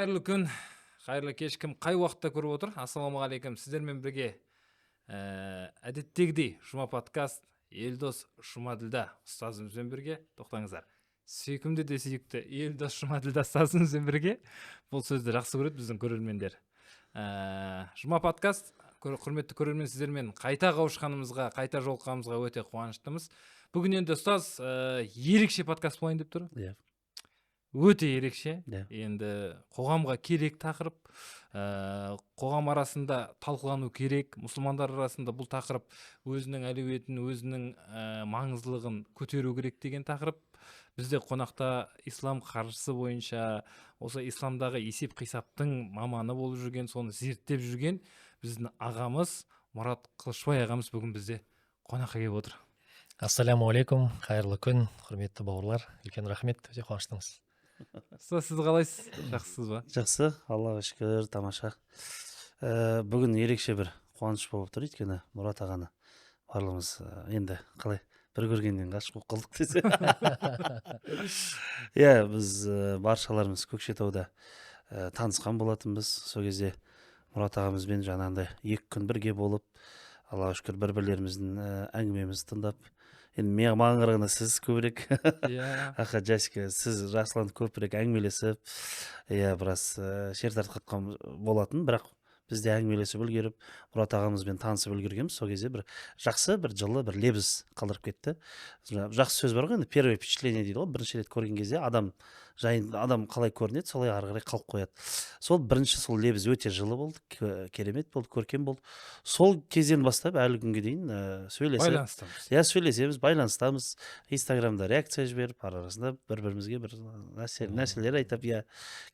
Қайырлы күн, қайырлы кеш, кім қай уақытта көріп отыр? Ассалаумағалейкум, сіздермен бірге әдеттегідей жұма подкаст Елдос Жұмаділда ұстазымызбен бірге. Тоқтаңыздар. Сүйкімді де сүйікті Елдос Жұмаділда ұстазымызбен бірге. Бұл сөзді жақсы көреді біздің көрермендер. Жұма подкаст, құрметті көрермен, сіздермен қайта қауышқанымызға, қайта жолыққанымызға өте қуаныштымыз. Бүгін енді ұстаз ерекше подкаст болайын деп тұр. Өте ерекше. Енді қоғамға керек тақырып, қоғам арасында талқылану керек, мұсылмандар арасында бұл тақырып өзінің әлеуетін, өзінің маңыздылығын көтеру керек деген тақырып. Бізде қонақта ислам қаржысы бойынша, осы исламдағы есеп қисаптың маманы болып жүрген, соны зерттеп жүрген біздің ағамыз Мұрат Қылышбай ағамыз бүгін бізде қонаққа келіп отыр. Ассалаумағалейкум, қайырлы күн, құрметті бауырлар. Үлкен рахмет, өте қуаныштымыз. Сіз қалайсыз? Жақсысыз ба? Жақсы, Аллаға шүкір, тамаша. Бүгін ерекше бір қуаныш болып тұр, өйткені Мұрат ағаны барлығымыз енді қалай бір көргеннен ғашық болып қалдық десе. Біз баршаларымыз Көкшетауда танысқан болатынбыз. Сол кезде Мұрат ағамызбен жаңағындай 2 күн бірге болып, Аллаға шүкір бір-бірлеріміздің әңгімемізді тыңдап, енді маған қарағанда сіз көбірек, аха Жасика, сіз Жаслан көбірек әңгімелесіп, біраз шер тартқан болатын, бірақ бізде әңгімелесіп үлгеріп, Мұрат ағамызбен танысып үлгергенбіз. Сол кезде бір жақсы, бір жылы, бір лебіз қалдырып кетті. Жақсы сөз бар ғой, енді первое впечатление дейді ғой, бірінші рет көрген кезде адам қалай көрінеді, солай ары қарай қалып қояды. Сол бірінші сол лебіз өте жылы болды, керемет болды, көркем болды. Сол кезден бастап әлі күнге дейін сөйлесеміз, байланыстамыз. Инстаграмда реакция жіберіп, арасында бір-бірімізге бір нәрселер айтып,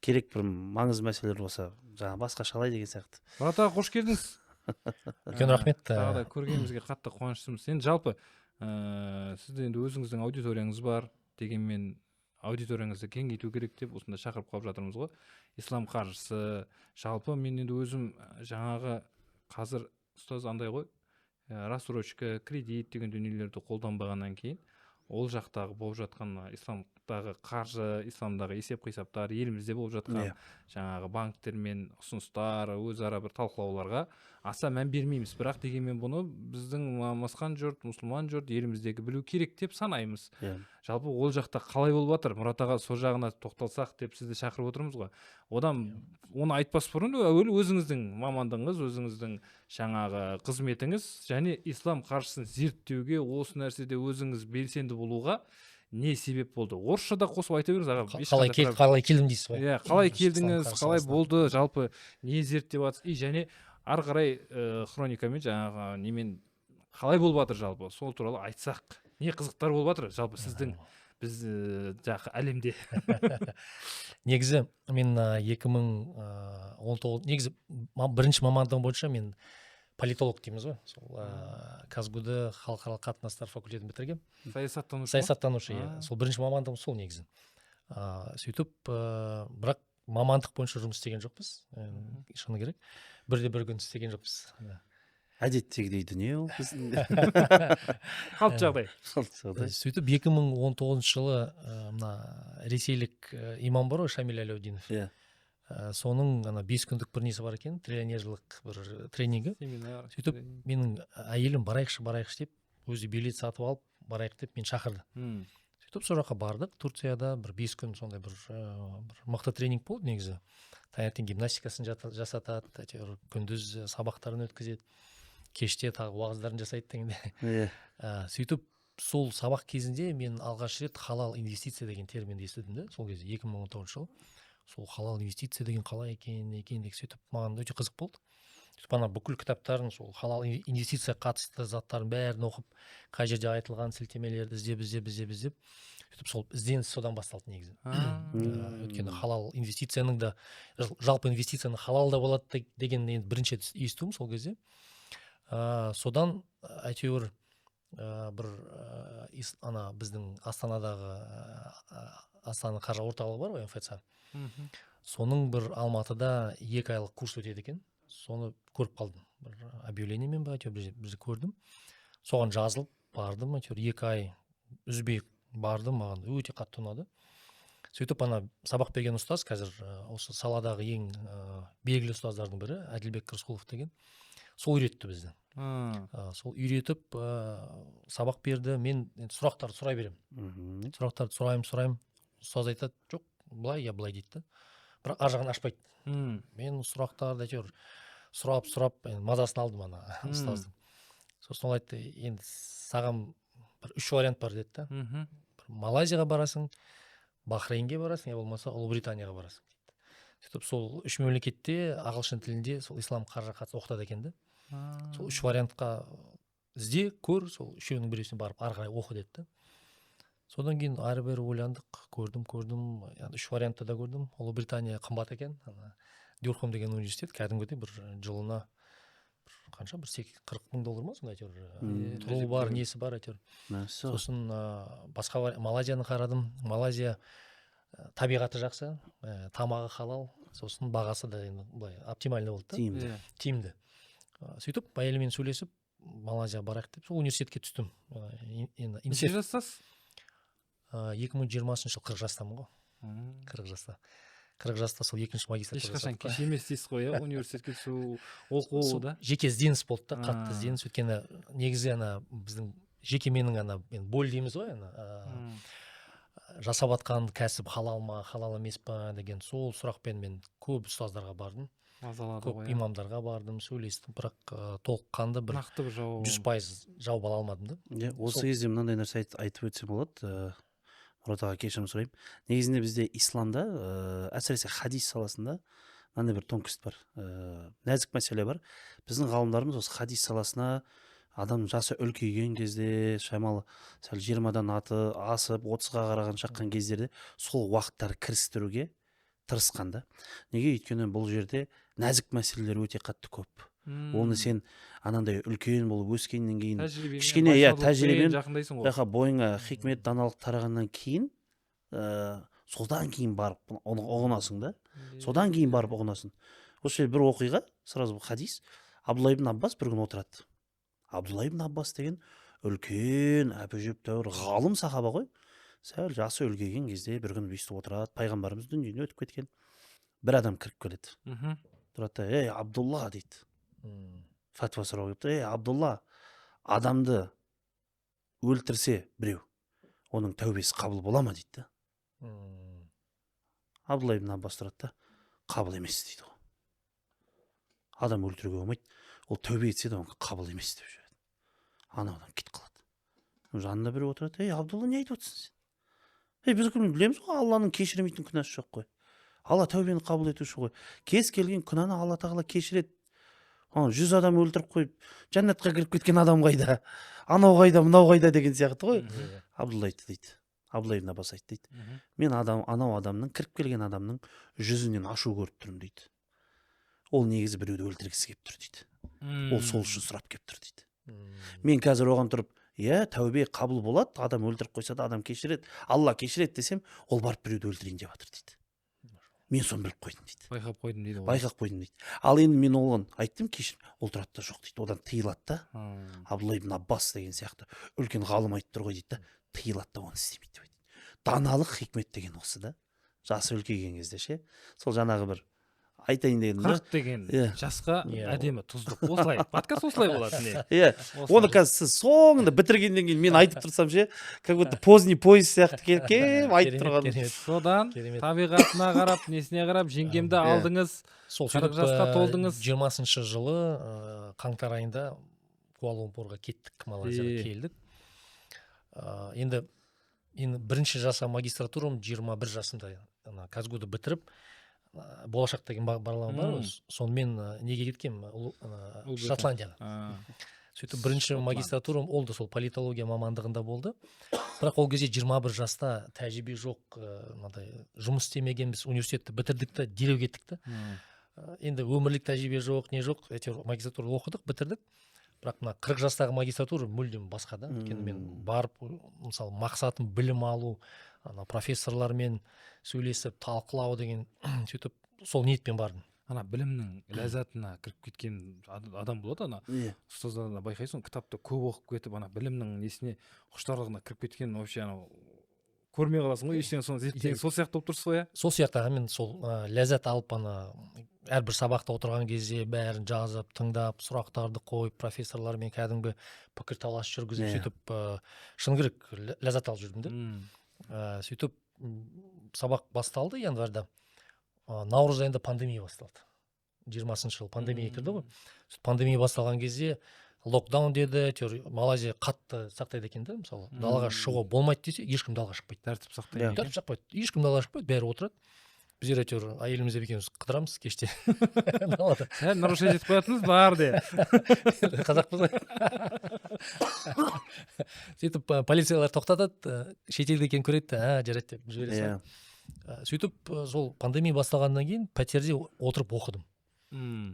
керек бір маңызды мәселелер болса, жаңа басқа шалай деген сияқты. Мұрат аға, қош келдіңіз. Үлкен рахмет. Тағы да көргенімізге қатты қуаныштымыз. Енді жалпы сізде енді өзіңіздің аудиторияңыз бар, дегенмен аудиторияңызды кеңейту керек деп осында шақырып қалып жатырмыз ғой. Ислам қаржысы, жалпы мен енді өзім жаңағы қазір ұстаз андай ғой, рассрочка, кредит деген дүниелерді қолданбағаннан кейін, ол жақтағы болып жатқан исламдағы қаржы, исламдағы есеп қисаптар, елімізде болып жатқан жаңағы банктермен ұсыныстар, өзара бір талқылауларға аса мән бермейміз. Бірақ дегенмен бұны біздің масқан жұрт, мұсылман жұрт еліміздегі білу керек деп санаймыз. Жалпы ол жақта қалай болып жатыр? Мұрат аға, сол жағына тоқталсақ деп сізді шақырып отырмыз ғой. Оны айтпас бұрын әуелі өзіңіздің мамандығыңыз, өзіңіздің жаңағы қызметіңіз және ислам қаржысын зерттеуге, осы нәрседе өзіңіз белсенді болуға не себеп болды? Орысшада қосып айта беріңіз аға. Қалай келдім дейсіз ғой? Қалай келдіңіз, қалай болды, жалпы не зерттеп жатсыз? Және ары қарай хроникамен жаңағы немен қалай болып жатыр жалпы? Сол туралы айтсақ, не қызықтар болып жатыр жалпы сіздің біз жақы әлемде? Негізі мен 2019, негізі бірінші мамандығым бойынша мен политолог дейміз ғой. Сол Казгуды халықаралық қатынастар факультетін бітіргем. Саясаттанушы. Сол бірінші мамандығым сол негізі. Сөйтіп, бірақ мамандық бойынша жұмыс істеген жоқпыз. Шыны керек. Бір күн істеген жоқпыз. Әдеттегідей дүние ол біздің. Қалып жағдай. Сөйтіп 2019 жылы ресейлік имам бар ғой, Шамиль Әлеудинов. Соның 5 күндік бір несі бар екен, тренерлік бір тренингі. Сөйтіп менің әйелім барайықшы деп, өзі билет сатып алып, барайық деп мен шақырды. Сөйтіп сол жаққа бардық, Турцияда бір 5 күн сондай бір мықты тренинг болды негізі. Таңертең гимнастикасын жасатады, күндіз сабақтарын өткізеді, кеште тағы уағыздарын жасайды дегенде. Сөйтіп сол сабақ кезінде мен алғаш рет халал инвестиция деген терминді естідім де, сол кезде 2019 жылы. Сол халал инвестиция деген қалай екен деп сөйтіп маған өте қызық болды. Сөйтіп ана бүкіл кітаптарын, сол халал инвестиция қатысты заттарын бәрін оқып, қай жерде айтылған сілтемелерді іздеп. Сөйтіп сол ізденіс содан басталды негізі. Өйткені халал инвестицияның да, жалпы инвестицияның халал да болады деген бірінші естуім сол кезде. Содан әйтеуір бір біздің Астанадағы Астана қаржы орталығы бар ғой, МФЦ. Соның бір Алматыда 2 айлық курс өтеді екен. Соны көріп қалдым. Бір объявлениемен ба, бізді көрдім. Соған жазылып бардым, 2 ай үзбей бардым, маған өте қатты ұнады. сөйтіп ана сабақ берген ұстаз қазір осы саладағы ең белгілі ұстаздардың бірі Әділбек Рысқұлов деген, сол үйретті бізді. Сол үйретіп сабақ берді. Мен сұрақтарды сұрай беремін. Сұрақтарды сұраймын. Ұстаз айтады, жоқ, былай я былай дейді. Бірақ ар жағын ашпайды. Мен сұрақтарды әйтеуір сұрап мазасын алдым ана ұстаздың. Сосын ол айтты, енді саған бір 3 вариант бар деді. Малайзияға барасың, Бахрейнге барасың, я болмаса Ұлыбританияға барасың дейді. Сөйтіп сол 3 мемлекетте ағылшын тілінде сол ислам қаржы қатысы оқытады екен де. Сол 3 вариантқа ізде, көр, сол үшеуінің біреусіне барып ары қарай оқы деді. Содан кейін ары-бері ойландық, көрдім. 3 вариантты да көрдім. Ұлыбритания қымбат екен. Дюрхам деген университет кәдімгідей бір жылына қанша, бір $40,000 ма, сонда әйтеуір тұруы бар, несі бар әйтеуір. Сосын басқа Малайзияны қарадым. Малайзия табиғаты жақсы, тамағы халал, сосын бағасы да былай оптимальный болды. Тиімді. Сөйтіп әйеліммен сөйлесіп Малайзияға барайық деп сол университетке түстім. Неше жастасыз? 2020 жыл 40 жастамын ғой. 40 жаста сол екінші магистратура. Ешқашан кеш емес дейсіз ғой, университетке түсу, оқу да. Жеке ізденіс болды да, қатты ізденіс. Өйткені негізі біздің жеке менің боль дейміз ғой, жасап атқан кәсіп халал ма, халал емес па деген сол сұрақпен мен көп ұстаздарға бардым. Көп имамдарға бардым, сөйлестім, бірақ толыққанды бір 100% жауап ала алмадым да. Осы кезде мынандай нәрсе айтып өтсем болады. Мұрат аға, кешірім сұрайым. Негізінде бізде исламда, әсіресе хадис саласында мынандай бір тонкость бар, нәзік мәселе бар. Біздің ғалымдарымыз осы хадис саласына адам жасы үлкейген кезде, шамалы сәл 20-дан асып 30-ға қараған шаққан кездерде сол уақыттары кірістіруге тырысқан да. Неге? Өйткені бұл жерде нәзік мәселелер өте қатты көп. Оны сен анандай үлкен болып өскеннен кейін кішкене тәжірибемен жақындайсың ғой. Бойыңа хикмет, даналық тарағаннан кейін содан кейін барып ұғынасың да. Содан кейін барып ұғынасың. Осы бір оқиға, сразу хадис. Абдулла ибн Аббас бір күн отырады. Абдулла ибн Аббас деген үлкен әбжеп тәуір ғалым сахаба ғой. Сәл жасы үлкейген кезде бір күн бүйтіп отырады. Пайғамбарымыз дүниеден өтіп кеткен. Бір адам кіріп келеді. Тұрады, ей Абдулла дейді. Фатуа сұрауға келіпті. Ей Абдулла, адамды өлтірсе біреу, оның тәубесі қабыл бола ма дейді. Абдулла ибн Аббас тұрады да, қабыл емес дейді ғой. Адам өлтіруге болмайды, ол тәубе етсе де оның қабыл емес деп жүреді. Анаудан кетіп қалады. Жанында біреу отырады. Ей Абдулла, не айтып отырсың сен? Біз білеміз ғой, Алланың кешірмейтін күнәсі жоқ қой. Алла тәубені қабыл етуші ғой. Кез келген күнәні Алла тағала кешіреді. 100 адам өлтіріп қойып, жәннатқа кіріп кеткен адам қайда? Анау қайда, мынау қайда деген сияқты ғой. Абдулла айтты дейді. Абдулла ибн Аббас айтты дейді. Мен анау адамның, кіріп келген адамның жүзінен ашу көріп тұрмын дейді. Ол негізі біреуді өлтіргісі келіп тұр дейді. Ол сол үшін сұрап келіп тұр дейді. Мен қазір оған тұрып, тәубе қабыл болады, адам өлтіріп қойса да адам кешіреді, Алла кешіреді десем, ол барып біреуді өлтірейін деп жатыр дейді. Мен соны біліп қойдым дейді. Байқап қойдым дейді. Ал енді мен оған айттым, кешірім, ол тұрады да жоқ дейді. Одан тыйылады да. Абдулла ибн Аббас деген сияқты үлкен ғалым айтып тұр ғой дейді да, тыйылады да оны істемейді деп айтты. Даналық, хикмет деген осы да. Жасы үлкейген кезде ше. Сол жаңағы бір айтайын дегенім. 40 деген жасқа әдемі тұздық. Осылай, подкаст осылай болады. Оны қазір сіз соңында бітіргеннен кейін мен айтып тұрсам ше, как будто поздний поезд сияқты келіп айтып тұрған. Содан табиғатына қарап, несіне қарап, жеңгемді алдыңыз, 40 жасқа толдыңыз. 20-шы жылы қаңтар айында Куала-Лумпурға кеттік, Малайзияға келдік. Енді бірінші жаса магистратурам 21 жасымда Казгуды бітіріп, болашақ деген бағдарламам бар, сонымен неге кеткем, Шотландияға. Сөйтіп бірінші магистратурам ол да сол политология мамандығында болды. Бірақ ол кезде 21 жаста тәжірибе жоқ, жұмыс істемегенбіз, университетті бітірдік та, дереу кеттік та. Енді өмірлік тәжірибе жоқ, не жоқ, әйтеуір магистратура оқыдық, бітірдік. Бірақ мына 40 жастағы магистратура мүлдем басқа да. Өйткені мен барып, мысалы, мақсатым білім алу, профессорлармен сөйлесіп талқылау деген, сөйтіп сол ниетпен бардым. Ана білімнің ләззатына кіріп кеткен адам болады, ана ұстаздарына байқайсың, кітапты көп оқып кетіп, ана білімнің несіне, құштарлығына кіріп кеткен, вообще анау көрмей қаласың ғой, ештеңе соны зерттеген сол сияқты болып тұрсыз ғой, иә. сол сияқты мен сол ләззат алып әрбір сабақта отырған кезде бәрін жазып тыңдап сұрақтарды қойып профессорлармен кәдімгі пікірталас жүргізіп сөйтіп шыны керек ләззат алып жүрдім да. Сөйтіп сабақ басталды январьда, наурыз айында пандемия басталды. 20-шы жыл пандемия кірді ғой. Пандемия басталған кезде локдаун деді, Малайзия қатты сақтайды екен да, мысалы далаға шығуға болмайды десе ешкім далаға шықпайды. Тәртіп сақтайды. Тәртіп сақтайды, ешкім далаға шықпайды, бәрі отырады. Біздер әйтеуір әйелімізбен екеуміз қыдырамыз кеште далада. Нарушение етіп қоятыныз бар де. Қазақпыз ғой. Сөйтіп полициялар тоқтатады, шетелде екенін көреді, жарайды деп жібере салады. Сөйтіп сол пандемия басталғаннан кейін пәтерде отырып оқыдым.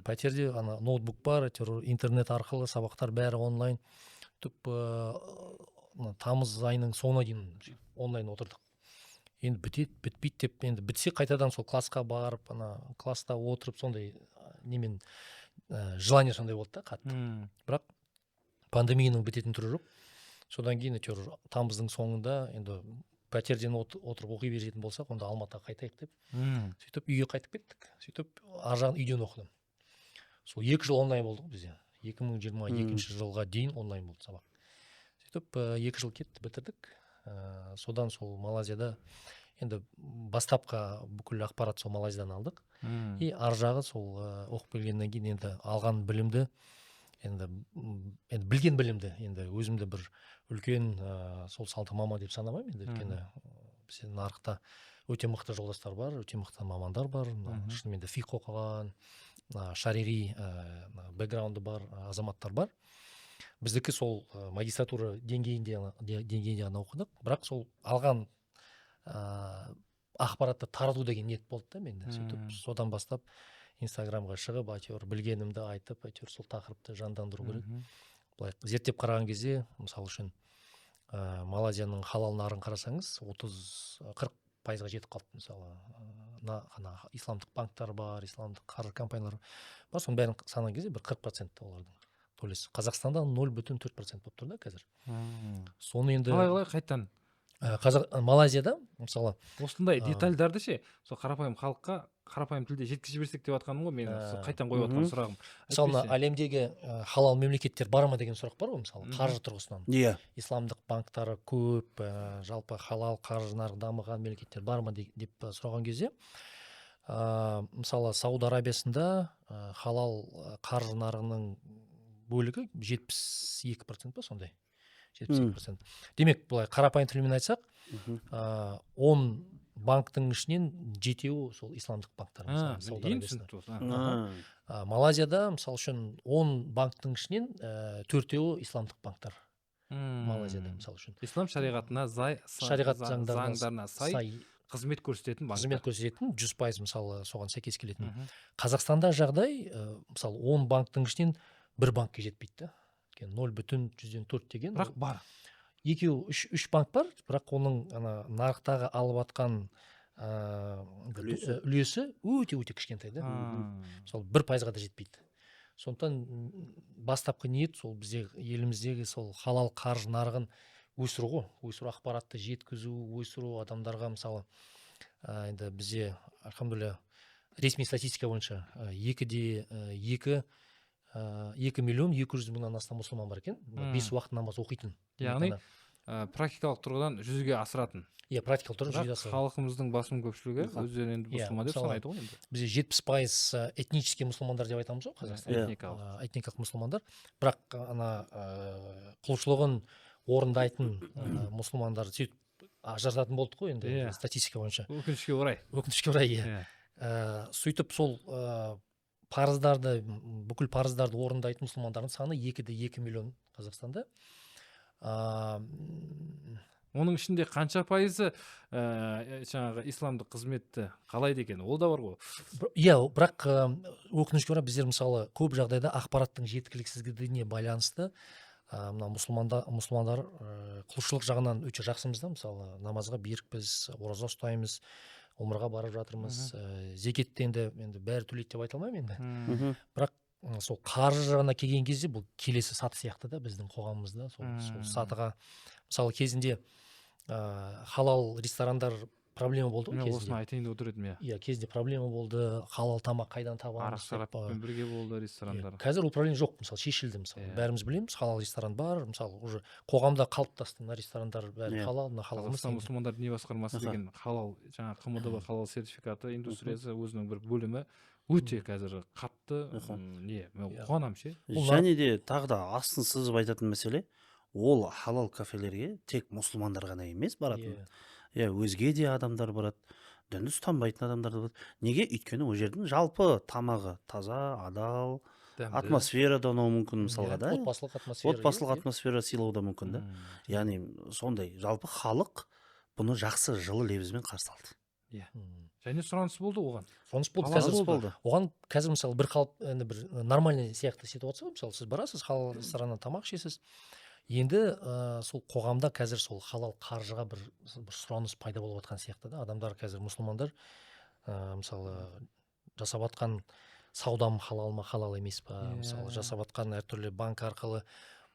Пәтерде ноутбук бар, интернет арқылы сабақтар бәрі онлайн. Тамыз айының соңына дейін онлайн отырдық. Енді бітпейді деп, енді бітсе қайтадан сол классқа барып, класста отырып сондай немен желание сондай болды да қатты. Бірақ пандемияның бітетін түрі жоқ. Содан кейін тамыздың соңында енді пәтерден отырып оқи беретін болсақ, онда Алматыға қайтайық деп. Сөйтіп үйге қайтып кеттік. Сөйтіп ар жағын үйден оқыдым. Сол 2 жыл онлайн болды бізде. 2022 жылға дейін онлайн болды сабақ. Сөйтіп 2 жыл кетті, бітірдік. Содан сол Малайзияда енді бастапқа бүкіл ақпарат сол Малайзиядан алдық. И ар жағы сол оқып келгеннен кейін енді алған білімді, енді білген білімді, енді өзімді бір үлкен сол салты мама деп санамаймын енді, өйткені бізде нарықта өте мықты жолдастар бар, өте мықты мамандар бар, шынымен де фиқ оқыған, шариғи бэкграунды бар азаматтар бар. Біздікі сол магистратура деңгейінде ғана оқыдық, бірақ сол алған ақпаратты тарату деген ниет болды да менде. Сөйтіп содан бастап Инстаграмға шығып, әйтеуір білгенімді айтып, әйтеуір сол тақырыпты жандандыру керек. Былай зерттеп қараған кезде, мысалы үшін Малайзияның халал нарығын қарасаңыз, 30-40%-ға жетіп қалды. Мысалы исламдық банктар бар, исламдық қаржы компаниялар бар, соның бәрін санаған кезде бір 40% олардың үлесі. Қазақстанда 0,4% болып тұр да қазір. Соны енді қалай қайттан Малайзияда мысалы осындай детальдарды ше, сол қарапайым халыққа қарапайым тілде жеткізе берсек деп жатқаным ғой, мен қайтан қойып жатқан сұрағым. Мысалы әлемдегі халал мемлекеттер бар ма деген сұрақ бар ғой, мысалы қаржы тұрғысынан. Исламдық банктары көп, жалпы халал қаржы нарығы дамыған мемлекеттер бар ма деп сұраған кезде, мысалы Сауд Арабиясында халал қаржы нарығының бөлігі 72% па сондай. 72%. Демек, бұлай қарапайым тілмен айтсақ, 10 банктың ішінен 7-еуі сол исламдық банктар. Малайзияда, мысалы үшін, 10 банктың ішінен 4-еуі исламдық банктар. Малайзияда, мысалы үшін. Ислам шариғатына заңдарына сай қызмет көрсететін банктар. Қызмет көрсететін 100% мысалы соған сәйкес келетін. Қазақстанда жағдай, мысалы 10 банктың ішінен 1 банкке жетпейді. 0,4 деген. Бірақ бар. 2-3 банк бар, бірақ оның нарықтағы алып атқан үлесі өте кішкентай да. Сол 1%-ға да жетпейді. Сондықтан бастапқы ниет сол бізде еліміздегі сол халал қаржы нарығын өсіру ғой, өсіру, ақпаратты жеткізу, өсіру, адамдарға мысалы енді бізде алхамдулилля ресми статистика бойынша 2 миллион 200 мыңнан астам мұсылман бар екен, 5 уақыт намаз оқитын. Яғни практикалық тұрғыдан жүзеге асыратын. Практикалық тұрғыдан жүзеге асыратын. Халқымыздың басым көпшілігі өздері енді мұсылман деп санайды ғой енді. Бізде 70% этнический мұсылмандар деп айтамыз ғой Қазақстанда. Этникалық мұсылмандар. Бірақ құлшылығын орындайтын мұсылмандар сөйтіп ажырататын болдық қой енді статистика бойынша. Өкінішке орай. Өкінішке орай, сөйтіп сол парыздарды, бүкіл парыздарды орындайтын мұсылмандардың саны 2 миллион Қазақстанда. Оның ішінде қанша пайызы жаңағы исламдық қызметті қалайды екен, ол да бар ғой. Бірақ өкінішке орай біздер мысалы көп жағдайда ақпараттың жеткіліксіздігіне байланысты мұсылмандар құлшылық жағынан өте жақсымыз да, мысалы намазға берікпіз, ораза ұстаймыз, умраға барып жатырмыз, зекетті енді бәрі төлейді деп айта алмаймын енді. Бірақ сол қаржы жағына келген кезде бұл келесі саты сияқты да біздің қоғамымызда. Сол сатыға мысалы кезінде халал ресторандар проблема болды ғой мен осыны кезінде. айтайын деп отыр едім. Иә, кезінде проблема болды, халал тамақ қайдан Арақ табамыз деп. шараппен бірге болды ресторандар. Қазір ол проблема жоқ, мысалы шешілді. Мысалы бәріміз білеміз, халал ресторан бар, мысалы уже қоғамда қалыптасты, мына ресторандар бәрі халал, мына халал емес. Қазақстан мұсылмандар діни басқармасы деген халал, жаңағы КМДБ халал сертификаты индустриясы өзінің бір бөлімі өте қазір қатты мен қуанамын ше. Және де тағы да астын сызып айтатын мәселе, ол халал кафелерге тек мұсылмандар ғана емес баратын. Өзге де адамдар барады, дінді ұстанбайтын адамдар да барады. Неге? Өйткені ол жердің жалпы тамағы таза, адал, атмосфера да ұнауы мүмкін мысалға да. Отбасылық атмосфера сыйлауы да мүмкін да. Яғни сондай жалпы халық бұны жақсы жылы лебізбен қарсы алды. Және сұраныс болды оған. Сұраныс болды, қазір болды. Оған қазір мысалы бір қалып, бір нормальный сияқты ситуация, мысалы сіз барасыз халал рестораннан тамақ ішесіз. Енді сол қоғамда қазір сол халал қаржыға бір сұраныс пайда болып жатқан сияқты да. Адамдар қазір мұсылмандар мысалы жасап жатқан саудам халал ма, халал емес па, мысалы жасап жатқан әртүрлі банк арқылы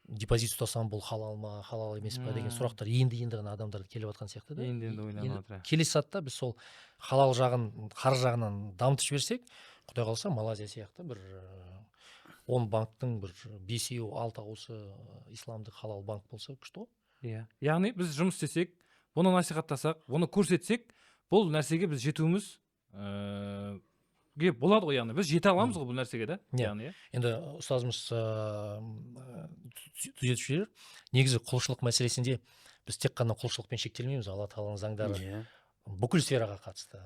депозит ұстасам бұл халал ма, халал емес па деген сұрақтар енді ғана адамдар келіп жатқан сияқты да. Енді ойланып жатыр. Келесі сатыда біз сол халал жағын, қаржы жағынан дамытып жіберсек, құдай қаласа Малайзия сияқты бір 10 банктың бір 5-6-сы исламдық халал банк болса күшті ғой. Яғни біз жұмыс істесек, бұны насихаттасақ, бұны көрсетсек, бұл нәрсеге біз жетуіміз болады ғой, яғни біз жете аламыз ғой бұл нәрсеге да. Енді ұстазымыз түзетіп жіберер, негізі құлшылық мәселесінде біз тек қана құлшылықпен шектелмейміз, Алла тағаланың заңдары бүкіл сфераға қатысты.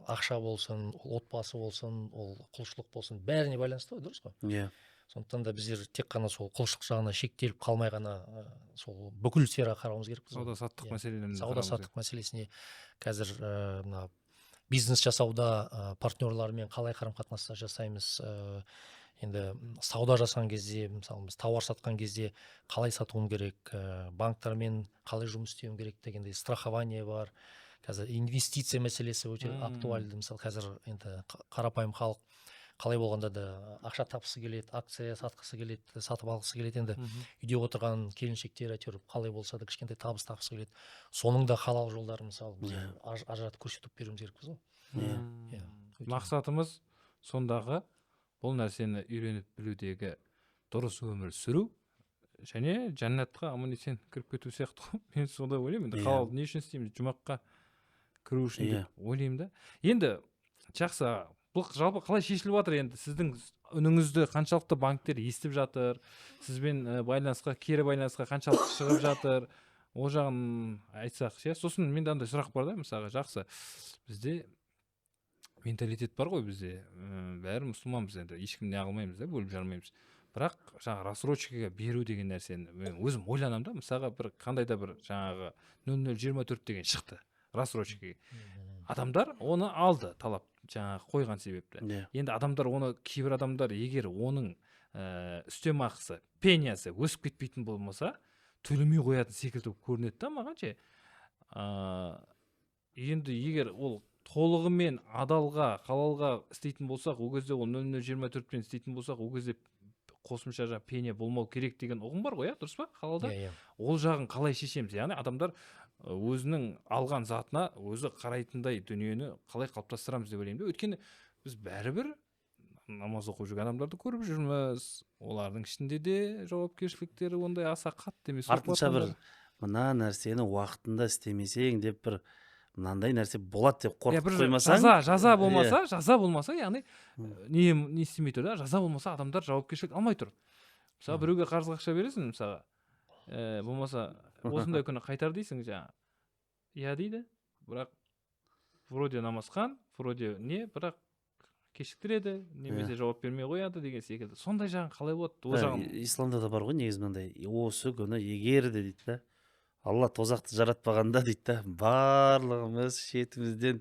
Ақша болсын, отбасы болсын, ол құлшылық болсын, бәріне байланысты ғой, дұрыс қой? Сондықтан да біздер тек қана сол құлшылық жағына шектеліп қалмай ғана сол бүкіл сфераға қарауымыз керекпіз. Сауда-саттық мәселелеріне. Сауда-саттық мәселесіне қазір мына бизнес жасауда партнерлармен қалай қарым-қатынастар жасаймыз, енді сауда жасаған кезде, мысалы біз тауар сатқан кезде қалай сатуым керек, банктармен қалай жұмыс істеуім керек дегендей страхование бар. Қазір инвестиция мәселесі өте актуальды. Мысалы қазір енді қарапайым халық қалай болғанда да ақша тапқысы келеді, акция сатқысы келеді, сатып алғысы келеді. Енді үйде отырған келіншектер әйтеуір қалай болса да кішкентай табыс тапқысы келеді. Соның да халал жолдары мысалы біз ажыратып көрсетіп беруіміз керекпіз ғой. Мақсатымыз сондағы бұл нәрсені үйреніп білудегі дұрыс өмір сүру және жәннатқа аман-есен кіріп кету сияқты ғой. Мен сондай ойлаймын. Енді халал не үшін істейміз? Жұмаққа кіру үшін деп ойлаймын да. Енді жақсы, бұл жалпы қалай шешіліп жатыр? Енді сіздің үніңізді қаншалықты банктер естіп жатыр, сізбен байланысқа, кері байланысқа қаншалықты шығып жатыр, ол жағын айтсақ ше. Сосын менде андай сұрақ бар да, мысалы жақсы, бізде менталитет бар ғой, бізде бәрі мұсылманбыз, енді ешкім не қылмаймыз да, бөліп жармаймыз. Бірақ жаңағы рассрочкаға беру деген нәрсені мен өзім ойланамын да, мысалға бір қандай да бір жаңағы 0024 деген шықты рассрочкаға. Адамдар оны алды, талап жаңағы қойған себепті. Енді адамдар оны, кейбір адамдар егер оның үстемақысы, пенясы өсіп кетпейтін болмаса, төлемей қоятын секілді көрінеді да маған ше. Енді егер ол толығымен адалға, халалға істейтін болсақ, ол кезде ол 0024-пен істейтін болсақ, ол кезде қосымша жаңа пеня болмау керек деген ұғым бар ғой, дұрыс па? Халалда. Ол жағын қалай шешеміз? Яғни адамдар өзінің алған затына өзі қарайтындай дүниені қалай қалыптастырамыз деп ойлаймын да. Өйткені біз бәрібір намаз оқып жүрген адамдарды көріп жүрміз. Олардың ішінде де жауапкершіліктері ондай аса қатты емес. Артынша бір мына нәрсені уақытында істемесең деп бір мынандай нәрсе болады деп қорқып қоймасаң, жаза болмаса, яғни не істемей тұр да, жаза болмаса адамдар жауапкершілік алмай тұр. Мысалы біреуге қарыз ақша бересің, мысалға, болмаса осындай күні қайтар дейсің, жаңа иә дейді, бірақ вроде намазхан, вроде не, бірақ кешіктіреді, немесе жауап бермей қояды деген секілді. Сондай жағын қалай болады? Исламда да бар ғой негізі мынандай, осы күні егер де дейді да, Алла тозақты жаратпағанда дейді да, барлығымыз шетімізден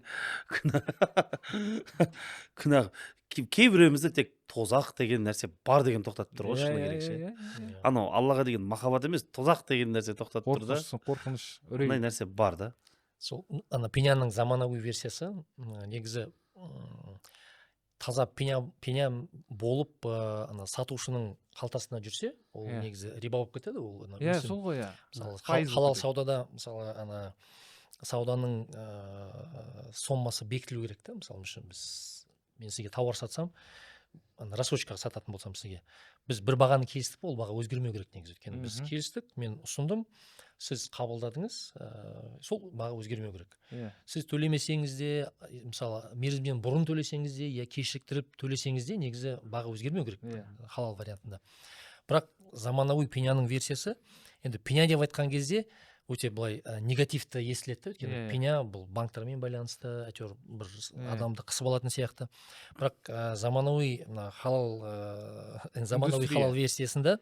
күнә кейбіреуімізде тек тозақ деген нәрсе бар деген тоқтатып тұр ғой, шыны керек ше. Анау Аллаға деген махаббат емес, тозақ деген нәрсе тоқтатып тұр да. Қорқыныш, үрей. Ондай нәрсе бар да. Сол пенияның заманауи версиясы негізі таза пеня болып ана сатушының қалтасына жүрсе, ол негізі риба болып кетеді, ол сол ғой, мысалы халал саудада, мысалы ана сауданың соммасы бекітілу керек та. Мысалы үшін мен сізге тауар сатсам, рассрочкаға сататын болсам сізге, біз бір бағаны келістік, ол баға өзгермеу керек негізі. Өйткені біз келістік, мен ұсындым, сіз қабылдадыңыз, сол баға өзгермеу керек. Сіз төлемесеңіз де, мысалы мерзімнен бұрын төлесеңіз де, я кешіктіріп төлесеңіз де, негізі баға өзгермеу керек халал вариантында. Бірақ заманауи пеняның версиясы, енді пеня деп айтқан кезде өте былай негативті естіледі. Өйткені пеня бұл банктармен байланысты, әйтеуір бір адамды қысып алатын сияқты. Бірақ заманауи халал версиясында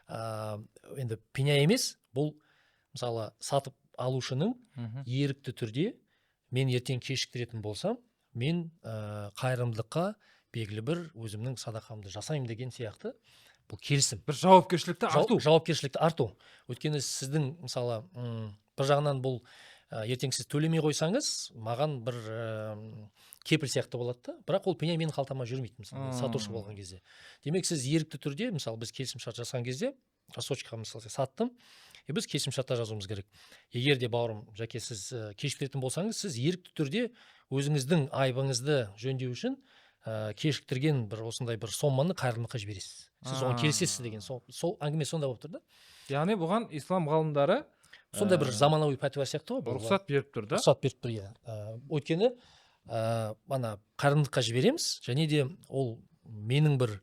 енді пеня емес, бұл мысалы сатып алушының ерікті түрде мен ертең кешіктіретін болсам, мен қайырымдылыққа белгілі бір өзімнің садақамды жасаймын деген сияқты. Бұл келісім. Бір жауапкершілікті арту. Жауапкершілікті арту. Өйткені сіздің мысалы бір жағынан бұл ертең сіз төлемей қойсаңыз, маған бір кепіл сияқты болады да, бірақ ол пеня менің қалтама жүрмейді, мысалы сатушы болған кезде. Демек сіз ерікті түрде, мысалы біз келісімшарт жасаған кезде, рассрочка мысалы саттым, біз келісімшартта жазуымыз керек. Егер де бауырым, жәке, сіз кешіктіретін болсаңыз, сіз ерікті түрде өзіңіздің айыбыңызды жөндеу үшін кешіктірген бір осындай бір сомманы қайырымдылыққа жібересіз. Сіз оған келісесіз деген сол әңгіме сонда болып тұр да. Яғни бұған ислам ғалымдары сондай бір заманауи пәтуа сияқты ғой. Рұқсат беріп тұр да. Рұқсат беріп тұр, өйткені ана қайырымдылыққа жібереміз, және де ол менің бір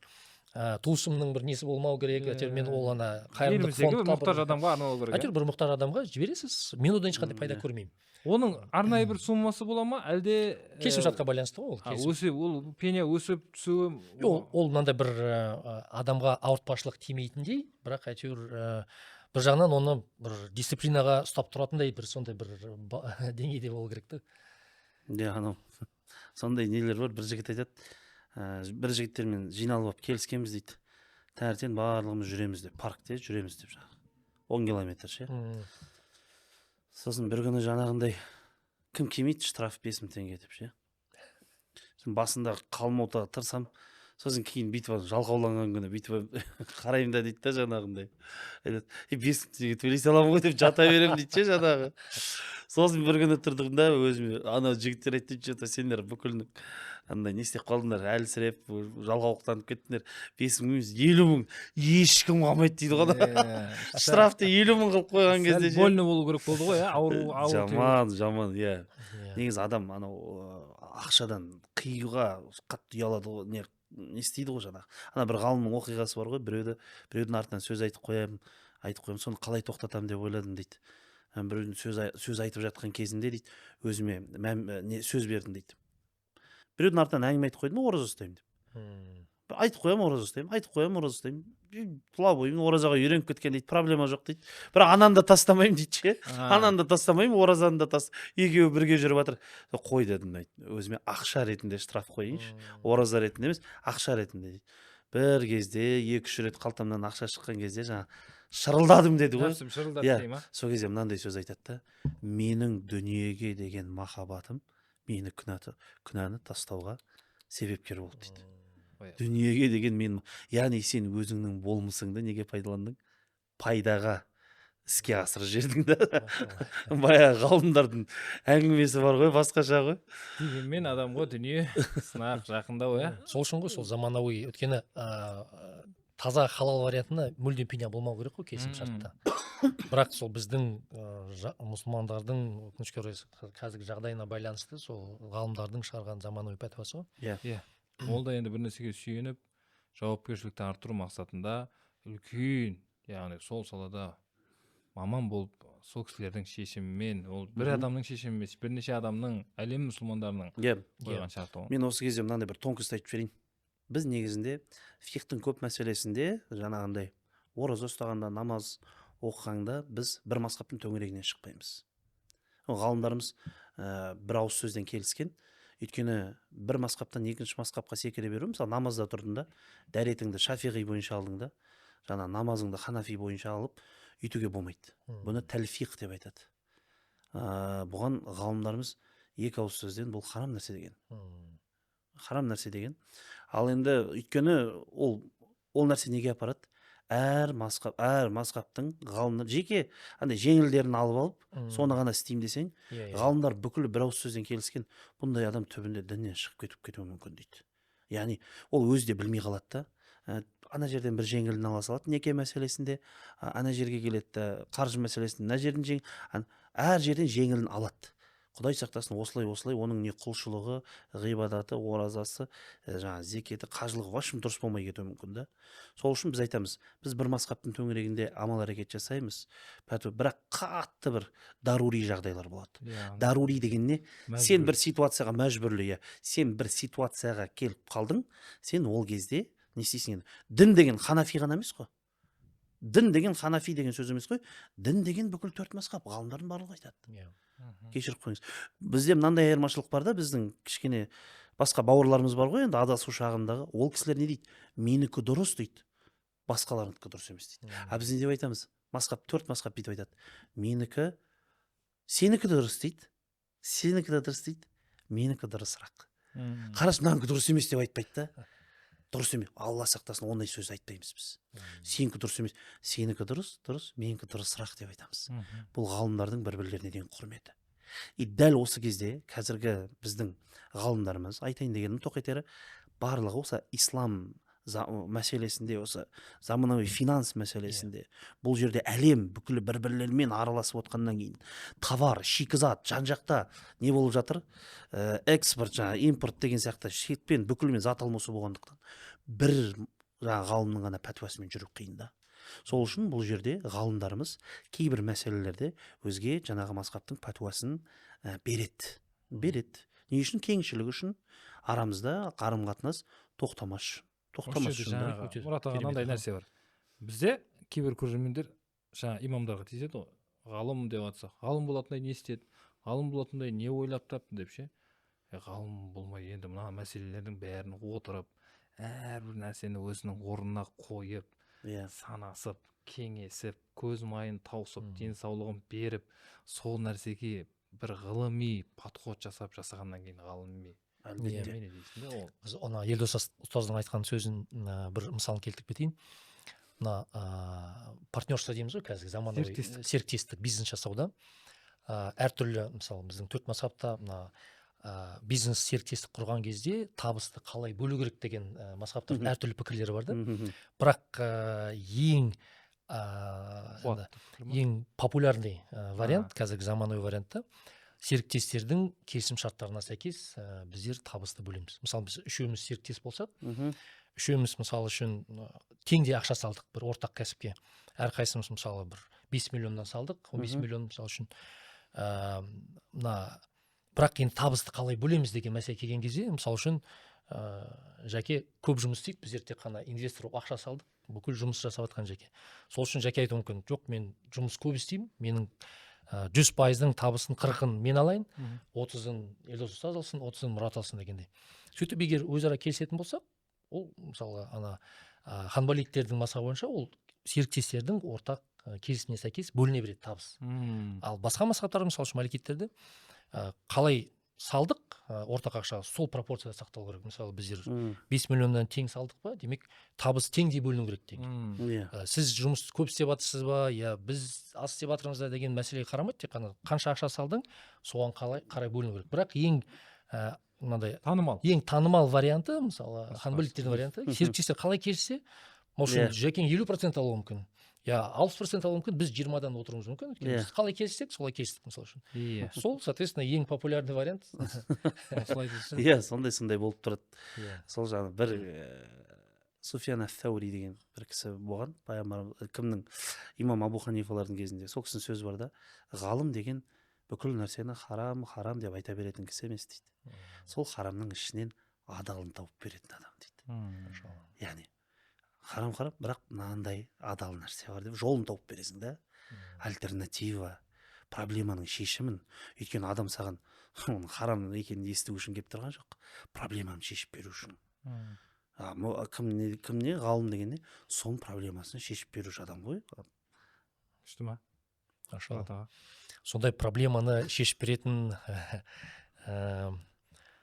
туысымның бір несі болмау керек, әйтеуір мен ол ана қайырымдылық фондқа бір мұқтаж адамға арналау керек. Әйтеуір бір мұқтаж адамға жібересіз, мен одан ешқандай пайда көрмеймін. Оның арнайы бір суммасы бола ма, әлде келісімшартқа байланысты ғой ол. Ол пеня өсіп түсуі? Ол мынандай бір адамға ауыртпашылық тимейтіндей, бірақ әйтеуір бір жағынан оны бір дисциплинаға ұстап тұратындай бір сондай бір деңгейде болу керек та. Анау сондай нелер бар. Бір жігіт айтады, бір жігіттермен жиналып алып келіскенбіз дейді. Таңертең барлығымыз жүреміз деп, паркте жүреміз деп, 10 километр ше. Сосын бір күні жаңағындай кім келмейді, штраф 5000 теңге деп ше. Басында қалмауға тырсам, сосын кейін бүйтіп жалқауланған күні бүйтіп қараймын да дейді да жаңағындай. 5000 теңге төлей саламын ғой деп жата беремін дейді ше жаңағы. Сосын бір күні тұрдым да өзіме, анау жігіттер айтты, что-то сендер бүкіл андай не істеп қалдыңдар, әлсіреп, жалқаулықтанып кеттіңдер. 5000 емес, 50 мың ешкім қалмайды дейді ғой. Штрафты 50 мың қылып қойған кезде. Сәл больно болу керек болды ғой, ауыр. Жаман, иә. Негізі адам анау ақшадан қиюға қатты ұялады ғой, не істейді ғой жаңағы. Ана бір ғалымның оқиғасы бар ғой, біреудің артынан сөз айтып қоямын, соны қалай тоқтатамын деп ойладым дейді. Біреудің сөз айтып жатқан кезінде дейді, өзіме сөз бердім дейді. Біреудің артынан әңгіме айтып қойдым, ораза ұстаймын деп. Айтып қоямын, ораза ұстаймын. Тұла бойым оразаға үйреніп кеткен дейді, проблема жоқ дейді. Бірақ ананы да тастамаймын дейді ше. Ананы да тастамаймын, оразаны да екеуі бірге жүріп жатыр. Қой дедім дейді. Өзіме ақша ретінде штраф қойыңызшы. Ораза ретінде емес, ақша ретінде дейді. Бір кезде 2-3 рет қалтамнан ақша шыққан кезде жаңа шырылдадым деді ғой. Сол кезде мынандай сөз айтады да, менің дүниеге деген махаббатым мені күнәні тастауға себепкер болды дейді. Дүниеге деген мен, яғни сен өзіңнің болмысыңды неге пайдаландың? Пайдаға іске асырып жердің да. Бая ғалымдардың әңгімесі бар ғой, басқаша ғой. Дегенмен адамға дүние сынақ жақындау, сол үшін ғой, сол заманауи, өйткені таза халал вариантында мүлдем пеня болмау керек қой келісімшартта. Бірақ сол біздің мұсылмандардың өкінішке орай қазіргі жағдайына байланысты сол ғалымдардың шығарған заманауи пәтуасы ғой. Ол да енді бір нәрсеге сүйеніп, жауапкершілікті арттыру мақсатында үлкен, яғни сол салада маман болып, сол кісілердің шешімімен, ол бір адамның шешімі емес, бірнеше адамның, әлем мұсылмандарының қойған шарты ғой. Мен осы кезде мынандай бір тонкост айтып жіберейін. Біз негізінде фихтің көп мәселесінде жаңағындай ораза ұстағанда, намаз оқығанда біз бір мазхабтың төңірегінен шықпаймыз. Ғалымдарымыз бір ауыз сөзден келіскен. Өйткені бір мазхабтан екінші мазхабқа секіре беру, мысалы намазда тұрдың да, дәретіңді шафиғи бойынша алдың да, жаңа намазыңды ханафи бойынша алып, үйтуге болмайды. Бұны тәлфиқ деп айтады. Бұған ғалымдарымыз екі ауыз сөзден бұл харам нәрсе деген. харам нәрсе деген. Ал енді өйткені ол нәрсе неге апарады? Әр мазхабтың ғалымдар жеке андай жеңілдерін алып алып, соны ғана істеймін десең, ғалымдар бүкілі бір ауыз сөзден келіскен, бұндай адам түбінде діннен шығып кетуі мүмкін дейді. Яғни ол өзі де білмей қалады да. Ана жерден бір жеңілін ала салады неке мәселесінде, ана жерге келеді қаржы мәселесінде, мына жерден әр жерден жеңілін алады. Құдай сақтасын, осылай оның не құлшылығы, ғибадаты, оразасы, жаңағы зекеті, қажылығы вообще дұрыс болмай кетуі мүмкін да. Сол үшін біз айтамыз, біз бір мазхабтың төңірегінде амал әрекет жасаймыз, бірақ қатты бір дарури жағдайлар болады. Дарури деген не? Сен бір ситуацияға мәжбүрлі, сен бір ситуацияға келіп қалдың, сен ол кезде не істейсің енді? Дін деген ханафи ғана емес қой. Дін деген ханафи деген сөз емес қой. Дін деген бүкіл 4 мазхаб, ғалымдардың барлығы айтады. Кешіріп қойыңыз. Бізде мынандай айырмашылық бар да, біздің кішкене басқа бауырларымыз бар ғой енді адасу шағындағы. Ол кісілер не дейді? Менікі дұрыс дейді, басқаларынікі дұрыс емес дейді. Біз не деп айтамыз? 4 мазхаб бүйтіп айтады. Менікі, сенікі дұрыс дейді, сенікі де дұрыс дейді, менікі дұрысырақ. Қарашы, мынанікі дұрыс емес деп айтпайды да. Дұрыс емес. Алла сақтасын, ондай сөз айтпаймыз біз. Сенікі дұрыс емес, сенікі дұрыс, менікі дұрысырақ деп айтамыз. Бұл ғалымдардың бір-бірлеріне деген құрметі. Дәл осы кезде қазіргі біздің ғалымдарымыз, айтайын дегенім тоқетері, барлығы осы ислам мәселесінде, осы заманауи финанс мәселесінде, бұл жерде әлем бүкілі бір-бірлерімен араласып отқаннан кейін товар, шикізат, жан-жақта не болып жатыр? Экспорт, импорт деген сияқты шетпен бүкілімен зат алмасу болғандықтан бір ғалымның ғана пәтуасымен жүру қиын да. Сол үшін бұл жерде ғалымдарымыз кейбір мәселелерде өзге жаңағы мазхабтың пәтуасын береді. Не үшін? Кеңшілік үшін, арамызда қарым-қатынас тоқтамас үшін. Мұрат аға, мынандай нәрсе бар. Бізде кейбір көрермендер имамдарға тиіседі ғой. Ғалым деп жатса, ғалым болатындай не істеді? Ғалым болатындай не ойлап тапты деп ше? Ғалым болмай енді мына мәселелердің бәрін отырып, әрбір нәрсені өзінің орнына қойып, санасып, кеңесіп, көз майын таусып, денсаулығын беріп, сол нәрсеге бір ғылыми подход жасағаннан кейін ғалыми. Ona Елдос ұстаздың айтқан сөзін бір мысалын келтіріп кетейін. Партнерство дейміз ғой, қазір заманауи серіктестік бизнес жасауда әртүрлі, мысалы біздің 4 мазхабта бизнес серіктестік құрған кезде табысты қалай бөлу керек деген мазхабтардың әртүрлі пікірлері бар да. Бірақ ең популярный вариант, қазіргі заманауи вариантта, серіктестердің келісім шарттарына сәйкес біздер табысты бөлеміз. Мысалы біз үшеуміз серіктес болсақ, үшеуміз мысалы үшін теңдей ақша салдық бір ортақ кәсіпке. Әрқайсымыз мысалы бір 5 миллионнан салдық, 15 миллион мысалы үшін. Бірақ енді табысты қалай бөлеміз деген мәселе келген кезде, мысалы үшін Жәке көп жұмыс істейді, біздер тек қана инвестор ақша салдық, бүкіл жұмыс жасап жатқан Жәке. Сол үшін Жәке айтуы мүмкін, жоқ, мен жұмыс көп істеймін, менің 100%-ның табысын 40-ын мен алайын, 30-ын Елдос ұстаз алсын, 30-ын Мұрат алсын дегендей. Сөйтіп егер өзара келісетін болсақ, ол мысалы ханбалиттердің мазхабы бойынша ол серіктестердің ортақ келісіміне сәйкес бөліне береді табыс. Ал басқа мазхабтар, мысалы үшін маликиттерде қалай салдық ортақ ақша сол пропорцияда сақталу керек. Мысалы біздер 5 миллионнан тең салдық па, демек табыс теңдей бөліну керек деген. Сіз жұмыс көп істеп жатырсыз ба, біз аз істеп жатырмыз деген мәселеге қарамайды, тек қана қанша ақша салдың, соған қарай бөліну керек. Бірақ ең танымал варианты, мысалы ханбалиттердің варианты, серіктестер қалай келіссе, мысалы Жәкең 50% алуы мүмкін, 60% алуы мүмкін, біз 20-дан отыруымыз мүмкін. Біз қалай келістік, солай келістік, мысалы үшін. Сол, соответственно, ең популярный вариант. Сондай болып тұрады. Сол жаңа бір Суфиян ат-Таури деген бір кісі болған, кімнің, имам Абу Ханифалардың кезінде. Сол кісінің сөзі бар да, ғалым деген бүкіл нәрсені харам деп айта беретін кісі емес дейді. Сол харамның ішінен адалын тауып беретін адам дейді. Яғни харам, бірақ мынандай адал нәрсе бар деп жолын тауып бересің да. Альтернатива, проблеманың шешімін. Өйткені адам саған харам екенін есту үшін келіп тұрған жоқ, проблеманы шешіп беру үшін. Кімне ғалым дегенде соның проблемасын шешіп беруші адам ғой. Күшті ма? Сондай проблеманы шешіп беретін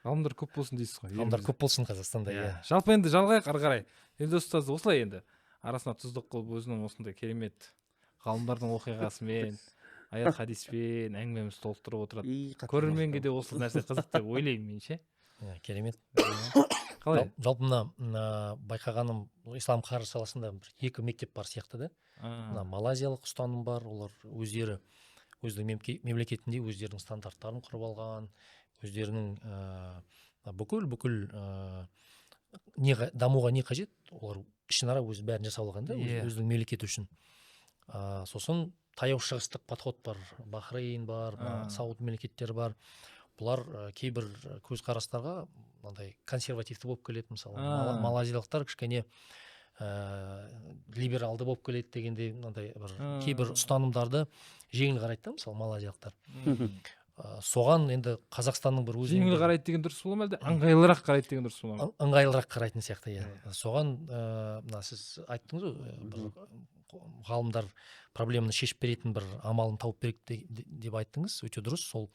ғалымдар көп болсын дейсіз ғой ғалымдар көп болсын Қазақстанда. Иә. Жалпы енді жалғайық ары қарай. Елдос ұстаз осылай енді арасына тұздық қылып өзінің осындай керемет ғалымдардың оқиғасымен аят хадиспен әңгімемізді толықтырып отырады. Көрерменге де осы нәрсе қызық деп ойлаймын мен ше. Керемет. Қалай? Жалпы мына байқағаным ислам қаржы саласында екі мектеп бар сияқты да. Мына малайзиялық ұстаным бар, олар өздерінің мемлекетінде өздерінің стандарттарын құрып алған, өздерінің бүкіл дамуға не қажет, олар ішінара өзі бәрін жасап алған да, өзінің мемлекеті үшін. Сосын таяу шығыстық подход бар, Бахрейн бар, Сауд мемлекеттері бар. Бұлар кейбір көзқарастарға мынандай консервативті болып келеді, мысалы малайзиялықтар кішкене либералды болып келеді дегенде мынандай кейбір ұстанымдарды жеңіл қарайды да, мысалы малайзиялықтар. Соған енді Қазақстанның бір өзі жеңіл қарайды деген дұрыс бола ма әлде ыңғайлырақ қарайды деген дұрыс бола ма? Ыңғайлырақ қарайтын сияқты, иә. Соған мына сіз айттыңыз ғой, бір ғалымдар проблеманы шешіп беретін бір амалын тауып береді деп айттыңыз, өте дұрыс. Сол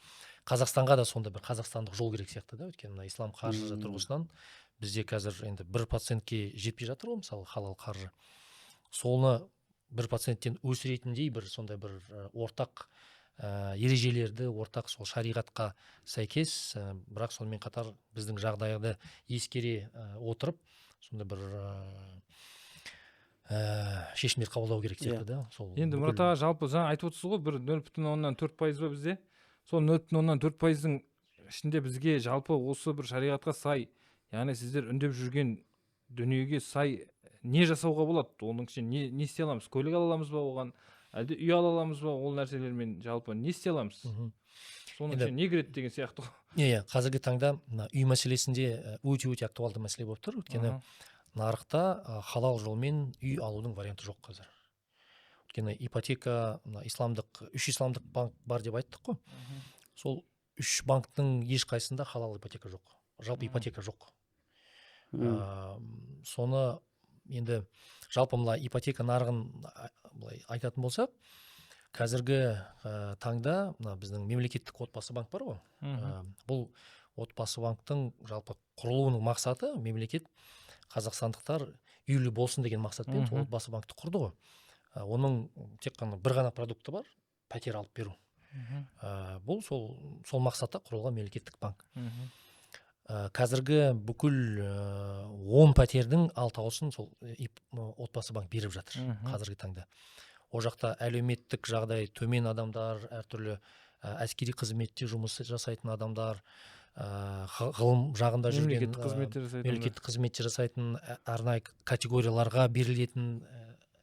Қазақстанға да сонда бір қазақстандық жол керек сияқты да, өйткені мына ислам қаржы тұрғысынан бізде қазір енді 1%-ке жетпей жатыр ғой, мысалы халал қаржы. Соны 1%-тен өсіретіндей бір сондай бір ортақ ережелерді, ортақ сол шариғатқа сәйкес, бірақ сонымен қатар біздің жағдайды ескере отырып, сонда бір шешімдер қабылдау керек сияқты да. Енді Мұрат аға, жалпы жаңа айтып отырсыз ғой, бір 0,4% ба бізде? Сол 0,4%-ның ішінде бізге жалпы осы бір шариғатқа сай, яғни сіздер үндеп жүрген дүниеге сай не жасауға болады? Оның ішінде не істей аламыз? Көлік ала аламыз ба оған? Әлде үй ала аламыз ба? Ол нәрселермен жалпы не істей аламыз? Соның ішінде не кіреді деген сияқты ғой. Иә, қазіргі таңда үй мәселесінде өте актуалды мәселе болып тұр. Өйткені нарықта халал жолмен үй алудың варианты жоқ қазір. Өйткені ипотека, үш исламдық банк бар деп айттық қой. Сол үш банктың ешқайсында халал ипотека жоқ. Жалпы ипотека жоқ. Соны енді жалпы мына ипотека нарығын былай айтатын болсақ, қазіргі таңда біздің мемлекеттік отбасы банк бар ғой. Бұл отбасы банктың жалпы құрылуының мақсаты мемлекет қазақстандықтар үйлі болсын деген мақсатпен отбасы банкты құрды ғой. Оның тек қана бір ғана продукты бар, пәтер алып беру. Бұл сол мақсатта құрылған мемлекеттік банк. Қазіргі бүкіл 10 пәтердің 6-аусын сол отбасы банк беріп жатыр қазіргі таңда. О жақта әлеуметтік жағдай төмен адамдар, әртүрлі әскери қызметте жұмыс жасайтын адамдар, ғылым жағында жүрген мемлекеттік қызметте жасайтын арнайы категорияларға берілетін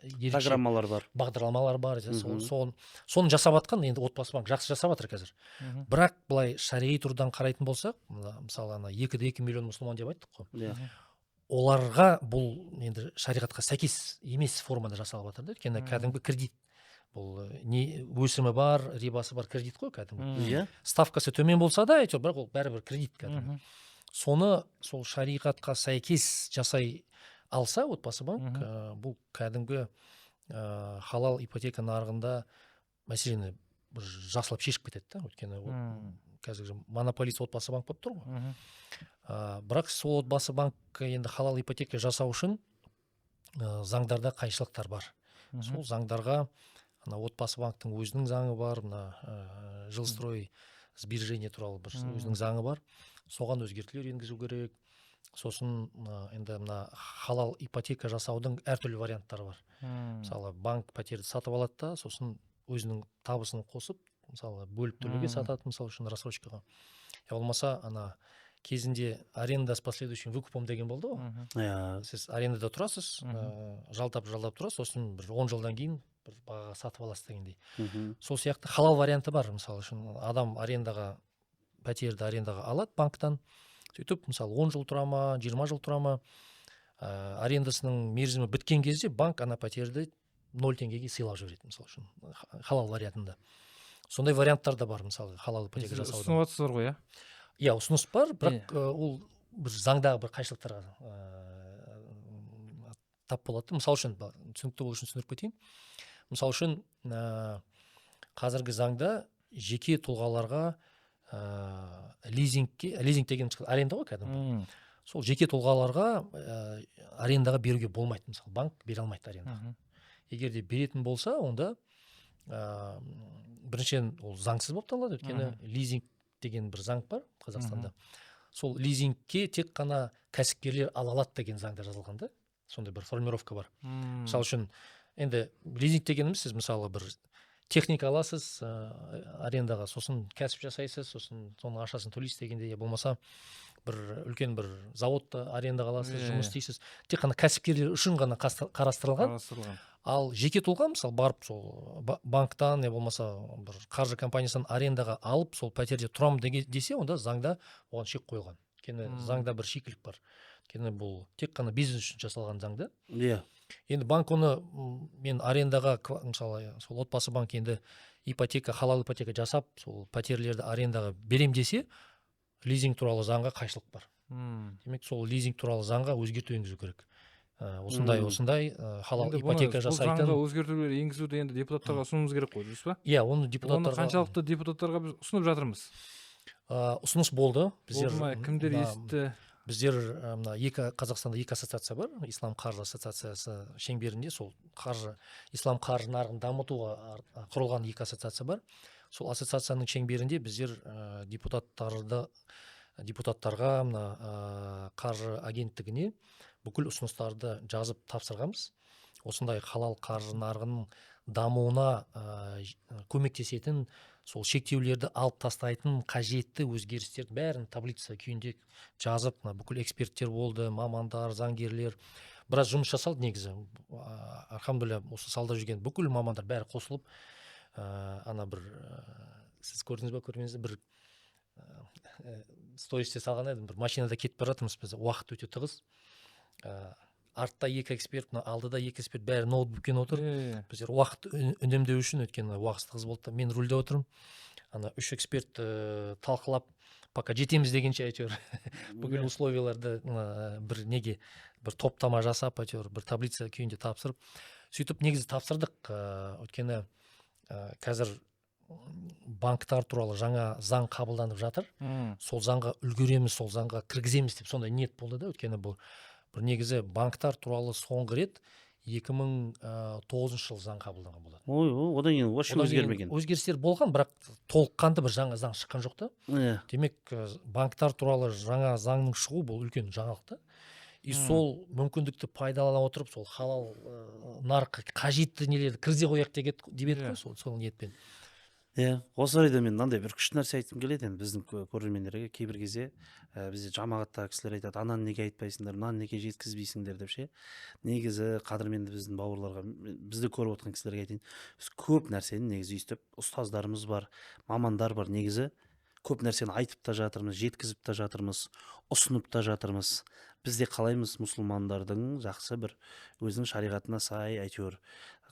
бағдарламалар бар. Соны жасап жатқан енді отбасы банк жақсы жасап жатыр қазір. Бірақ былай шариғи тұрғыдан қарайтын болсақ, мысалы 2,2 миллион мұсылман деп айттық қой. Оларға бұл енді шариғатқа сәйкес емес формада жасалып жатыр да. Өйткені кәдімгі кредит. Бұл не өсімі бар, рибасы бар кредит қой кәдімгі. Ставкасы төмен болса да, бірақ ол бәрібір кредит кәдімгі. Соны сол шариғатқа сәйкес жасай алса отбасы банк, бұл кәдімгі халал ипотека нарығында мәселені жақсылап шешіп кетеді. Өйткені қазір монополист отбасы банк болып тұр ғой. Бірақ сол отбасы банк енді халал ипотека жасау үшін заңдарда қайшылықтар бар. Сол заңдарға отбасы банктың өзінің заңы бар, жилстрой сбережение туралы бір өзінің заңы бар. Соған өзгертулер енгізу керек. Сосын енді мына халал ипотека жасаудың әртүрлі варианттары бар. Мысалы, банк пәтерді сатып алады да, сосын өзінің табысын қосып, мысалы, бөліп төлеуге сатады, мысалы үшін рассрочкаға. Болмаса, кезінде аренда с последующим выкупом деген болды ғой. Сіз арендада тұрасыз, жалдап тұрасыз, сосын бір 10 жылдан кейін бір бағаға сатып аласыз дегендей. Сол сияқты халал варианты бар. Мысалы үшін адам пәтерді арендаға алады банктан. Сөйтіп, мысалы, 10 жыл тұра ма, 20 жыл тұра ма, арендасының мерзімі біткен кезде банк пәтерді 0 теңгеге сыйлап жібереді, мысалы үшін, халал вариантында. Сондай варианттар да бар, мысалы, халал ипотека жасауда. Ұсынып отырсыздар ғой, иә, ұсыныс бар, бірақ ол бір заңдағы бір қайшылықтарға тап болады. Мысалы үшін, түсінікті болу үшін түсіндіріп кетейін. Мысалы үшін, қазіргі заңда жеке тұлғаларға лизинг деген аренда ғой кәдімгі. Сол жеке тұлғаларға арендаға беруге болмайды, мысалы банк бере алмайды арендаға. Егер де беретін болса, онда біріншіден ол заңсыз болып табылады, өйткені лизинг деген бір заң бар Қазақстанда. Сол лизингке тек қана кәсіпкерлер ала алады деген заңда жазылған да, сондай бір формировка бар. Мысалы үшін, енді лизинг дегеніміз, сіз мысалы бір техника аласыз арендаға, сосын кәсіп жасайсыз, сосын соны ақшасын төлейсіз дегенде, я болмаса бір үлкен бір заводты арендаға аласыз, жұмыс істейсіз. Тек қана кәсіпкерлер үшін ғана қарастырылған. Ал жеке тұлға мысалы барып сол банктан, я болмаса бір қаржы компаниясынан арендаға алып, сол пәтерде тұрам десе, онда заңда оған шек қойылған. Өйткені заңда бір шикілік бар. Өйткені бұл тек қана бизнес үшін жасалған заңда. Иә. Енді банк оны мен арендаға, мысалы, сол отбасы банк енді халал ипотека жасап, сол пәтерлерді арендаға берем десе, лизинг туралы заңға қайшылық бар. Демек, сол лизинг туралы заңға өзгерту енгізу керек. Осындай халал ипотека жасайтын. Заңға өзгертулер енгізуді енді депутаттарға ұсынуымыз керек қой, дейсіз ба? Иә, оны депутаттарға. Оны қаншалықты депутаттарға біз ұсынып жатырмыз? Ұсыныс болды. Кімдер естіді? Біздер Қазақстанда екі ассоциация бар. Ислам қаржы ассоциациясы шеңберінде сол ислам қаржы нарығын дамытуға құрылған екі ассоциация бар. Сол ассоциацияның шеңберінде біздер депутаттарға қаржы агенттігіне бүкіл ұсыныстарды жазып тапсырғанбыз. Осындай халал қаржы нарығының дамуына көмектесетін, сол шектеулерді алып тастайтын қажетті өзгерістердің бәрін таблица күйінде жазып, бүкіл эксперттер болды, мамандар, заңгерлер, біраз жұмыс жасалды негізі. Алхамдулилля, осы салда жүрген бүкіл мамандар бәрі қосылып, бір сіз көрдіңіз ба, көрмеңіз бір стористе салған едім, бір машинада кетіп бара жатырмыз, біз уақыт өте тығыз. Артта екі эксперт, алдыда екі эксперт, бәрі ноутбукпен отыр. Біздер уақыт үнемдеу үшін, өйткені уақыт тығыз болды, мен рульде отырмын. Үш эксперт талқылап, пока жетеміз дегенше әйтеуір бүкіл условияларды бір топтама жасап, әйтеуір бір таблица күйінде тапсырып, сөйтіп негізі тапсырдық. Өйткені қазір банктар туралы жаңа заң қабылданып жатыр. Сол заңға үлгереміз, сол заңға кіргіземіз деп сондай ниет болды да. Өйткені бұл бір негізі банктар туралы соңғы рет 2009 жыл заң қабылданған болады. Одан кейін вообще өзгермеген. Өзгерістер болған, бірақ толыққанды бір жаңа заң шыққан жоқ та. Демек, банктар туралы жаңа заңның шығуы бұл үлкен жаңалық та. И сол мүмкіндікті пайдалана отырып, сол халал нарыққа қажетті нелерді кіргізе қояйық деп едік қой, сол ниетпен. Осы орайда мен мынандай бір күшті нәрсе айтқым келеді. Енді біздің көрермендерге кейбір кезде бізде жамағаттағы кісілер айтады, ананы неге айтпайсыңдар, мынаны неге жеткізбейсіңдер деп ше. Негізі қадірменді біздің бауырларға, бізді көріп отырған кісілерге айтайын, біз көп нәрсені негізі өйстіп, ұстаздарымыз бар, мамандар бар, негізі көп нәрсені айтып та жатырмыз, жеткізіп та жатырмыз, ұсынып та жатырмыз. Бізде қалаймыз мұсылмандардың жақсы бір өзінің шариғатына сай, әйтеуір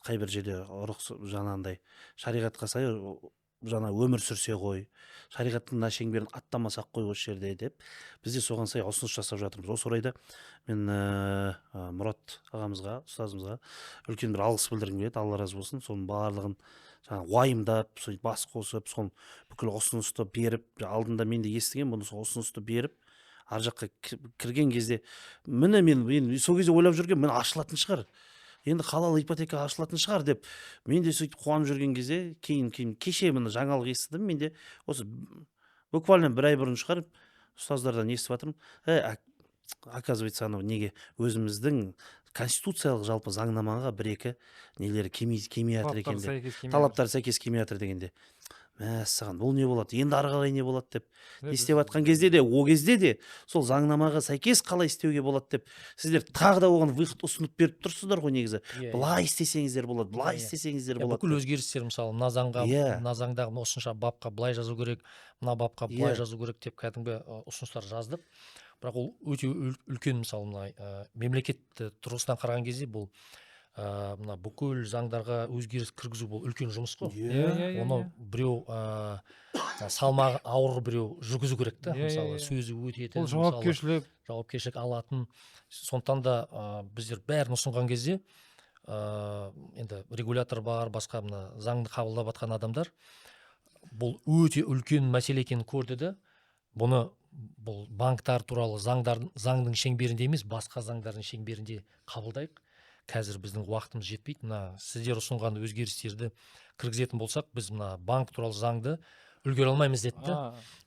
қай бір жерде жаңағындай шариғатқа сай жаңа өмір сүрсе ғой, шариғаттың мына шеңберін аттамасақ қой осы жерде деп, бізде соған сай ұсыныс жасап жатырмыз. Осы орайда мен Мұрат ағамызға, ұстазымызға үлкен бір алғыс білдіргім келеді, Алла разы болсын. Соның барлығын уайымдап, бас қосып, сол бүкіл ұсынысты беріп, алдында мен де естіген, бұны сол ұсынысты беріп, ар жаққа кірген кезде, міне мен сол кезде ойлап жүрген, мен ашылатын шығар. Енді халал ипотека ашылатын шығар деп, мен де сөйтіп қуанып жүрген кезде, кейін кеше міне жаңалық естідім, мен де осы буквально бір ай бұрын шығарып, ұстаздардан естіп жатырмын. Оказывается, неге өзіміздің конституциялық жалпы заңнамаға бір-екі нелері келмей жатыр екен деп, талаптар сәйкес келмей жатыр дегенде, мәссаған, бұл не болады, енді ары қарай не болады деп естеп жатқан кезде де, о кезде де сол заңнамаға сәйкес қалай істеуге болады деп сіздер тағы да оған выход ұсынып беріп тұрсыздар ғой. Негізі былай істесеңіздер болады, былай істесеңіздер болады. Бүкіл өзгерістер, мысалы мына заңдағы осынша бапқа былай жазу керек, мына бапқа былай жазу керек деп кәдімгі ұсыныстар жаздық. Бірақ ол өте үлкен, мысалы мына мемлекет тұрғысынан қараған кезде бұл мына бүкіл заңдарға өзгеріс кіргізу бұл үлкен жұмыс қой. Оны біреу салмағы ауыр біреу жүргізу керек та, мысалы сөзі өтетін, жауапкершілік алатын. Сондықтан да біздер бәрін ұсынған кезде енді регулятор бар, басқа мына заңды қабылдап жатқан адамдар бұл өте үлкен мәселе екенін көрді де бұны бұл банктар туралы заңдың шеңберінде емес, басқа заңдардың шеңберінде қабылдайық. Қазір біздің уақытымыз жетпейді. Мына сіздер ұсынған өзгерістерді кіргізетін болсақ, біз мына банк туралы заңды үлгере алмаймыз деді.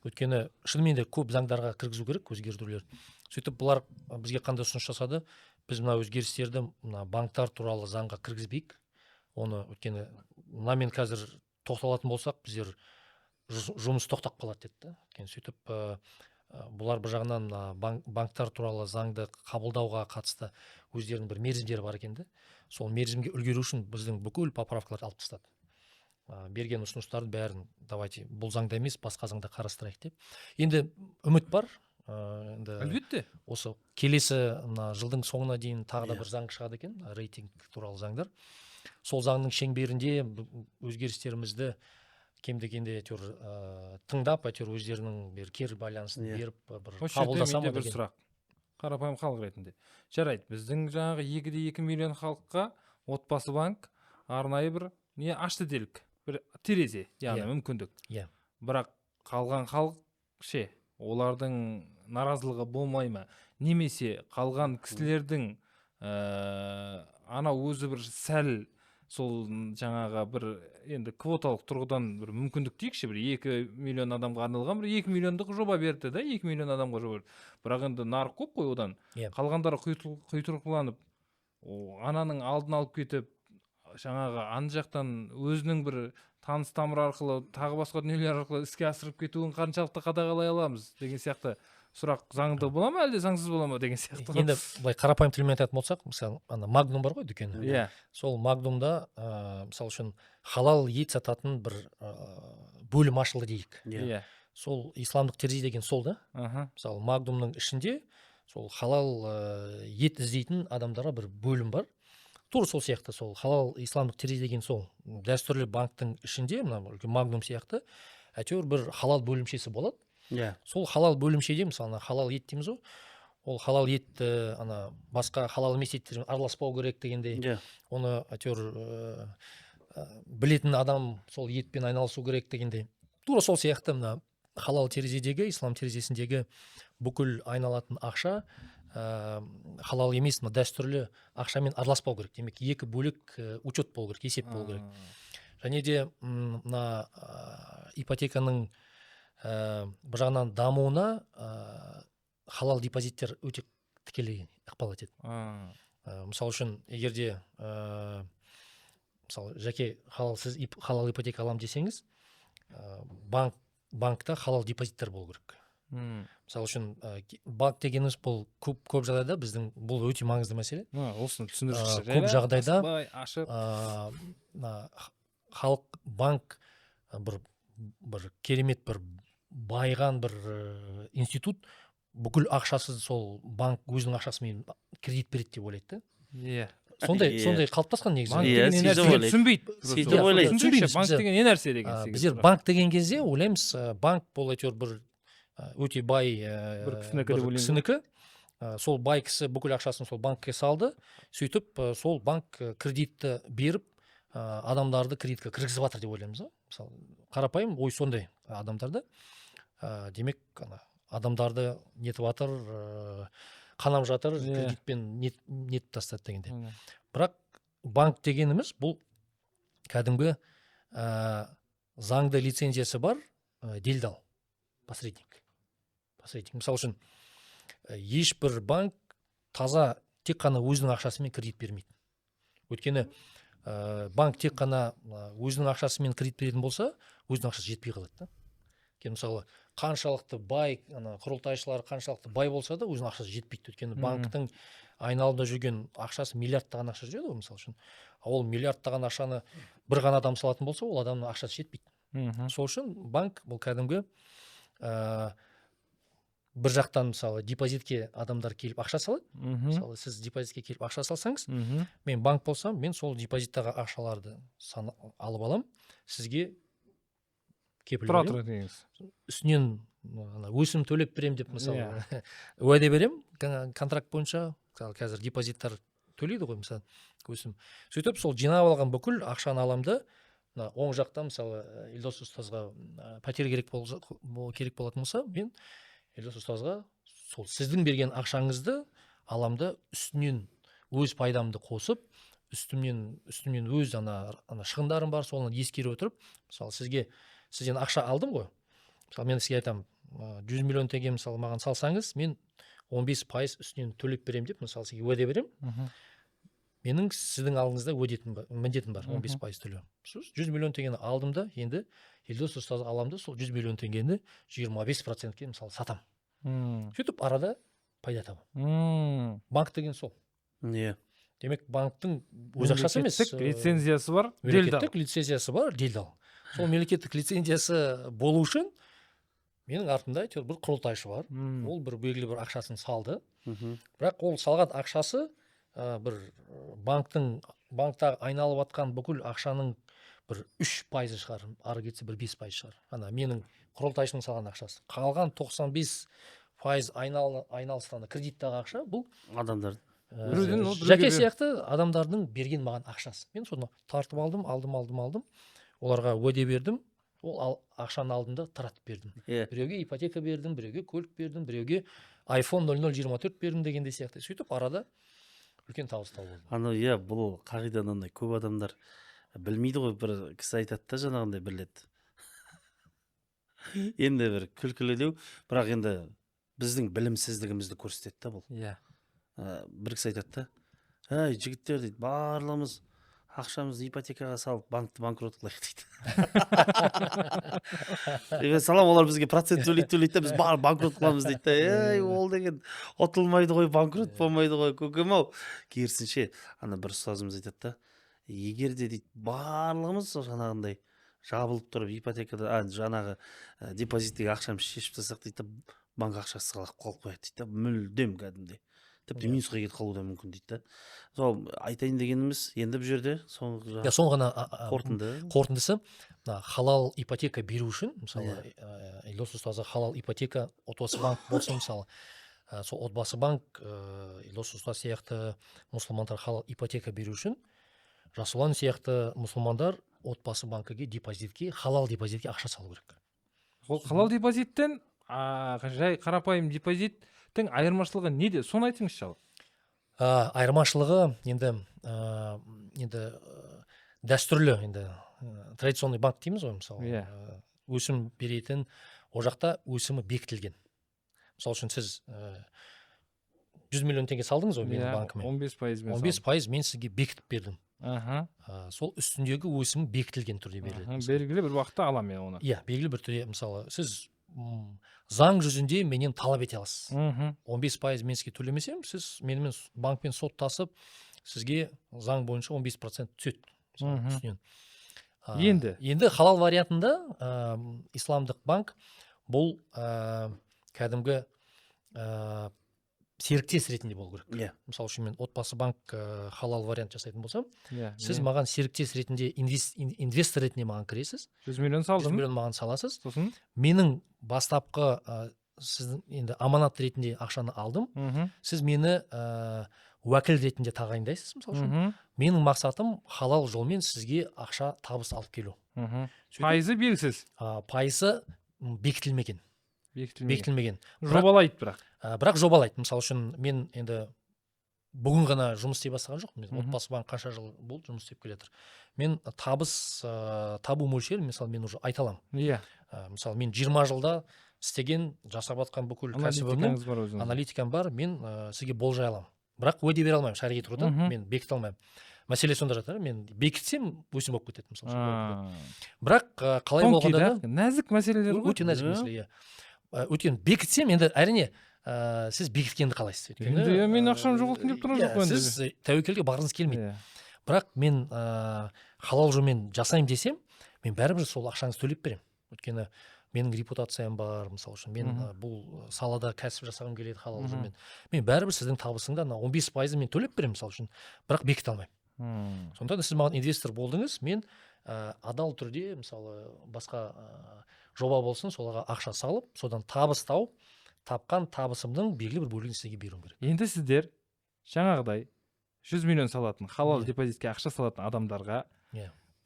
Өйткені шынымен де көп заңдарға кіргізу керек өзгертулер. Сөйтіп бұлар бізге қандай ұсыныс жасады? Біз мына өзгерістерді мына банктар туралы заңға кіргізбейік. Оны өйткені мынамен қазір тоқталатын болсақ, біздер жұмыс тоқтап қалады деді. Сөйтіп бұлар бір жағынан банктар туралы заңды қабылдауға қатысты өздерінің бір мерзімдері бар екен де. Сол мерзімге үлгеру үшін біздің бүкіл поправкаларды алып тастады. Берген ұсыныстардың бәрін давайте бұл заңда емес, басқа заңда қарастырайық деп. Енді үміт бар. Әлбетте. Осы келесі жылдың соңына дейін тағы да бір заң шығады екен, рейтинг туралы заңдар. Сол заңның шеңберінде өзгерістерімізді кем дегенде әйтеуір тыңдап, әйтеуір өздерінің бір кері байланысын беріп бір қабылдаса ма деген сұрақ. Қарапайым халық ретінде. Жарайды, біздің жаңағы 2,2 миллион халыққа отбасы банк арнайы бір не ашты делік, бір терезе, яғни мүмкіндік. Бірақ қалған халық ше, олардың наразылығы болмай ма? Немесе қалған кісілердің ана өзі бір сәл сол жаңаға бір енді квоталық тұрғыдан бір мүмкіндік дейікші, бір 2 миллион адамға арналған бір 2 миллиондық жоба берді да, 2 миллион адамға жоба берді. Бірақ енді нарық көп қой одан. Қалғандары құйтырқыланып, ананың алдын алып кетіп, жаңаға ан жақтан өзінің бір таныс тамыр арқылы, тағы басқа дүниелер арқылы іске асырып кетуін қаншалықты қадағалай аламыз деген сияқты сұрақ заңды бола ма, әлде заңсыз бола ма деген сияқты. Енді былай қарапайым тілмен айтатын болсақ, мысалы, ана Магнум бар ғой дүкені. Сол Магнумда, мысалы үшін халал ет сататын бір бөлім ашылды дейік. Сол исламдық терезе деген сол да. Мысалы, Магнумның ішінде сол халал ет іздейтін адамдарға бір бөлім бар. Тура сол сияқты, сол халал исламдық терезе деген сол дәстүрлі банктың ішінде, мына Магнум сияқты, әйтеуір бір халал бөлімшесі болады. Сол халал бөлімшеде, мысалы, халал ет дейміз ғой, ол халал етті басқа халал емес еттермен араласпау керек дегенде, оны әйтеуір білетін адам сол етпен айналысу керек дегенде, тура сол сияқты мына халал терезедегі, ислам терезесіндегі бүкіл айналатын ақша халал емес, дәстүрлі ақшамен араласпау керек. Демек, екі бөлек учет болу керек, есеп болу керек. Және де мына ипотеканың бір жағынан дамуына халал депозиттер өте тікелей ықпал етеді. Мысалы үшін, егерде мысалы, жәке, сіз халал ипотека алам десеңіз, банкта халал депозиттер болу керек. Мысалы үшін, банк дегеніміз бұл көп жағдайда біздің бұл өте маңызды мәселе. Осыны түсіндіріңізші. Көп жағдайда халық банк бір керемет бір байған бір институт, бүкіл ақшасы сол банк өзінің ақшасымен кредит береді деп ойлайды. Сондай қалыптасқан негізі. Түсінбейді. Банк деген не нәрсе деген. Біздер банк деген кезде ойлаймыз, банк бұл әйтеуір бір өте бай бір кісінікі. Сол бай кісі бүкіл ақшасын сол банкке салды. Сөйтіп, сол банк кредитті беріп, адамдарды кредитке кіргізіп жатыр деп ойлаймыз. Мысалы, қарапайым ой сондай адамдарды. Демек, адамдарды нетіп жатыр, қанап жатыр, кредитпен нетіп тастады дегенде. Бірақ банк дегеніміз бұл кәдімгі заңды лицензиясы бар делдал, посредник. Мысалы үшін, ешбір банк таза тек қана өзінің ақшасымен кредит бермейді. Өйткені банк тек қана өзінің ақшасымен кредит беретін болса, өзінің ақшасы жетпей қалады. Мысалы, қаншалықты бай, құрылтайшылар қаншалықты бай болса да, өзінің ақшасы жетпейді. Өйткені банктың айналымда жүрген ақшасы миллиардтаған ақша жүреді ғой, мысалы үшін. Ол миллиардтаған ақшаны бір ғана адам салатын болса, ол адамның ақшасы жетпейді. Сол үшін банк бұл кәдімгі бір жақтан, мысалы, депозитке адамдар келіп ақша салады. Мысалы, сіз депозитке келіп ақша салсаңыз, мен банк болсам, мен сол депозиттағы ақшаларды алып алам, сізге кепіл берем. Үстінен өсім төлеп берем деп, мысалы, уәде берем, контракт бойынша, қазір депозиттар төлейді ғой, мысалы, өсім. Сөйтіп, сол жинап алған бүкіл ақшаны аламды, мына оң жақта мысалы Елдос ұстазға пәтер керек болатын болса, мен Елдос ұстазға сол сіздің берген ақшаңызды алам да үстінен өз пайдамды қосып, үстімнен өз ана шығындарым бар, соны ескере отырып, мысалы сізден ақша алдым ғой, мысалы мен сізге айтамын 100 миллион теңге мысалы маған салсаңыз, мен 15% үстінен төлеп беремін деп мысалы сізге уәде беремін. Менің сіздің алдыңызда міндетім бар 15% төлеу. 100 миллион теңгені алдым да, енді Елдос ұстазға аламды, сол 100 миллион теңгені 25%-ке мысалы сатам. Сөйтіп арада пайда табам. Банк деген сол. Демек банктың өз ақшасы емес, лицензиясы бар, мемлекеттік лицензиясы бар, делдал. Сол мемлекеттік лицензиясы болу үшін менің артымда бір құрылтайшы бар. Ол бір белгілі бір ақшасын салды. Бірақ ол салған ақшасы бір банкта айналып жатқан бүкіл ақшаның бір 3% шығар, ары кетсе бір 5% шығар. Ана менің құрылтайшының салған ақшасы. Қалған 95% айналыстан кредиттағы ақша бұл адамдар жеке сияқты адамдардың берген маған ақшасы. Мен соны тартып алдым. Оларға уәде бердім. Ол ақшаны алдымда таратып бердім. Біреуге ипотека бердім, біреуге көлік бердім, біреуге iPhone 0024 бердім дегенде сияқты. Сөйтіп арада үлкен табыс тауып болды. Бұл қағиданандай көп адамдар білмейді ғой, бір кісі айтады да жаңағындай біледі. Енді бір күлкіледеу, бірақ енді біздің білімсіздігімізді көрсетеді да бұл. Бір кісі айтады да, жігіттер дейді, барлығымыз ақшамызды ипотекаға салып, банкты банкрот қылайық дейді. Салам, олар бізге процент төлейді да, біз банкрот қыламыз дейді. Ол деген ұтылмайды ғой, банкрот болмайды ғой, көкем-ау. Керісінше, бір ұстазымыз айтады да, егер де дейді, барлығымыз жаңағындай жабылып тұрып, ипотекада, жаңағы депозиттегі ақшамыз шешіп тастақ дейді, банк ақшасы қалып қояды дейді, мүлдем кәдімгідей. Тіпті минусқа кетіп қалуы да мүмкін дейді. Сол айтайын дегеніміз, енді бұл жерде соңғы қорытындысы, халал ипотека беру үшін, мысалы, Елдос ұстазы халал ипотека отбасы банк болсын, мысалы, сол отбасы банк Елдос ұстаз сияқты мұсылмандар халал ипотека беру үшін, Жасұлан сияқты мұсылмандар отбасы банкіге халал депозитке ақша салу керек. Ол халал депозиттен жай қарапайым депозиттің айырмашылығы неде? Соны айтыңызшы ал. Айырмашылығы енді дәстүрлі, традиционный банк дейміз ғой, мысалы, өсім беретін, о жақта өсімі бекітілген. Мысалы үшін сіз 100 миллион теңге салдыңыз ғой менің банкіме. 15% мен сізге бекітіп бердім. Сол үстіндегі өсімі бекітілген түрде беріледі. Белгілі бір уақытта аламын мен оны. Белгілі бір түрде, мысалы, сіз заң жүзінде менен талап ете аласыз. 15% мен сізге төлемесем, сіз менімен банкпен соттасып, сізге заң бойынша 15% түседі. Енді халал вариантында исламдық банк бұл кәдімгі серіктес ретінде болу керек. Мысалы үшін мен отбасы банк халал вариант жасайтын болсам, сіз маған серіктес ретінде, инвестор ретінде маған кіресіз. 100 миллион салдым. 100 миллион маған саласыз. Менің бастапқы сіздің енді аманат ретінде ақшаны алдым. Сіз мені уәкіл ретінде тағайындайсыз, мысалы үшін. Менің мақсатым халал жолмен сізге ақша табыс алып келу. Пайызы белгісіз. Пайызы бекітілмеген. Жобалайды бірақ. Бірақ жобалайды. Мысалы үшін мен енді бүгін ғана жұмыс істей бастаған жоқпын. Отбасы банк қанша жыл болды жұмыс істеп келе жатыр. Мен табу мөлшерін мысалы мен уже айта аламын. Мысалы мен 20 жылда істеген, жасап жатқан бүкіл кәсібімнің аналитикам бар, мен сізге болжай аламын. Бірақ уәде бере алмаймын шариғи тұрғыдан, мен бекіте алмаймын. Мәселе сонда жатыр, мен бекітсем өсім болып кетеді мысалы. Бірақ қалай болғанда да нәзік мәселелер ғой. Өте нәзік мәселе. Өйткені бекітсем, енді әрине сіз бекіткенді қалайсыз. Мен ақшам жоғалтын деп тұрған жоқ енді. Сіз тәуекелге барғыңыз келмейді. Бірақ мен халал жолмен жасаймын десем, мен бәрібір сол ақшаңызды төлеп беремін. Өйткені менің репутациям бар, мысалы үшін мен бұл салада кәсіп жасағым келеді халал жолмен. Мен бәрібір сіздің табысыңда 15% мен төлеп беремін, мысалы үшін, бірақ бекіте алмаймын. Сондықтан сіз маған инвестор болдыңыз, мен адал түрде, мысалы, басқа жоба болсын, соларға ақша салып, содан табыс тауып, тапқан табысымның белгілі бір бөлігін сізге беруім керек. Енді сіздер жаңағыдай 100 миллион салатын, халал депозитке ақша салатын адамдарға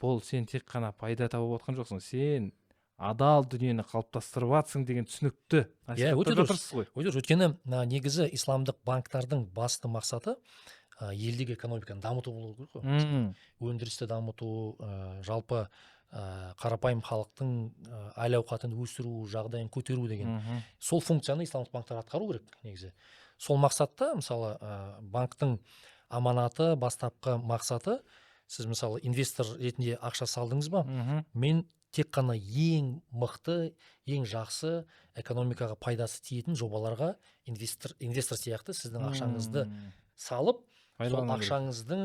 бұл сен тек қана пайда тауып отқан жоқсың, сен адал дүниені қалыптастырып жатсың деген түсінікті өте дұрыс. жатырсыз ғой. Өйткені негізі исламдық банктардың басты мақсаты елдегі экономиканы дамыту болу керек қой. Өндірісті дамыту, жалпы қарапайым халықтың әл ауқатын өсіру, жағдайын көтеру деген сол функцияны исламдық банктар атқару керек негізі. Сол мақсатта мысалы банктың аманаты, бастапқы мақсаты, сіз мысалы инвестор ретінде ақша салдыңыз ба, мен тек қана ең мықты, ең жақсы экономикаға пайдасы тиетін жобаларға инвестор сияқты сіздің ақшаңызды салып, сол ақшаңыздың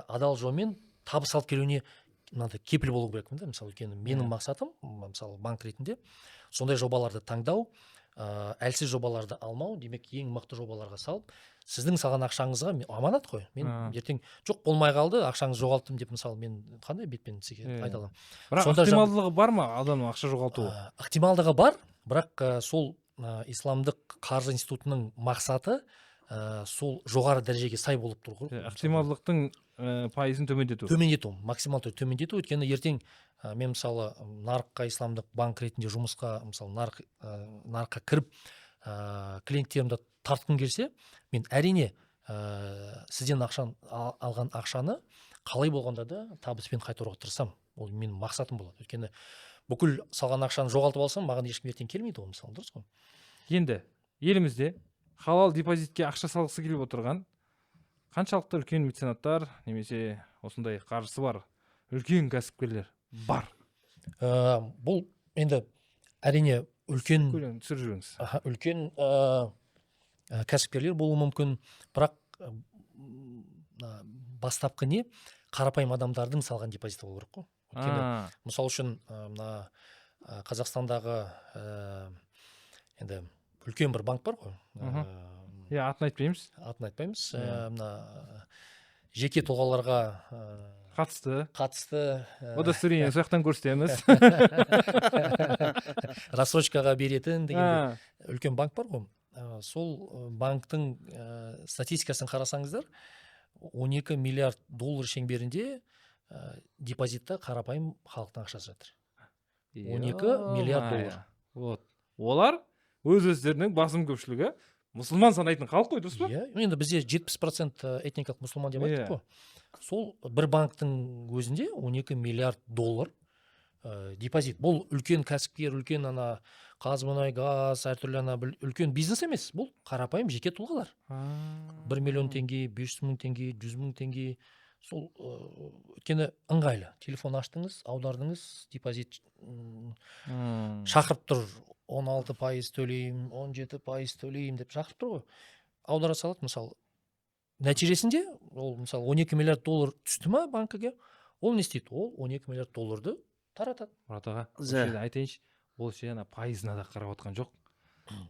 адал жолмен табыс алып келуіне мынандай кепіл болу керекпін да. Мысалы өйткені менің мақсатым мысалы банк ретінде сондай жобаларды таңдау, әлсіз жобаларды алмау, демек ең мықты жобаларға салып, сіздің салған ақшаңызға аманат қой. Мен ертең жоқ болмай қалды, ақшаңыз жоғалттым деп мысалы мен қандай бетпен сізге айта аламын. Бірақ ықтималдығы бар ма адамның ақша жоғалтуы? Ықтималдығы бар, бірақ сол исламдық қаржы институтының мақсаты сол жоғары дәрежеге сай болып тұру керек. Ықтималдылықтың пайызын төмендету, максимал түрде төмендету. Өйткені ертең мен мысалы нарыққа исламдық банк ретінде жұмысқа, мысалы нарыққа кіріп клиенттерімді тартқым келсе, мен әрине сізден алған ақшаны қалай болғанда да табыспен қайтаруға тырысам. Ол менің мақсатым болады. Өйткені бүкіл салған ақшаны жоғалтып алсам, маған ешкім ертең келмейді ол, мысалы, дұрыс қой. Енді елімізде халал депозитке ақша салғысы келіп отырған қаншалықты үлкен меценаттар немесе осындай қаржысы бар үлкен кәсіпкерлер бар? Бұл енді әрине үлкен түсіріп жүріңіз. Үлкен кәсіпкерлер болуы мүмкін, бірақ бастапқы не қарапайым адамдардың салған депозиті болу керек қой. Өйткені мысалы үшін Қазақстандағы енді үлкен бір банк бар ғой. Атын айтпаймыз. Атын айтпаймыз. Жеке тұлғаларға қатысты удостоверение сол жақтан көрсетеміз. Рассрочкаға беретін деген үлкен банк бар ғой. Сол банктың статистикасын қарасаңыздар, 12 миллиард доллар шеңберінде депозитта қарапайым халықтың ақшасы жатыр. 12 миллиард доллар. Олар өздерінің басым көпшілігі мұсылман санайтын халық қой, дұрыс па? Енді бізде 70% этникалық мұсылман деп айттық қой. Сол бір банктың өзінде 12 миллиард доллар депозит. Бұл үлкен кәсіпкер, үлкен Қазмұнайгаз, әртүрлі үлкен бизнес емес. Бұл қарапайым жеке тұлғалар. 1 миллион теңге, 500 мың теңге, 100 мың теңге. Сол өткені ыңғайлы. Телефон аштыңыз, аудардыңыз, депозит шақырып тұр. 16% төлейм, 17% төлейм деп шақырып тұр ғой. Аудара салады, мысалы. Нәтижесінде, ол мысалы 12 миллиард доллар түсті ма банкіге, ол не істейді? Ол 12 миллиард долларды таратады. Мұрат аға, айтайыншы, ол шеғана пайызына да қарап отқан жоқ.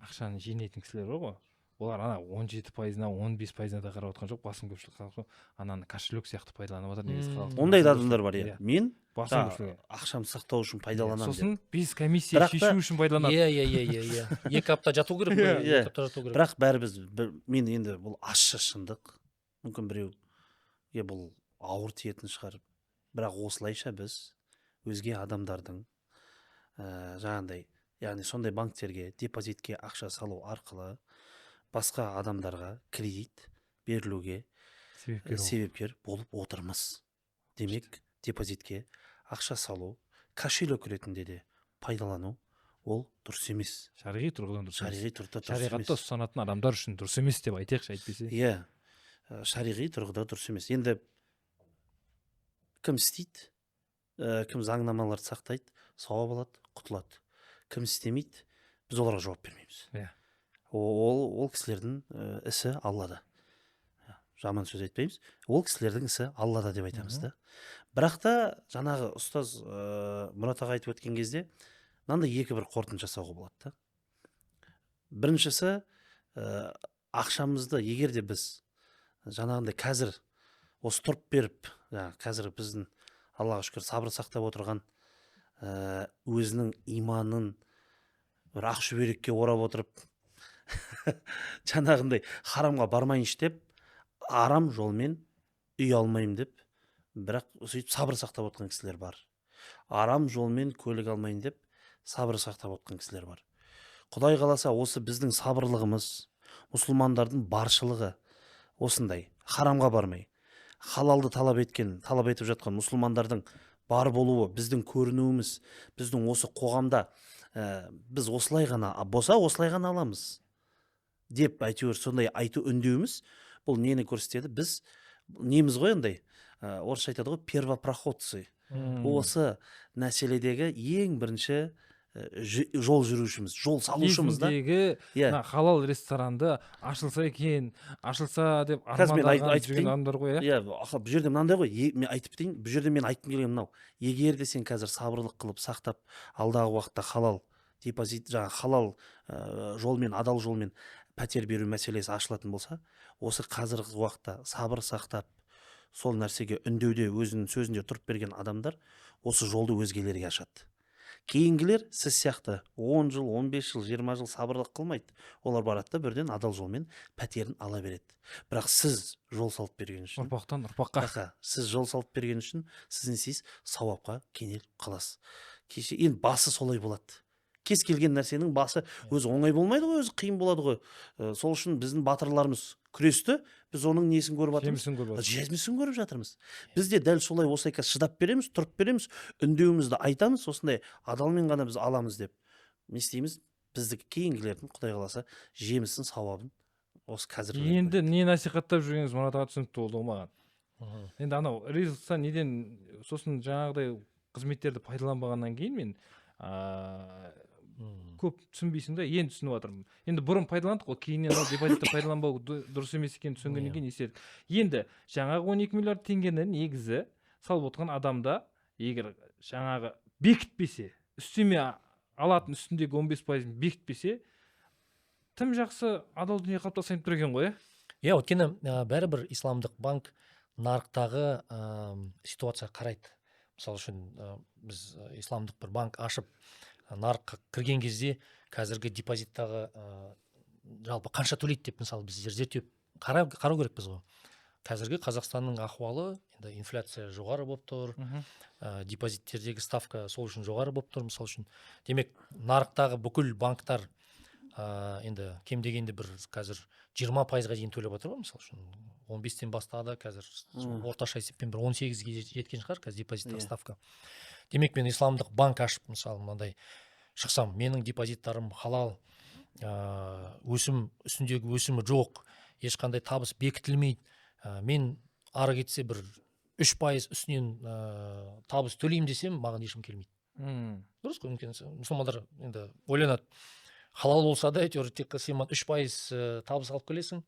Ақшаны жинайтын кісілер ғой. Олар 17%-на, 15%-на да қарап отқан жоқ. Басым көпшілік халық ананы кошелек сияқты пайдаланып отыр негізі халық. Ондай да адамдар бар, иә. Мен ақшамды сақтау үшін пайдаланамын. Сосын біз комиссия шешу үшін пайдаланады. Иә. 2 апта жату керек. Бірақ бәрібіз, мен енді бұл ащы шындық. Мүмкін біреуге бұл ауыр тиетін шығар. Бірақ осылайша біз өзге адамдардың жаңағындай, яғни сондай банктерге депозитке ақша салу арқылы басқа адамдарға кредит берілуге себепкер болып отырмыз. Демек, депозитке ақша салу, кошелек ретінде де пайдалану ол дұрыс емес. Шариғи тұрғыдан дұрыс емес. Шариғи тұрғыда дұрыс емес. Шариғатта ұстанатын адамдар үшін дұрыс емес деп айтайықшы, әйтпесе. Иә, шариғи тұрғыда дұрыс емес. Енді кім істейді, кім заңнамаларды сақтайды, сауап алады, құтылады. Кім істемейді, біз оларға жауап бермейміз. Ол кісілердің ісі Аллада. Жаман сөз айтпаймыз. Ол кісілердің ісі Аллада деп айтамыз да. Бірақ та жаңағы ұстаз Мұрат аға айтып өткен кезде мынандай екі бір қорытынды жасауға болады да. Біріншісі, ақшамызды егер де біз жаңағындай қазір осы тұрып беріп, қазір біздің Аллаға шүкір сабыр сақтап отырған өзінің иманын бір ақ шүберекке орап отырып жаңағындай харамға бармайыншы деп арам жолмен үй алмайым деп бірақ сөйтіп сабыр сақтап отқан кісілер бар. Арам жолмен көлік алмайын деп сабыр сақтап отқан кісілер бар. Құдай қаласа осы біздің сабырлығымыз, мұсылмандардың баршылығы осындай харамға бармай, халалды талап етіп жатқан мұсылмандардың бар болуы, біздің көрінуіміз, біздің осы қоғамда біз осылай ғана болса осылай ғана аламыз деп әйтеуір сондай айту үндеуіміз, бұл нені көрсетеді? Біз неміз ғой андай, орысша айтады ғой, первопроходцы. Осы мәселедегі ең бірінші жол жүрушіміз, жол салушымыз да. Кезіндегі халал ресторанды ашылса деп армандаған жүрген адамдар ғой. Бұл жерде мынандай ғой, мен айтып кетейін, бұл жерде мен айтқым келген мынау: егер де сен қазір сабырлық қылып сақтап, алдағы уақытта халал депозит, халал жолмен, адал жолмен пәтер беру мәселесі ашылатын болса, осы қазіргі уақытта сабыр сақтап, сол нәрсеге үндеуде өзінің сөзінде тұрып берген адамдар осы жолды өзгелерге ашады. Кейінгілер сіз сияқты 10 жыл, 15 жыл, 20 жыл сабырлық қылмайды. Олар барады да бірден адал жолмен пәтерін ала береді. Бірақ сіз жол салып берген үшін, ұрпақтан ұрпаққа сіз жол салып берген үшін сіз не істейсіз? Сауапқа кенеліп қаласыз. Кеше енді басы солай болады. Кез келген нәрсенің басы өзі оңай болмайды ғой, өзі қиын болады ғой. Сол үшін біздің батырларымыз күресті, біз оның несін көріп жатырмыз? Жемісін көріп жатырмыз. Біз де дәл солай осылай шыдап береміз, тұрып береміз, үндеуімізді айтамыз, осындай адалмен ғана біз аламыз деп. Не істейміз? Біздікі кейінгілердің, Құдай қаласа, жемісін, сауабын осы қазір. Енді не насихаттап жүргеніңіз Мұрат аға түсінікті болды маған. Енді анау ризықса неден, сосын жаңағыдай қызметтерді пайдаланбағаннан кейін мен көп түсінбейсің да, енді түсініп жатырмын. Енді бұрын пайдаландық қой, кейіннен депозитті пайдаланбау дұрыс емес екенін түсінгеннен кейін естедік. Енді жаңағы 12 миллиард теңгені негізі салып отқан адамда егер жаңағы бекітпесе, үстеме алатын үстіндегі 15%-ін бекітпесе, тым жақсы адал дүние қалыптасып тұр екен ғой. Өйткені бәрібір исламдық банк нарықтағы ситуация қарайды. Мысалы үшін біз исламдық бір банк ашып нарыққа кірген кезде қазіргі депозиттағы жалпы қанша төлейді деп мысалы біздер зерттеп қарау керекпіз ғой. Қазіргі Қазақстанның ахуалы, енді инфляция жоғары болып тұр, депозиттердегі ставка сол үшін жоғары болып тұр. Мысалы үшін демек нарықтағы бүкіл банктар енді кем дегенде бір қазір 20%-ға дейін төлеп отыр ғой. Мысалы үшін 15-тен бастады, қазір орташа есеппен бір 18-ге жеткен шығар қазір депозиттік ставка. Демек мен исламдық банк ашып, мысалы мынандай шықсам, менің депозиттарым халал, үстіндегі өсімі жоқ, ешқандай табыс бекітілмейді, мен ары кетсе бір 3% үстінен табыс төлеймін десем, маған ешкім келмейді. Дұрыс қой, мұсылмандар енді ойланады, халал болса да әйтеуір тек сен 3% табыс алып келесің,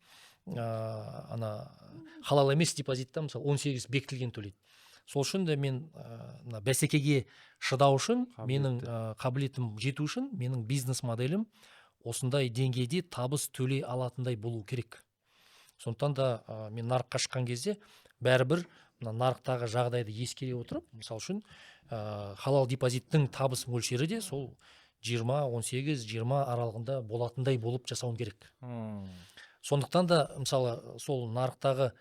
халал емес депозитта мысалы 18 бекітілген төлейді. Сол үшін де мен бәсекеге шыдау үшін, менің қабілетім жету үшін, менің бизнес моделім осындай деңгейде табыс төлей алатындай болу керек. Сондықтан да мен нарыққа шыққан кезде бәрібір нарықтағы жағдайды ескере отырып, мысалы үшін халал депозиттің табыс мөлшері де сол 20-18-20 аралығында болатындай болып жасауым керек. Сондықтан да мысалы сол нарықтағы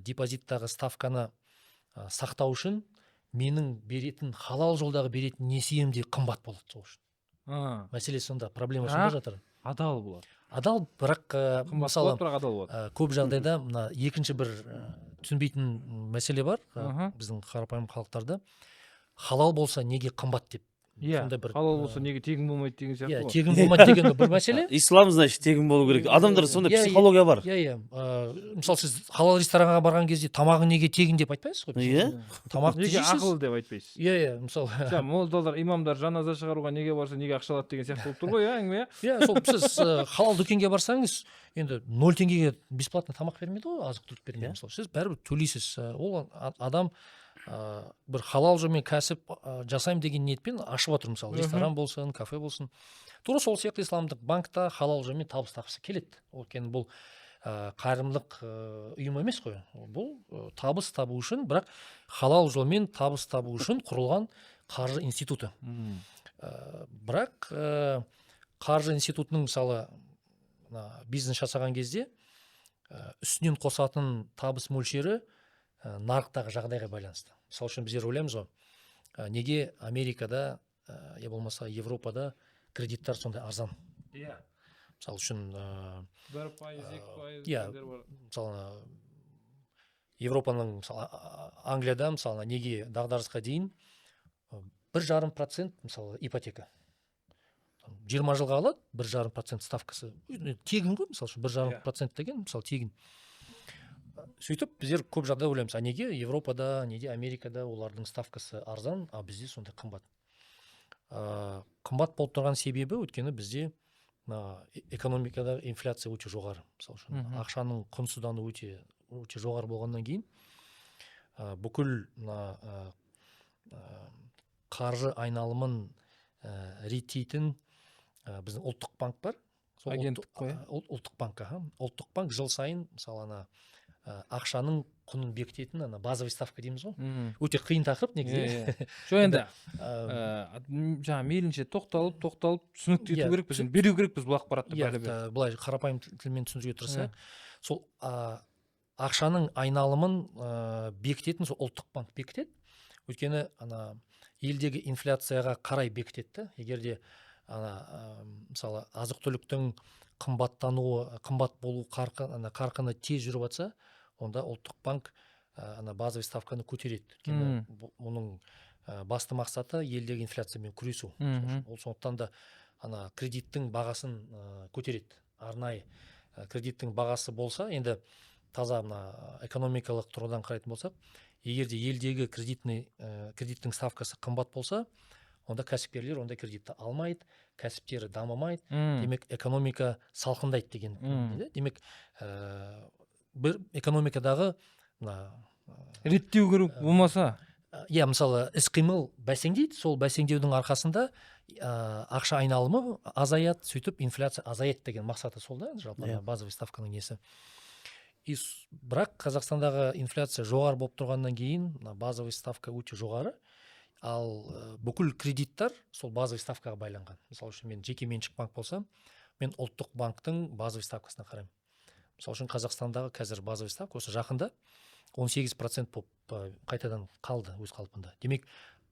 депозиттағы ставканы сақтау үшін менің беретін халал жолдағы беретін несием де қымбат болады сол үшін. Мәселе сонда, проблема сонда жатыр. Адал болады. Адал, бірақ мысалы адал болады. Көп жағдайда мына екінші бір түсінбейтін мәселе бар біздің қарапайым халықтарда. Халал болса неге қымбат деп. Халал болса неге тегін болмайды деген сияқты ғой. Тегін болмайды деген бір мәселе. Ислам значит тегін болу керек. Адамдар сондай психология бар. Мысалы сіз халал ресторанға барған кезде тамағы неге тегін деп айтпайсыз ғой. Тамақты неге жейсіз. ақылы деп айтпайсыз. Мысалы. Молдалар, имамдар жаназа шығаруға неге барса неге ақша алады деген сияқты болып тұр ғой, әңгіме. Сол сіз халал дүкенге барсаңыз, енді 0 теңгеге бесплатно тамақ бермейді ғой, азық-түлік бермейді. Мысалы сіз бәрібір төлейсіз. Ол адам бір халал жолмен кәсіп жасаймын деген ниетпен ашып отыр, мысалы ресторан болсын, кафе болсын. Тура сол сияқты исламдық банкта халал жолмен табыс тапқысы келеді. Өйткені бұл қайырымдылық ұйым емес қой. Бұл табыс табу үшін, бірақ халал жолмен табыс табу үшін құрылған қаржы институты. Бірақ қаржы институтының мысалы бизнес жасаған кезде үстінен қосатын табыс мөлшері нарықтағы жағдайға байланысты. Мысалы үшін біздер ойлаймыз ғой, неге Америкада я болмаса Европада кредиттар сондай арзан. Иә. Мысалы үшін 1%, 2%. иә, мысалы Европаның, мысалы Англияда мысалы неге дағдарысқа дейін 1,5% мысалы ипотека 20 жылға алады, 1,5% ставкасы тегін ғой, мысалы үшін 1,5% деген мысалы тегін. Сөйтіп біздер көп жағдай ойлаймыз, неге Европада, неге Америкада олардың ставкасы арзан, бізде сондай қымбат. Қымбат болып тұрған себебі өйткені бізде экономикада инфляция өте жоғары. Мысалы үшін ақшаның құнсыздану өте жоғары болғаннан кейін бүкіл қаржы айналымын реттейтін біздің ұлттық банк бар. Агенттік қой. Ұлттық банк, ұлттық банк жыл сайын мысалы ақшаның құнын бекітетін базовый ставка дейміз ғой. Өте қиын тақырып негізі. Жоқ енді жаңа мейлінше тоқталып түсінікті ету керек, біз беру керекпіз бұл ақпаратты. Былай қарапайым тілмен түсіндіруге тырысайық. Сол ақшаның айналымын бекітетін сол ұлттық банк бекітеді. Өйткені елдегі инфляцияға қарай бекітеді. Егерде мысалы азық-түліктің қымбат болу қарқыны тез жүріп жатса, онда ұлттық банк базовый ставканы көтереді. Оның басты мақсаты елдегі инфляциямен күресу. Ол сондықтан да кредиттің бағасын көтереді. Арнайы кредиттің бағасы болса, енді таза экономикалық тұрғыдан қарайтын болсақ, егерде елдегі кредиттің ставкасы қымбат болса, онда кәсіпкерлер ондай кредитті алмайды, кәсіптері дамымайды, демек экономика салқындайды деген. Демек бір экономикадағы реттеу керек болмаса, мысалы іс-қимыл бәсеңдейді, сол бәсеңдеудің арқасында ақша айналымы азаяды, сөйтіп инфляция азаяды деген мақсаты сол да, жалпы базовый ставканың несі. Бірақ Қазақстандағы инфляция жоғары болып тұрғаннан кейін базовый ставка өте жоғары, ал бүкіл кредиттар сол базовый ставкаға байланған. Мысалы үшін мен жеке меншік банк болсам, мен ұлттық банктың базовый ставкасына қараймын. Мысалы үшін Қазақстандағы қазір базовый ставка осы жақында 18% болып қайтадан қалды өз қалпында. Демек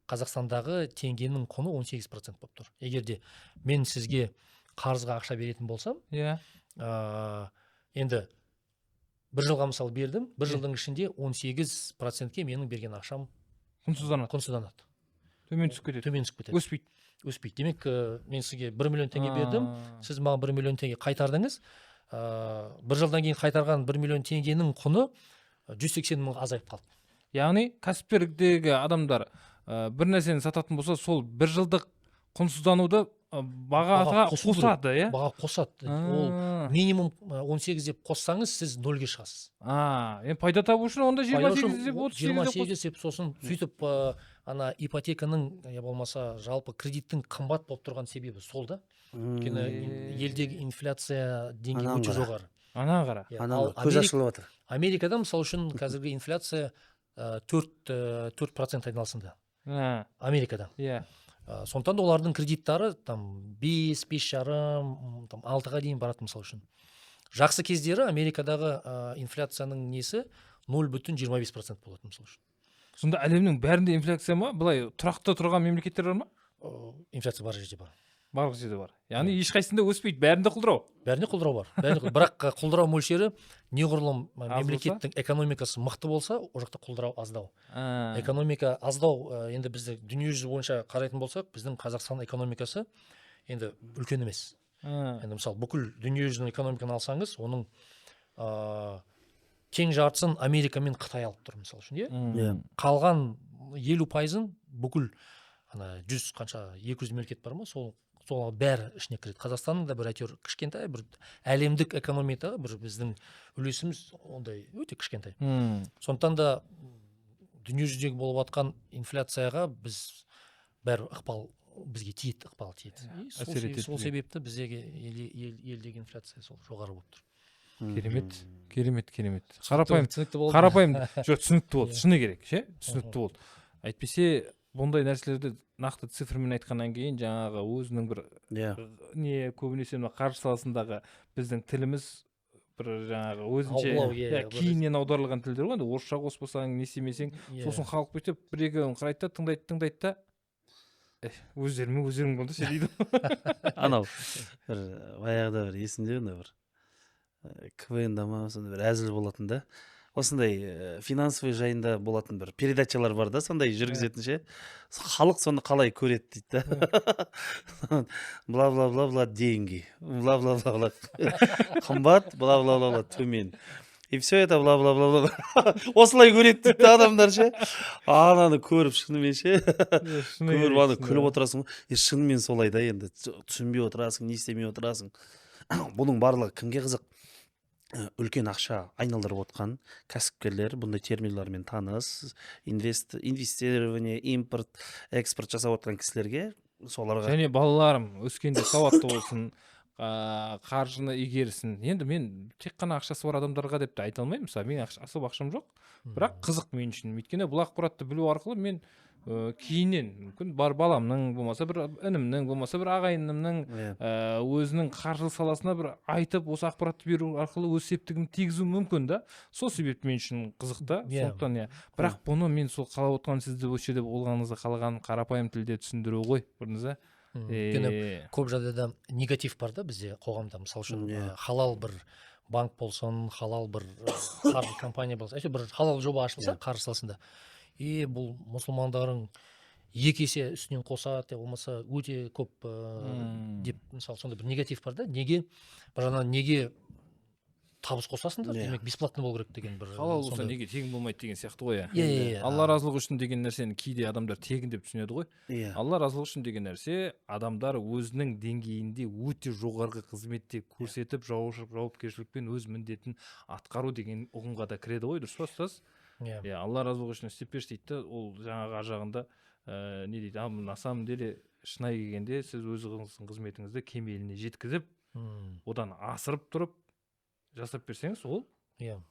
Қазақстандағы теңгенің құны 18% болып тұр. Егерде мен сізге қарызға ақша беретін болсам, енді бір жылға мысалы бердім, бір жылдың ішінде 18%-ке менің берген ақшам құнсызданады. Төмен түсіп кетеді. Өспейді. Демек, мен сізге 1 миллион теңге бердім, сіз маған 1 миллион теңге қайтардыңыз. Бір жылдан кейін қайтарған 1 миллион теңгенің құны 180 мың азайып қалды. Яғни кәсіпкерліктегі адамдар бір нәрсені сататын болса, сол бір жылдық құнсыздануды бағаға қосады, иә? Баға қосады. Ол минимум 18 деп қоссаңыз, сіз 0-ге шығасыз. Енді пайда табу үшін онда 28 деп 28 деп сосын сөйтіп ипотеканың, я болмаса жалпы кредиттің қымбат болып тұрған себебі сол да. Өйткені елдегі инфляция деңгейі өте жоғары. Ана қара. Көз ашылып жатыр. Америкада мысалы үшін қазіргі инфляция 4% айналысында. Америкада. Сондықтан да олардың кредиттары 5,5, 6-ға дейін барады мысалы үшін. Жақсы кездері Америкадағы инфляцияның несі 0,25% болады мысалы үшін. Сонда әлемнің бәрінде инфляция ма? Былай тұрақты тұрған мемлекеттер бар ма? Инфляция бар жерде бар. Барлық жерде бар. Яғни ешқайсында өспейді, бәрінде құлдырау. Бәрінде құлдырау бар. Бірақ құлдырау мөлшері неғұрлым мемлекеттің экономикасы мықты болса, ол жақта құлдырау аздау. Экономика аздау, енді бізді дүниежүзі бойынша қарайтын болсақ, біздің Қазақстан экономикасы енді үлкен емес. Енді мысалы бүкіл дүниежүзінің экономиканы алсаңыз, оның тең жартысын Америка мен Қытай алып тұр мысалы үшін, қалған 50%-ын бүкіл 100 қанша 200 мемлекет бар ма, сол бәрі ішіне кіреді. Қазақстанның да бір әйтеуір кішкентай, бір әлемдік экономикаға бір біздің үлесіміз ондай өте кішкентай. Сондықтан да дүниежүзіндегі болып жатқан инфляцияға біз бәрі бізге тиеді, ықпал тиеді. Сол себепті біздегі елдегі инфляция сол жоғары болып тұр. Керемет. Қарапайым. Жоқ, түсінікті болды. Шыны керек, ше? Түсінікті болды. Әйтпесе бұндай нәрселерді нақты цифрмен айтқаннан кейін жаңағы өзінің бір көбінесе қаржы саласындағы біздің тіліміз бір жаңағы өзінше Аулау, иә, бір- кейіннен аударылған тілдер ғой енді орысша қоспасаң не істемесең сосын халық бүйтіп бір екеуін қарайды да тыңдайды да өздеріңмен өздерің болыңдаршы дейді анау бір баяғыда бір есімде ана бір КВН-да ма сондай бір әзіл болатын да осындай финансовый жайында болатын бір передачалар бар да сондай жүргізетін ше халық соны қалай көреді дейді да бла бла бла бла деньги бла бла бла бла қымбат бла бла бла бла төмен и все это бла бла бла бла осылай көреді дейді да адамдар ше ананы көріп шынымен ше көріп аны күліп отырасың ғой шынымен солай да енді түсінбей отырасың не істемей отырасың бұның барлығы кімге қызық үлкен ақша айналдырып отқан кәсіпкерлер бұндай терминдермен таныс инвестирование импорт экспорт жасап отқан кісілерге соларға және балаларым өскенде сауатты болсын қаржыны игерсін енді мен тек қана ақшасы бар адамдарға деп те айта алмаймын мысалы менің особо ақшам жоқ бірақ қызық мен үшін өйткені бұл ақпаратты білу арқылы мен кейіннен мүмкін бар баламның болмаса бір інімнің болмаса бір ағайынымның өзінің қаржы саласына бір айтып осы ақпаратты беру арқылы өз септігін тигізу мүмкін да сол себепті мен үшін қызық та сондықтан бірақ бұны мен сол қалап отырған сізді осы жерде болғаныңызды қалаған қарапайым тілде түсіндіру ғой көрдіңіз өйткені көп жағдайда негатив бар да бізде қоғамда мысалы үшін халал бір банк болсын халал бір қаржы компания болсын әйтеуір бір халал жоба ашылса қаржы саласында бұл мұсылмандарың екі есе үстінен қосады болмаса өте көп деп мысалы сондай бір негатив бар да неге бір жағынан неге табыс қосасыңдар демек бесплатно болу керек деген бір халал болса неге тегін болмайды деген сияқты ғой алла алла разылығы үшін деген нәрсені кейде адамдар тегін деп түсінеді ғой алла разылығы үшін деген нәрсе адамдар өзінің деңгейінде өте жоғарғы қызметте көрсетіп жауапкершілікпен өз міндетін атқару деген ұғымға да кіреді ғой дұрыс па ұстаз алла разылығы үшін істеп берші дейді да ол жаңағы ар жағында не дейді на самом деле шынайы келгенде сіз өзіңіздің қызметіңізді кемеліне жеткізіп одан асырып тұрып жасап берсеңіз ол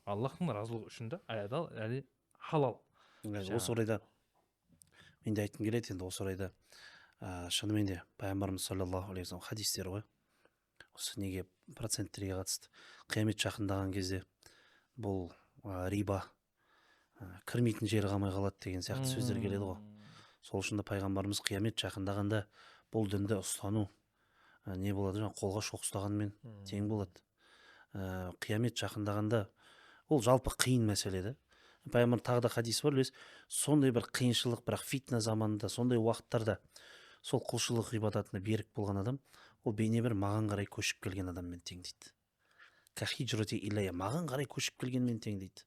аллахтың разылығы үшін да әлі халал осы орайда мен де айтқым келеді енді осы орайда шынымен де пайғамбарымыз саллаллаху алейхи вассалам хадистері ғой осы неге проценттерге қатысты қиямет жақындаған кезде бұл риба кірмейтін жері қалмай қалады деген сияқты сөздер келеді ғой сол үшін де пайғамбарымыз қиямет жақындағанда бұл дінді ұстану не болады жаңа қолға шоқ ұстағанмен тең болады қиямет жақындағанда ол жалпы қиын мәселе да пайғамбар тағы да хадис бар білесіз сондай бір қиыншылық бірақ фитна заманында сондай уақыттарда сол құлшылық ғибадатына берік болған адам ол бейне бір маған қарай көшіп келген адаммен тең дейді маған қарай көшіп келгенмен тең дейді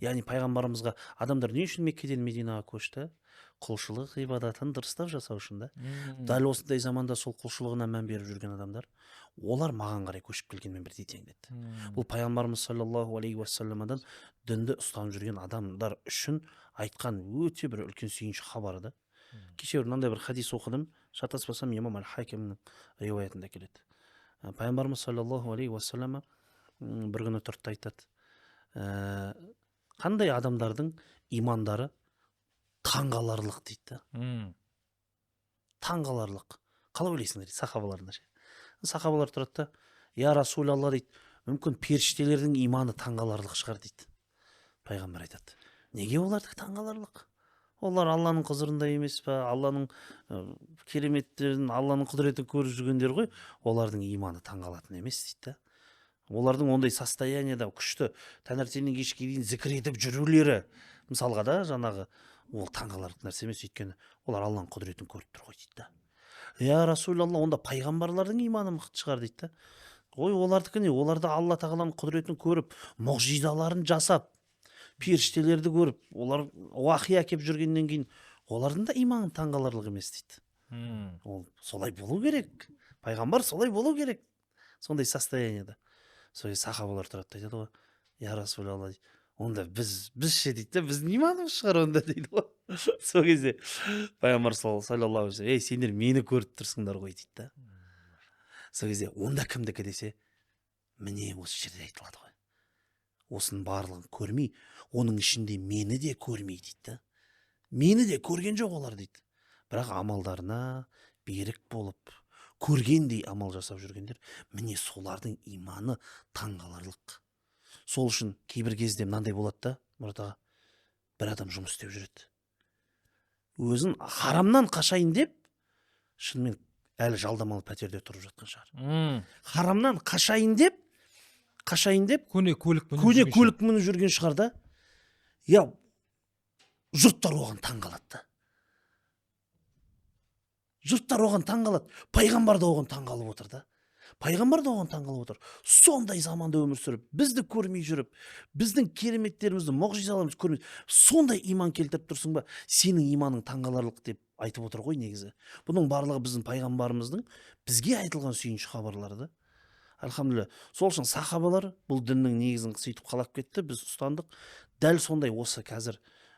яғни пайғамбарымызға адамдар не үшін Меккеден Мединаға көшті құлшылық ғибадатын дұрыстап жасау үшін да дәл осындай заманда сол құлшылығына мән беріп жүрген адамдар олар маған қарай көшіп келгенмен бірдей тең деді бұл пайғамбарымыз саллаллаху алейхи уассаламадан дінді ұстанып жүрген адамдар үшін айтқан өте бір үлкен сүйінші хабары да кеше мынандай бір хадис оқыдым шатаспасам имам әл-Хакимнің риуаятында келеді пайғамбарымыз саллаллаху алейхи уассалама бір күні тұрды айтады қандай адамдардың имандары таңғаларлық дейді таңғаларлық қалай ойлайсыңдар дейді сахабаларына сахабалар тұрады да я расулалла дейді мүмкін періштелердің иманы таңғаларлық шығар дейді пайғамбар айтады неге олардікі таңғаларлық олар алланың құзырында емес па алланың кереметтерін алланың құдіретін көріп жүргендер ғой олардың иманы таңғалатын емес дейді да олардың ондай состояниеда күшті таңертеңнен кешке дейін зікір етіп жүрулері мысалға да жаңағы ол таңғаларлық нәрсе емес өйткені олар алланың құдіретін көріп тұр ғой дейді да я расулалла онда пайғамбарлардың иманы мықты шығар дейді да ой олардікі не оларда алла тағаланың құдіретін көріп мұғжизаларын жасап періштелерді көріп олар уахи әкеп жүргеннен кейін олардың да иманы таңғаларлық емес дейді ол солай болу керек пайғамбар солай болу керек сондай состояниеда сол сахабалар тұрады да айтады ғой я расулалла дейді онда біз ше дейді да біздің иманымыз шығар онда дейді ғой сол кезде пайғамбар саллаллаху алейхи вассалам сендер мені көріп тұрсыңдар ғой дейді да сол кезде онда кімдікі десе міне осы жерде айтылады ғой осының барлығын көрмей оның ішінде мені де көрмей дейді да мені де көрген жоқ олар дейді бірақ амалдарына берік болып көргендей амал жасап жүргендер міне солардың иманы таңғаларлық сол үшін кейбір кезде мынандай болады да, Мұрат аға, бір адам жұмыс істеп жүреді. Өзін харамнан қашайын деп, шынымен әлі жалдамалы пәтерде тұрып жатқан шығар. Харамнан қашайын деп, көне көлік мініп жүрген шығар да. Я, жұрттар оған таң қалады да. Жұрттар оған таң қалады. Пайғамбар да оған таң қалып отыр да. Сондай заманда өмір сүріп, бізді көрмей жүріп, біздің кереметтерімізді, мұғжизаларымызды көрмей, сондай иман келтіріп тұрсың ба? Сенің иманың таңғаларлық деп айтып отыр ғой негізі. Бұның барлығы біздің пайғамбарымыздың бізге айтылған сүйінші хабарлары да. Алхамдулилля. Сол үшін сахабалар бұл діннің негізін сөйтіп қалап кетті, біз ұстандық. Дәл сондай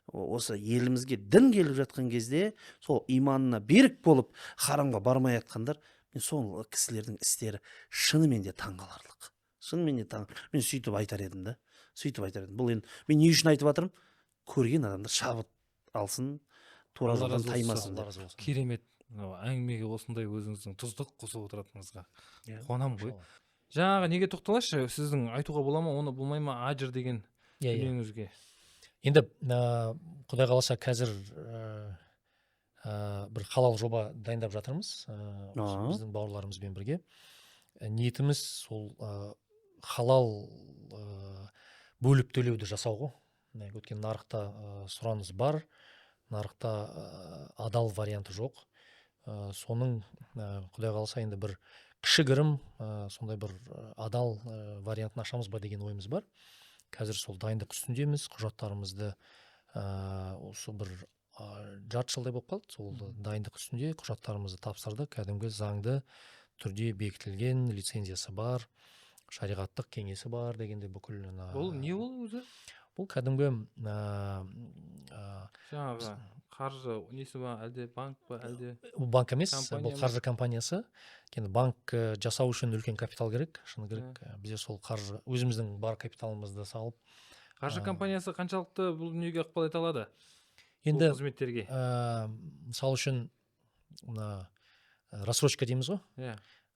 осы елімізге дін келіп жатқан кезде, сол иманына берік болып, харамға бармай жатқандар, мен сол кісілердің істері шынымен де таңғаларлық. Мен сөйтіп айтар едім да. Бұл енді мен не үшін айтып жатырмын? Көрген адамдар шабыт алсын, тура жолдан таймасын деп. Керемет. Әңгімеге осындай өзіңіздің тұздық қосып отыратыныңызға қуанамын ғой. Жаңағы неге тоқталайықшы, сіздің айтуға бола ма, оны болмай ма, ажыр деген өлеңіңізге? Енді Құдай қаласа қазір бір халал жоба дайындап жатырмыз, біздің бауырларымызбен бірге. Ниетіміз сол халал бөліп төлеуді жасауға. Өткен нарықта сұраныс бар, нарықта адал варианты жоқ. Соның Құдай қаласа енді бір кішігірім сондай бір адал вариантын ашамыз ба деген ойымыз бар. Қазір сол дайындық үстіндеміз, құжаттарымызды осы бір жарты жылдай болып қалды, сол дайындық үстінде құжаттарымызды тапсырдық, кәдімгі заңды түрде бекітілген лицензиясы бар, шариғаттық кеңесі бар дегенде бүкіл. Бұл не ол өзі? Бұл кәдімгі жаңағы қаржы несі ба, әлде банк па, әлде? Бұл банк емес, бұл қаржы компаниясы. Банк жасау үшін үлкен капитал керек, шыны керек. Бізде сол қаржы, өзіміздің бар капиталымызды салып. Қаржы компаниясы қаншалықты бұл дүниеге ықпал ете алады? Енді қызметтерге. Мысалы үшін рассрочка дейміз ғой.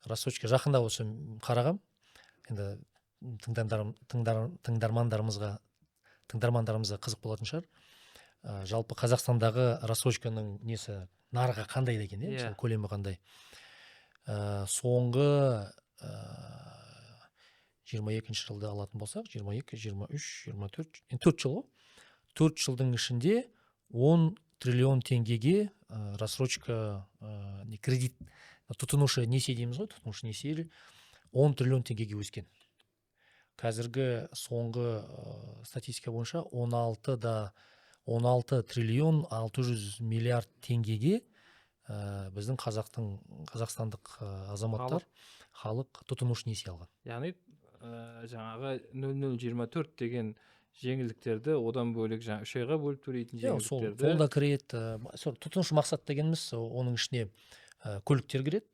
Рассрочка жақында осы қарағам. Енді тыңдармандарымызға қызық болатын шығар. Жалпы Қазақстандағы рассрочканың несі, нарығы қандай деген, көлемі қандай. Соңғы 22 жылды алатын болсақ, 22, 23, 24, 4 жыл ғой. 4 жылдың ішінде 10 триллион теңгеге рассрочка, кредит, тұтынушы несие дейміз ғой, тұтынушы несие 10 триллион теңгеге өскен. Қазіргі соңғы статистика бойынша 16 триллион 600 миллиард теңгеге біздің қазақстандық азаматтар, халық тұтынушы несие алған. Яғни жаңағы 0024 деген жеңілдіктерді одан бөлек жаңа 3 айға бөліп төлейтін жеңілдіктерді. Сол да кіреді. Тұтынушы мақсат дегеніміз оның ішіне көліктер кіреді.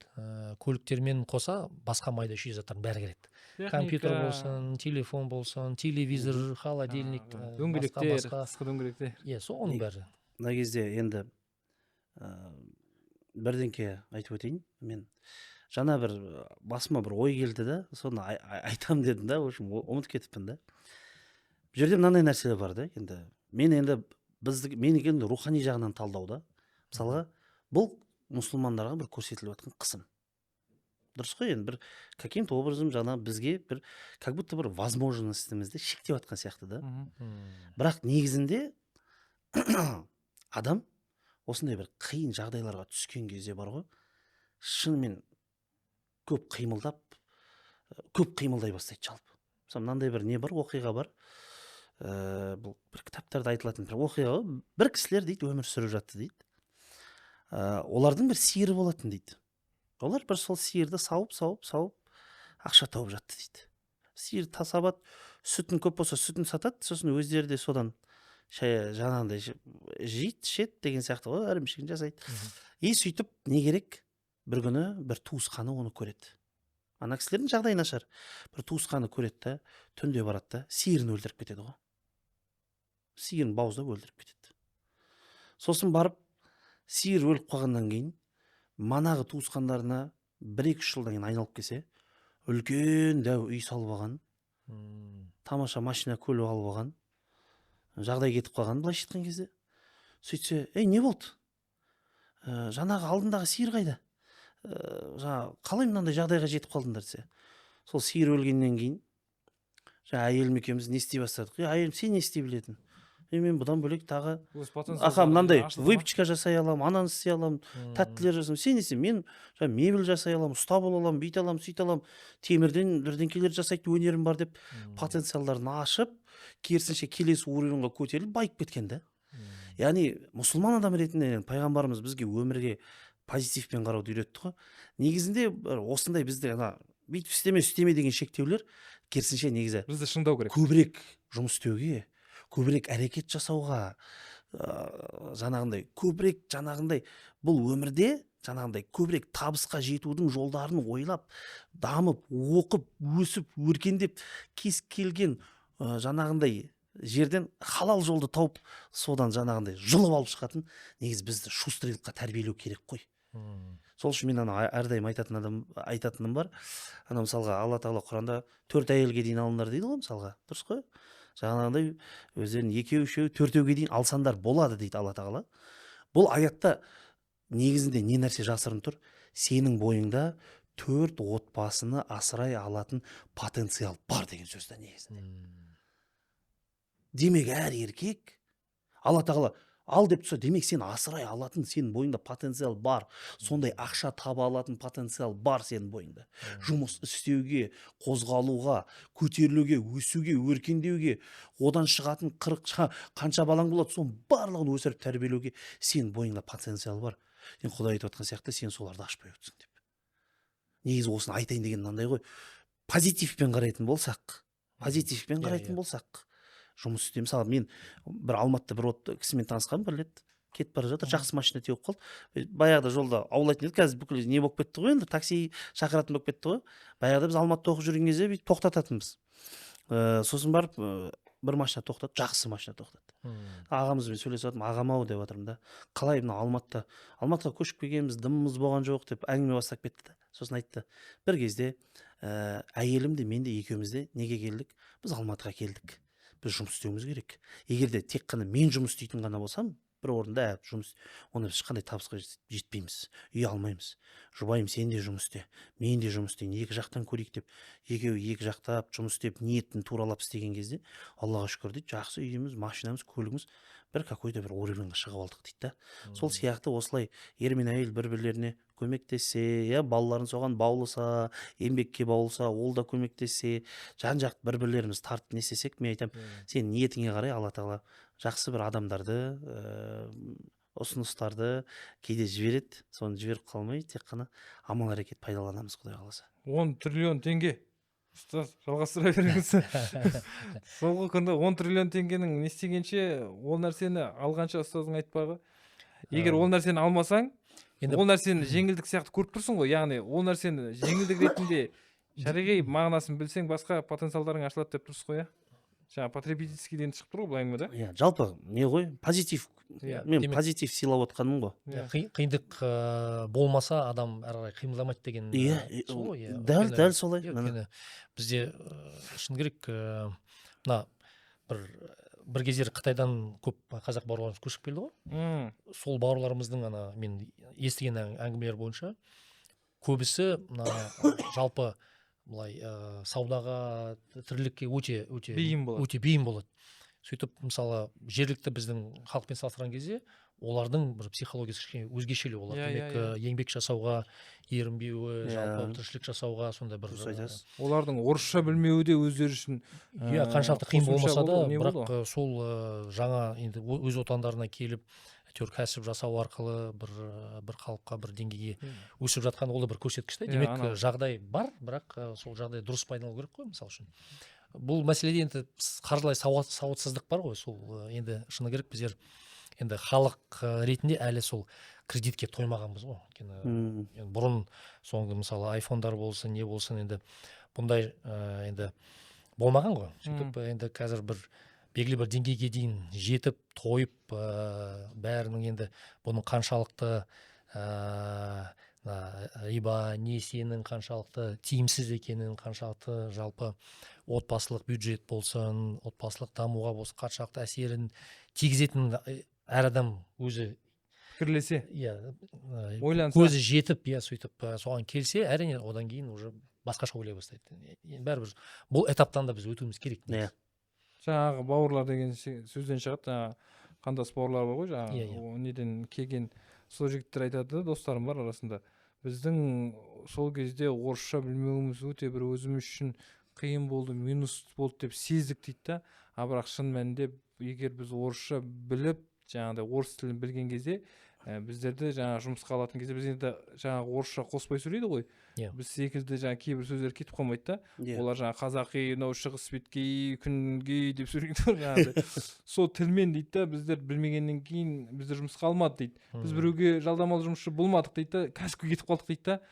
Көліктермен қоса басқа майда шикізаттардың бәрі кіреді. Компьютер болсын, телефон болсын, телевизор, холодильник, дөңгелектер, қысқы дөңгелектер. Сол оның бәрі. Мына кезде енді бірдеңке айтып өтейін. Мен жаңа бір басыма бір ой келді да, соны айтам дедім да, ұмытып кетіппін да. Бұл жерде мынандай нәрселер бар да, енді менікі рухани жағынан талдауда. Мысалға, бұл мұсылмандарға бір көрсетіліп жатқан қысым. Дұрыс қой, енді бір каким-то образом жаңа бізге бір как будто бір возможностімізді шектеп жатқан сияқты да. Бірақ негізінде адам осындай бір қиын жағдайларға түскен кезде бар ғой, шынымен көп қимылдай бастайды жалпы. Мысалы, мынандай бір не бар, оқиға бар. Бұл бір кітаптарда айтылатын бір оқиға, бір кісілер дейді өмір сүріп жатты дейді. Олардың бір сиыры болатын дейді. Олар бір сол сиырды сауып ақша тауып жатты дейді. Сиыр тасабат, сүтін көп болса сүтін сатады, сосын өздері де содан жаңағындай жейді, ішеді деген сияқты ғой, ірімшігін жасайды. И сөйтіп не керек? Бір күні бір туысқаны оны көреді. Ана кісілердің жағдайы нашар. Бір туысқаны көреді да, түнде барады да, сиырын өлтіріп кетеді ғой. Сиырын бауыздап өлтіріп кетеді. Сосын барып, сиыр өліп қалғаннан кейін, манағы туысқандарына 1-2 жылдан кейін айналып келсе, үлкен дәу үй салып алған, тамаша машина көлік алып алған, жағдай кетіп қалған былайша айтқан кезде. Сөйтсе, не болды? Жаңағы алдындағы сиыр қайда? Қалай мынандай жағдайға жетіп қалдыңдар десе. Сол сиыр өлгеннен кейін әйелім екеуміз не істей бастадық. Әйелім, сен не істей білетін? Мен бұдан бөлек тағы мынандай выпечка жасай аламын, ананы істей аламын, тәттілер жасаймын. Сен не істейсің? Мен мебель жасай аламын, ұста бола аламын, бүйте аламын, сөйте аламын, темірден бірдеңкелер жасайтын өнерім бар деп потенциалдарын ашып, керісінше келесі уровеньға көтеріліп байып кеткен да. Яғни мұсылман адам ретінде пайғамбарымыз бізге өмірге позитивпен қарауды үйретті ғой. Негізінде осындай бізде бүйтіп істеме деген шектеулер керісінше негізі бізді шыңдау керек. Көбірек жұмыс істеуге, көбірек әрекет жасауға, жаңағындай бұл өмірде көбірек табысқа жетудің жолдарын ойлап, дамып, оқып, өсіп, өркендеп, кез келген жаңағындай жерден халал жолды тауып, содан жаңағындай жұлып алып шығатын негіз бізді шустрилыққа тәрбиелеу керек қой. Сол үшін мен әрдайым айтатыным бар. Мысалға Алла Тағала Құранда 4 әйелге дейін алыңдар дейді ғой, мысалға. Дұрыс қой? Жаңағындай өздерін 2, 3, 4-ге дейін алсандар болады дейді Алла Тағала. Бұл аятта негізінде не нәрсе жасырын тұр? Сенің бойыңда 4 отбасыны асырай алатын потенциал бар деген сөзді негізінде. Демек әр еркек Алла Тағала ал деп тұрса, демек сен асырай алатын, сенің бойыңда потенциал бар. Сондай ақша таба алатын потенциал бар сенің бойыңда. Жұмыс істеуге, қозғалуға, көтерілуге, өсуге, өркендеуге, одан шығатын 40 қанша балаң болады, соның барлығын өсіріп тәрбиелеуге сенің бойыңда потенциал бар. Сен Құдай айтып отқан сияқты сен соларды ашпай өтсің деп. Негізі осыны айтайын деген мынандай ғой. Позитивпен қарайтын болсақ, жұмыс істеймін. Мысалы, мен бір Алматыда бір кісімен танысқанмын бір рет, кетіп бара жатыр, жақсы машина теуіп қалды. Баяғыда жолда аулайтын едік, қазір бүкіл не болып кетті ғой, енді такси шақыратын болып кетті ғой. Баяғыда біз Алматыда оқып жүрген кезде бүйтіп тоқтататынбыз. Сосын барып бір машина тоқтатты, жақсы машина тоқтатты. Ағамызбен сөйлесіп жатырмын, ағам-ау деп жатырмын да. Қалай мына Алматыға көшіп келгенбіз, дымымыз болған жоқ деп әңгіме бастап кетті да. Сосын айтты, бір кезде әйелім де мен де екеуміз де неге келдік? Біз Алматыға келдік. Біз жұмыс істеуіміз керек. Егерде тек қана мен жұмыс істейтін ғана болсам, бір орында жұмыс, онда біз ешқандай табысқа жетпейміз, үй алмаймыз. Жұбайым, сен де жұмыс істе, мен де жұмыс істейін, екі жақтан көрейік деп, екеуі екі жақтап жұмыс істеп, ниетін туралап істеген кезде, Аллаға шүкір дейді, жақсы үйіміз, машинамыз, көлігіміз бір какой-то бір уровеньға шығып алдық дейді да. Сол сияқты осылай ер мен әйел бір-бірлеріне көмектессе, балаларын соған баулыса, еңбекке баулыса, ол да көмектессе, жан-жақты бір-бірлеріміз тартып не істесек, мен айтамын, сен ниетіңе қарай Алла Тағала жақсы бір адамдарды, ұсыныстарды кейде жібереді, соны жіберіп қалмай, тек қана амал әрекет пайдаланамыз, Құдай қаласа. 10 триллион теңге. Ұстаз, жалғастыра беріңіз. Соңғы күнде 10 триллион теңгенің не істегенше, ол нәрсені алғанша ұстаздың айтпағы. Егер ол нәрсені алмасаң, ол нәрсені жеңілдік сияқты көріп тұрсың ғой. Яғни ол нәрсені жеңілдік ретінде шариғи мағынасын білсең, басқа потенциалдарың ашылады деп тұрсыз ғой, иә? Жаңа потребительскийден шығып тұр ғой бұл әңгіме, да? Иә, жалпы не ғой, позитив. Мен позитив сыйлап отқаным ғой. Қиындық болмаса адам әрі қарай қимылдамайды деген. Иә, дәл солай. Бізде шын керек, мына бір кездері Қытайдан көп қазақ бауырларымыз көшіп келді ғой. Сол бауырларымыздың мен естіген әңгімелер бойынша көбісі жалпы былай саудаға, тірлікке өте бейім болады. Сөйтіп, мысалы, жергілікті біздің халықпен салыстырған кезде олардың бір психологиясы өзгешелеу олар. Демек, еңбек жасауға ерінбеуі, жалпы тіршілік жасауға сондай бір олардың орысша білмеуі де өздері үшін қаншалықты қиын болмаса да, бірақ сол жаңа енді өз отандарына келіп әйтеуір кәсіп жасау арқылы бір қалыпқа, бір деңгейге өсіп жатқан ол да бір көрсеткіш та. Демек, жағдай бар, бірақ сол жағдай дұрыс пайдалану керек қой, мысалы үшін. Бұл мәселеде енді қаржылай сауатсыздық бар ғой, сол енді шыны керек біздер енді халық ретінде әлі сол кредитке тоймағанбыз ғой. Өйткені бұрын соңғы мысалы айфондар болсын, не болсын, енді бұндай енді болмаған ғой. Сөйтіп енді қазір бір белгілі бір деңгейге дейін жетіп, тойып, бәрінің енді бұның қаншалықты риба несиенің қаншалықты тиімсіз екенін, қаншалықты жалпы отбасылық бюджет болсын, отбасылық дамуға болсын қаншалықты әсерін тигізетінін әр адам өзі пікірлесе, ойланса, көзі жетіп, сөйтіп соған келсе, әрине одан кейін уже басқаша ойлай бастайды. Бәрібір бұл этаптан да біз өтуіміз керек. Жаңағы бауырлар деген сөзден шығады, қандас бауырлар бар ғой, жаңағы неден келген сол жігіттер айтады, достарым бар арасында. Біздің сол кезде орысша білмеуіміз өте бір өзіміз үшін қиын болды, минус болды деп сездік дейді. Бірақ шын мәнінде егер біз орысша біліп, жаңағыдай орыс тілін білген кезде, біздерді жаңа жұмысқа алатын кезде біз енді жаңағы орысша қоспай сөйлейді ғой. Біз секілді жаңа кейбір сөздер кетіп қалмайды да. Олар жаңа қазақи, мынау шығыс беткей, күнгей деп сөйлейді. Сол тілмен дейді, біздер білмегеннен кейін біздер жұмысқа алмады дейді. Біз біреуге жалдамалы жұмысшы болмадық дейді, кәсіпке кетіп қалдық дейді.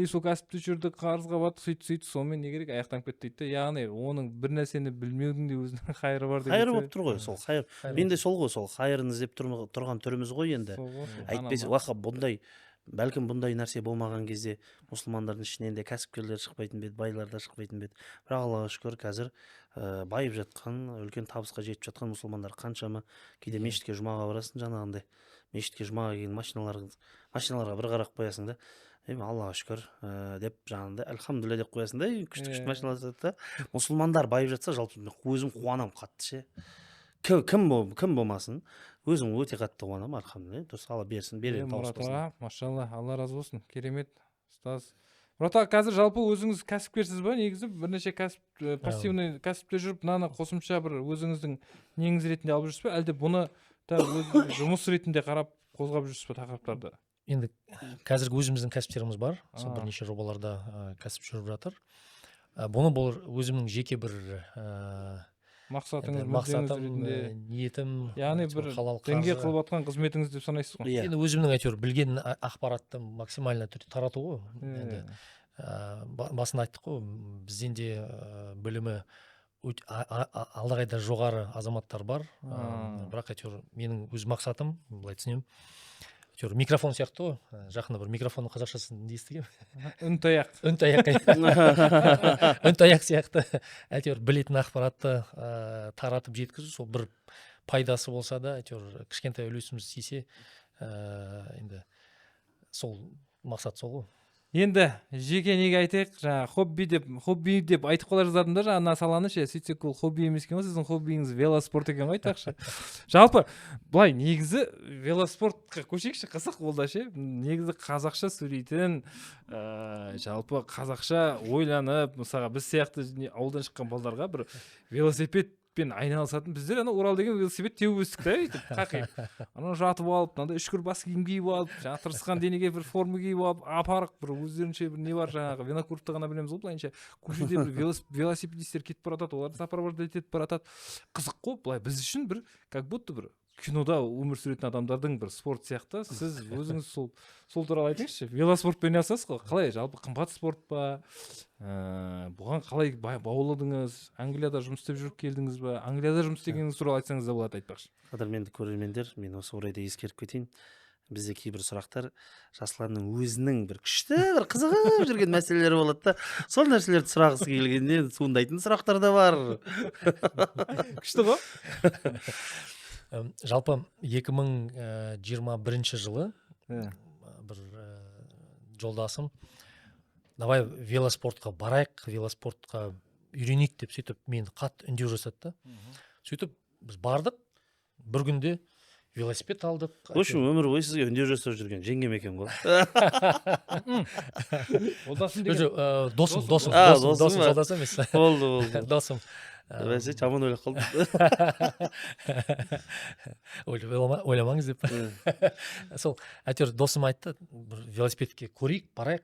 Сол кәсіпті жүрді, қарызға баттық, сөйтіп сонымен не керек, аяқтанып кетті дейді. Яғни оның бір нәрсені білмеудің де өзінің қайыры бар деп. Қайыры болып тұр ғой, сол қайыр. Мен де сол ғой, сол қайырын іздеп тұрған түріміз ғой енді. Әйтпесе бұндай, бәлкім бұндай нәрсе болмаған кезде мұсылмандардың ішінен де кәсіпкерлер шықпайтын беді, байлар да шықпайтын беді. Бірақ Аллаға шүкір, қазір байып жатқан, үлкен табысқа жетіп жатқан мұсылмандар қаншама. Кейде мешітке жұмаға барасың, жаңағындай мешітке жұмаға келген машиналарға бір қарап қоясың да, Аллаға шүкір деп жаңағындай альхамдулилля деп қоясың да, күшті машиналар сатады да. Мұсылмандар байып жатса, жалпы өзім қуанам қатты ше. Кім болмасын, өзім өте қатты қуанам, альхамдулилля. Дұрыс, Алла берсін, береді. Мұрат аға, машалла, Алла разы болсын. Керемет, ұстаз. Мұрат аға, қазір жалпы өзіңіз кәсіпкерсіз ба? Негізі бірнеше пассивный кәсіпте жүріп, мынаны қосымша бір өзіңіздің неңіз ретінде алып жүрсіз бе? Әлде бұны да өз жұмыс ретінде қарап қозғап жүрсіз бе тақырыптарды? Енді қазіргі өзіміздің кәсіптеріміз бар, сол бірнеше жобаларда кәсіп жүріп жатыр. Бұны бұл өзімнің жеке бір мақсатым, ниетім, яғни бір дінге қылып жатқан қызметіңіз деп санайсыз ғой? Енді өзімнің әйтеуір білген ақпаратты максимально түрде тарату ғой. Енді басында айттық қой, бізден де білімі алдағайда жоғары азаматтар бар. Бірақ әйтеуір менің өз мақсатым, былай түсінемін, микрофон сияқты ғой, жақында бір микрофонның қазақшасын естігем. Үнтаяқ. Үнтаяқ сияқты әйтеуір білетін ақпаратты таратып жеткізу, сол бір пайдасы болса да, әйтеуір кішкентай үлесіміз тисе, енді сол мақсат сол ғой. Енді жеке неге айтайық, жаңа хобби деп айтып қала жаздадым да, жаңа саланы ше, сөйтсек ол хобби емес екен ғой, сіздің хоббиіңіз велоспорт екен ғой, айтайықшы. Жалпы былай негізі велоспортқа көшейікші, қызық ол да ше, негізі қазақша сөйлейтін, жалпы қазақша ойланып, мысалға біз сияқты ауылдан шыққан балдарға бір велосипедпен айналысатын, біздер ана Орал деген велосипед теуіп өстік та, өйтіп қақиып. Анау жатып алып, мынандай үшкір бас киім киіп алып, жаңа тырысқан денеге бір форма киіп алып, апарық бір өздерінше бір не бар, жаңағы винокуровты ғана білеміз ғой, былайынша көшеде бір велосипедисттер кетіп баратады, оларды сопровождать етіп баратады. Қызық қой, былай біз үшін бір как будто бір кинода өмір сүретін адамдардың бір спорт сияқты. Сіз өзіңіз сол туралы айтыңызшы. Велоспортпен айналысасыз ғой. Қалай, жалпы қымбат спорт па? Бұған қалай бауладыңыз? Англияда жұмыс істеп жүріп келдіңіз ба? Англияда жұмыс істегеніңіз туралы айтсаңыз да болады, айтпақшы. Қадірменді көрермендер, мен осы орайда ескеріп кетейін. Бізде кейбір сұрақтар жасұланның өзінің бір күшті, бір қызығып жүрген мәселелері болады да, сол нәрселерді сұрағысы келгенде туындайтын сұрақтар да бар. Күшті ғой? Жалпы 2021 жылы бір жолдасым, давай велоспортқа барайық, велоспортқа үйренейік деп сөйтіп мені қатты үндеу жасады да. Сөйтіп біз бардық, бір күнде велосипед алдық. В общем, өмір бойы сізге үндеу жасап жүрген жеңгем екен ғой. Досым жолдас емес. Болды. Досым. Бәсе жаман ойлап қалдым. Ойламаңыз деп. Сол әйтеуір досым айтты, велосипедке көрейік, барайық.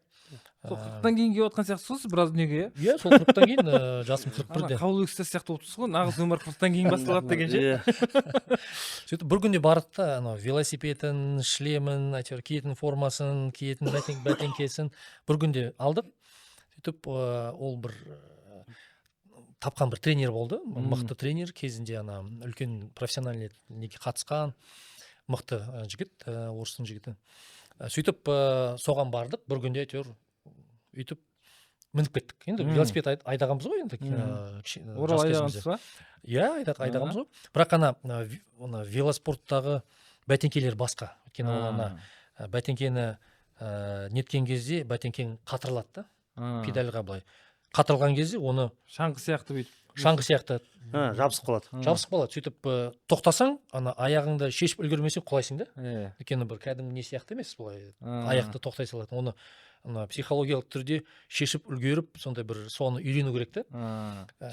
Сол 40-тан кейін келіп отқан сияқтысыз біраз дүниеге, иә? Иә, сол 40-тан кейін жасым 41-де. Қаулы экстаз сияқты отырсыз ғой, нағыз өмір 40-тан кейін басталады деген ше. Сөйтіп бір күнде бардық та, велосипедін, шлемін, әйтеуір киетін формасын, киетін бәтеңкесін бір күнде алдық. Сөйтіп ол бір тапқан бір тренер болды, мықты тренер, кезінде ана үлкен профессиональный неге қатысқан мықты жігіт, орыстың жігіті. сөйтіп соған бардық, бір күнде әйтеуір үйтіп мініп кеттік. Енді велосипед айдағанбыз ғой енді. Орал айдағансыз ба? Иә, айдағанбыз ғой. Бірақ ана велоспорттағы бәтеңкелер басқа. Өйткені ол ана бәтеңкені неткен кезде бәтеңкең қатырылады да, педальға былай. Қатырылған кезде оны шаңғы сияқты бүйтіп. Шаңғы сияқты жабысып қалады. Жабысып қалады. Сөйтіп тоқтасаң, ана аяғыңды шешіп үлгермесең құлайсың да. Өйткені бір кәдімгі не сияқты емес, былай аяқты тоқтай салады. Оны психологиялық түрде шешіп үлгеріп, сондай бір соны үйрену керек та.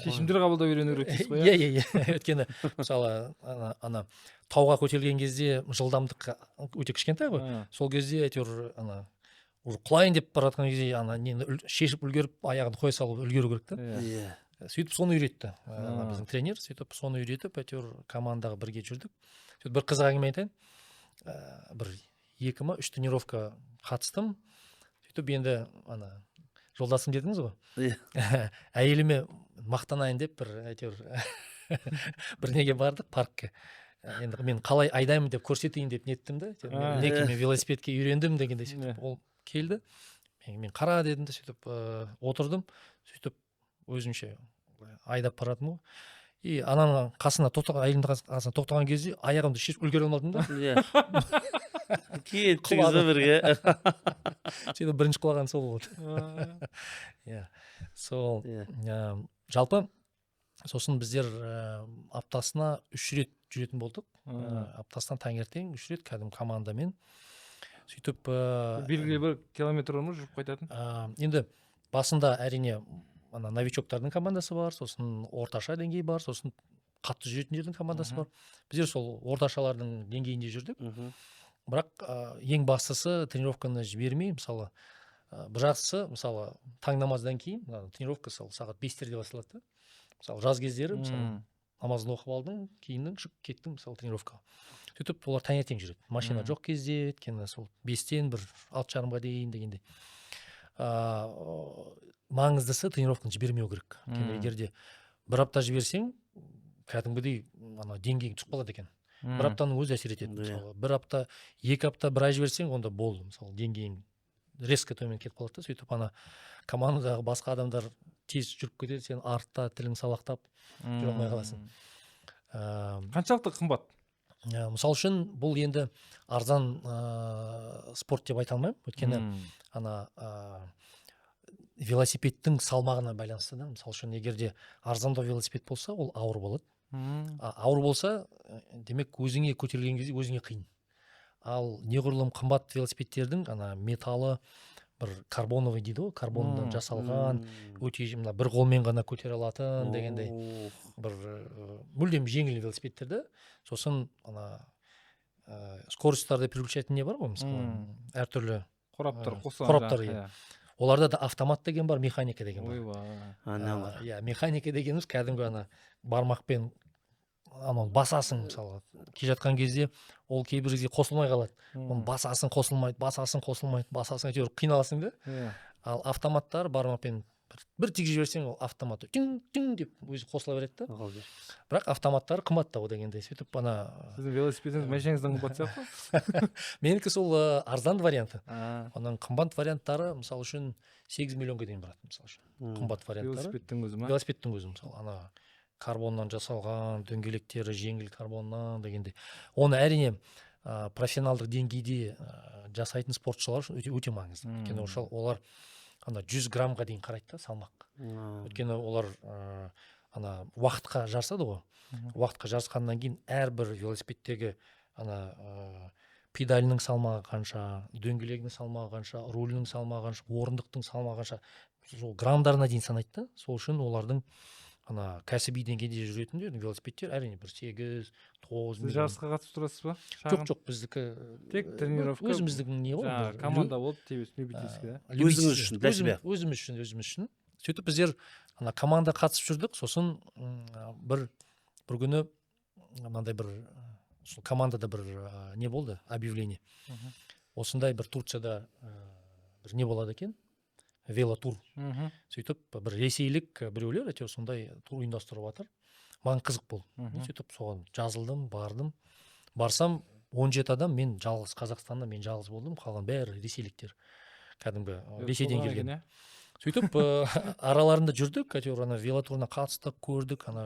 Шешімдер қабылдау үйрену керек дейсіз ғой. Иә. Өйткені мысалы ана тауға көтерілген кезде жылдамдық өте кішкентай ғой. Сол кезде әйтеуір уже құлайын деп бара жатқан кезде нені шешіп үлгеріп аяғын қоя салып үлгеру керек та. Сөйтіп соны үйретті біздің тренер. Сөйтіп соны үйретіп әйтеуір командаға бірге жүрдік. Сөйтіп бір қызық әңгіме айтайын. Бір 2 ме 3 тренировка қатыстым. Сөйтіп енді жолдасым дедіңіз ғой. Әйеліме мақтанайын деп бір әйтеуір бір неге бардық, паркке. Енді мен қалай айдаймын деп көрсетейін деп неттім да. Мінекей мен велосипедке үйрендім дегенде сөйтіп ол келді. Мен қара дедім де сөйтіп отырдым. Сөйтіп өзімше айдап баратым ғой. И ананың қасына әйелімнің қасына тоқтаған кезде аяғымды шешіп үлгере алмадым да. Кеттіңіз бірге. Сөйтіп бірінші құлаған сол болды. Сол. Жалпы сосын біздер аптасына 3 рет жүретін болдық. Аптасына таңертең 3 рет кәдімгі командамен. Сөйтіп белгілі бір километр ма жүріп қайтатын? Енді басында әрине новичоктардың командасы бар, сосын орташа деңгей бар, сосын қатты жүретіндердің командасы бар. Біздер сол орташалардың деңгейінде жүрдік. Бірақ ең бастысы тренировканы жібермей, мысалы бір жақсысы, мысалы таң намаздан кейін тренировка сағат 5-терде басталады. Мысалы жаз кездері намазын оқып алдың, киіндің, кеттің мысалы тренировкаға. Сөйтіп олар таңертең жүреді. Машина жоқ кезде, өйткені сол 5-тен бір 6:30-ға дейін дегенде. Маңыздысы тренировканы жібермеу керек. Егер де бір апта жіберсең, кәдімгідей деңгейің түсіп қалады екен. Бір аптаның өзі әсер етеді. Мысалы, бір апта, 2 апта, бір ай жіберсең, онда болды. Мысалы, деңгейің резко төмен кетіп қалады. Сөйтіп командадағы басқа адамдар тез жүріп кетеді, сен артта тілің салақтап жүре алмай қаласың. Қаншалықты қымбат? Мысал үшін бұл енді арзан спорт деп айта алмаймын. Өйткені велосипедтің салмағына байланысты да. Мысал үшін егерде арзандау велосипед болса, ол ауыр болады. Ауыр болса, демек өзіңе көтерілген кезде өзіңе қиын. Ал неғұрлым қымбат велосипедтердің металы бір карбоновый дейді ғой, карбондан жасалған, өте бір қолмен ғана көтере алатын дегендей бір мүлдем жеңіл велосипедтерді. Сосын скоростьтарды переключатель не бар ғой, мысалы, әртүрлі қораптар. Оларда да автомат деген бар, механика деген бар. Механика дегеніміз кәдімгі бармақпен басасың, мысалы, кей жатқан кезде ол кейбір кезде қосылмай қалады. Оны басасың, қосылмайды, әйтеуір қиналасың да. Ал автоматтар бармақпен бір тік жіберсең, ол автомат тің деп өзі қосыла береді да. Бірақ автоматтар қымбаттау дегенде. Сөйтіп сіздің велосипедіңіз машинаңыздан қымбат сияқты? Менікі сол арзан варианты. Оның қымбат варианттары, мысалы үшін 8 миллионға дейін барады, мысалы үшін. Қымбат варианттары. Велосипедтің өзі, мысалы, карбоннан жасалған, дөңгелектері жеңіл карбоннан дегенде. Оны әрине профессионалдық деңгейде жасайтын спортшылар үшін өте маңызды. Өйткені олар 100 граммға дейін қарайды да, салмақ. Өйткені олар уақытқа жарысады ғой. Уақытқа жарысқаннан кейін әрбір велосипедтегі педалінің салмағы қанша, дөңгелегінің салмағы қанша, рулінің салмағы қанша, орындықтың салмағы қанша, сол граммдарына дейін санайды да. Сол үшін олардың кәсіби деңгейде жүретіндер велосипедтер әрине бір 8-9 миллион. Сіз жарысқа қатысып тұрасыз ба? Жоқ, біздікі тек тренировка. Өзіміздің не ғой? Команда болып, любительский, да? Өзіміз үшін. Сөйтіп біздер команда қатысып жүрдік, сосын бір күні мынандай бір командада бір не болды, объявление. Осындай бір Турцияда бір не болады екен? Велотур. Сөйтіп бір ресейлік біреулер әйтеуір сондай тур ұйымдастырып жатыр. Маған қызық болды. Сөйтіп соған жазылдым, бардым. Барсам 17 адам, мен жалғыз Қазақстанда, мен жалғыз болдым, қалған бәрі ресейліктер, кәдімгі Ресейден келген. Сөйтіп араларында жүрдік, әйтеуір ана велотурына қатыстық, көрдік, ана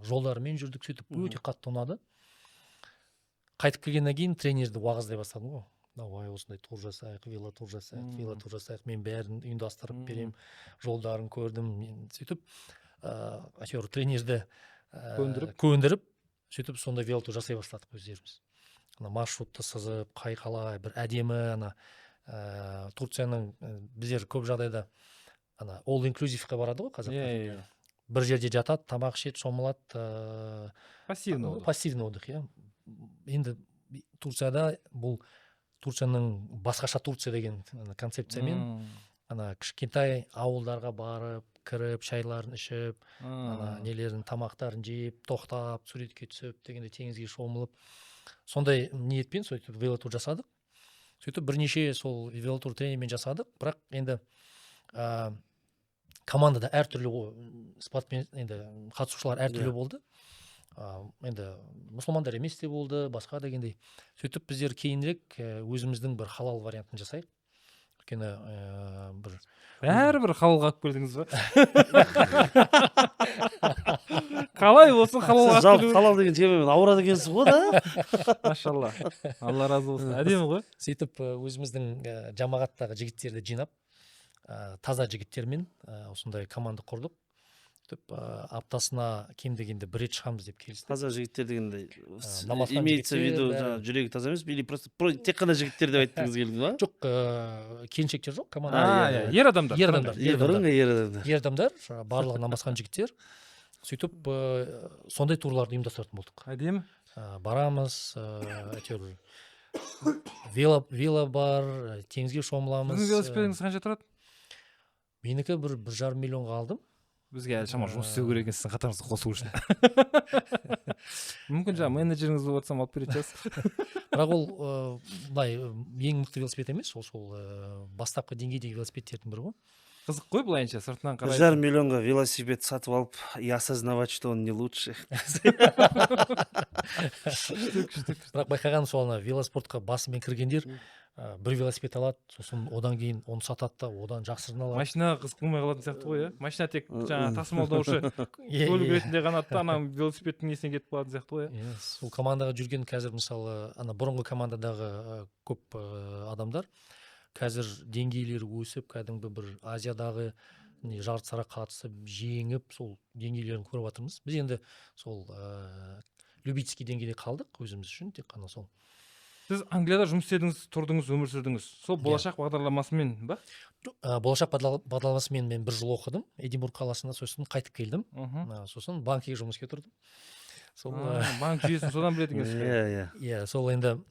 жолдарымен жүрдік, сөйтіп өте қатты ұнады. Қайтып келгеннен кейін тренерді уағыздай бастадым ғой. Давай осындай тур жасайық, велотур жасайық, мен бәрін ұйымдастырып берем, жолдарын көрдім. Сөйтіп әйтеуір тренерді көндіріп, сөйтіп сондай велотур жасай бастадық өздеріміз. Маршрутты сызып, қай қалай бір әдемі, Турцияның біздер көп жағдайда all inclusivеға барады ғой қазақтар. Бір жерде жатады, тамақ ішеді, шомылады, пассивный отдых. Енді Турцияда бұл Турцияның басқаша Турция деген концепциямен кішкентай ауылдарға барып, кіріп, шайларын ішіп, нелерін, тамақтарын жеп, тоқтап, суретке түсіп, дегенде теңізге шомылып, сондай ниетпен сөйтіп велотур жасадық. Сөйтіп бірнеше сол велотур тренермен жасадық, бірақ енді командада әртүрлі спортмен, енді қатысушылар әртүрлі болды. Енді мұсылмандар емес те болды, басқа дегендей. Сөйтіп біздер кейінірек өзіміздің бір халал вариантын жасайық. Өйткені бәрібір халалға алып келдіңіз ба? Қалай болсын халалға алып келу? Халал деген темамен ауырады екенсіз ғой да? Машалла. Алла разы болсын. Әдемі ғой. Сөйтіп өзіміздің жамағаттағы жігіттерді жинап, таза жігіттермен осындай команда құрдық. Аптасына кем дегенде бір рет шығамыз деп келістік. Таза жігіттер дегенде имеется в виду жүрегі таза емес, или просто тек қана жігіттер деп айтқыңыз келді ма? Жоқ, келіншектер жоқ, команда. Ер адамдар. Ер адамдар, барлығы намазхан жігіттер. Сөйтіп сондай турларды ұйымдастыратын болдық. Әдемі. Барамыз, әйтеуір вело бар, теңізге шомыламыз. Сіздің велосипедіңіз қанша тұрады? Менікі 1,5 миллионға алдым. Бізге әлі шама жұмыс істеу керек екен, сіздің қатарыңызға қосу үшін. Мүмкін жаңа менеджеріңіз болып отырсам алып беретін шығарсыз. Бірақ ол ең мықты велосипед емес, ол бастапқы деңгейдегі велосипедтердің бірі ғой. Қызық қой былайынша сыртынан қарай. 1,5 миллионға велосипед сатып алып и осознавать, что он не лучше. Бірақ байқаған сол велоспортқа басымен кіргендер бір велосипед алады, сосын одан кейін оны сатады да, одан жақсысын алады. Машина қызық болмай қалатын сияқты ғой, машина тек жаңа тасымалдаушы көлік ретінде ғана ана велосипедтің несіне кетіп қалатын сияқты ғой. Сол командаға жүрген қазір мысалы бұрынғы командадағы көп адамдар қазір деңгейлері өсіп, кәдімгі бір Азиядағы жарыстарға қатысып, жеңіп, сол деңгейлерін көріп жатырмыз. Біз енді сол любительский деңгейде қалдық өзіміз үшін, тек қана сол. Сіз Англияда жұмыс істедіңіз, тұрдыңыз, өмір сүрдіңіз. Сол болашақ бағдарламасымен ба? Болашақ бағдарламасымен мен 1 жыл оқыдым, Эдинбург қаласында, сосын қайтып келдім. Сосын банкіге жұмысқа тұрдым. Банк жүйесін содан білетіңіз. Иә, сол енді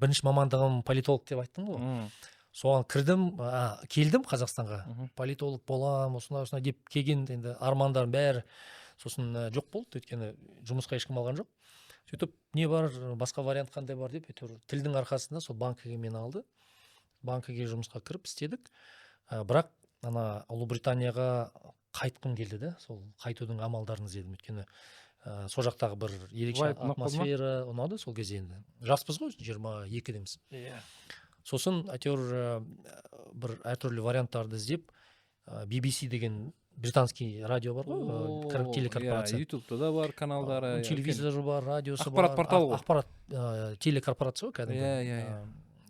бірінші мамандығым политолог деп айттым ғой. Соған келдім Қазақстанға. Политолог болам, осындай деп келген енді армандарым бәрі сосын жоқ болды, өйткені жұмысқа ешкім алған жоқ. Сөйтіп не бар, басқа вариант қандай бар деп, тілдің арқасында сол банкіге мені алды. Банкіге жұмысқа кіріп істедік. Бірақ Ұлыбританияға қайтқым келді да, сол қайтудың амалдарын іздедім, өйткені сол жақтағы бір ерекше атмосфера ұнады сол кезде. Енді жаспыз ғой, 22-деміз. Сосын әйтеуір бір әртүрлі варианттарды іздеп, BBC деген британский радио бар ғой, телекорпорация. Ютубта да бар каналдары. Телевизоры бар, радиосы бар. Ақпарат порталы ғой. Ақпарат телекорпорация ғой кәдімгі.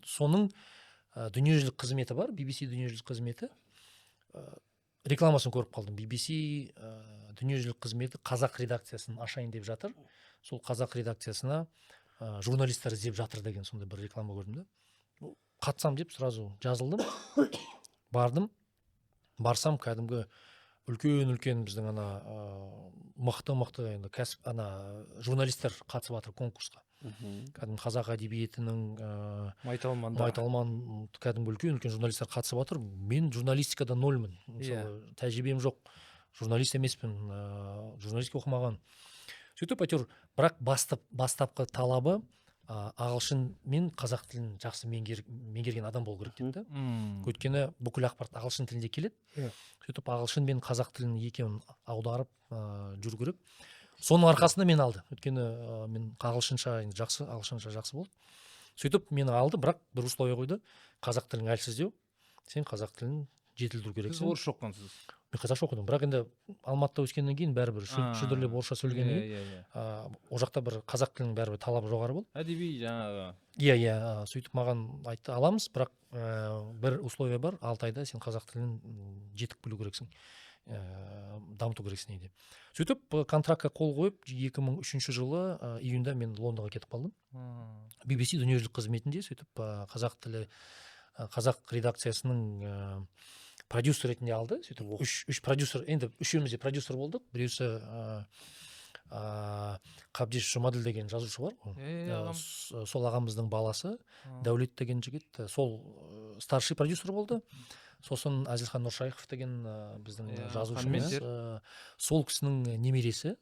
Соның дүниежүзілік қызметі бар, BBC дүниежүзілік қызметі. Рекламасын көріп қалдым. BBC дүниежүзілік қызметі қазақ редакциясын ашайын деп жатыр. Сол қазақ редакциясына журналисттер іздеп жатыр деген сондай бір реклама көрдім да. Қатсам деп сразу жазылдым. Бардым. Барсам кәдімгі үлкен біздің мықты енді журналисттер қатысып жатыр конкурсқа. Кәдімгі қазақ әдебиетінің майталман кәдімгі үлкен журналисттер қатысып жатыр. Мен журналистикада нольмін. Тәжірибем жоқ. Журналист емеспін, журналистика оқымаған. Сөйтіп әйтеуір, бірақ бастапқы талабы ағылшын мен қазақ тілін жақсы меңгерген адам болу керек деді. Өйткені бүкіл ақпарат ағылшын тілінде келеді. Сөйтіп ағылшын мен қазақ тілін екеуін аударып жүру керек. соның арқасында мен алды. Өйткені мен ағылшынша енді жақсы болды. Сөйтіп мені алды, бірақ бір условие қойды. Қазақ тілін әлсіздеу, сен қазақ тілін жетілдіру керексің. Сіз орысша оқығансыз. Мен қазақша оқыдым, бірақ енді Алматыда өскеннен кейін бәрібір шүдірлеп орысша сөйлегеннен кейін ол жақта бір қазақ тілінің бәрібір талабы жоғары болды. Әдеби жаңағы. Иә, сөйтіп маған айтты, аламыз, бірақ бір условие бар, 6 айда сен қазақ тілін жетік білу керексің, дамыту керексің дейді. Сөйтіп контрактқа қол қойып 2003 жылы июньда мен Лондонға кетіп қалдым. BBC дүниежүзілік қызметінде сөйтіп қазақ редакциясының продюсер ретінде алды. Сөйтіп үш продюсер, енді үшеуміз де продюсер болдық. Біреусі Қабдеш Жұмаділ деген жазушы бар. Сол ағамыздың баласы Дәулет деген жігіт, сол старший продюсер болды. Сосын Әзілхан Нұршайықов деген біздің жазушымыз, сол кісінің немересі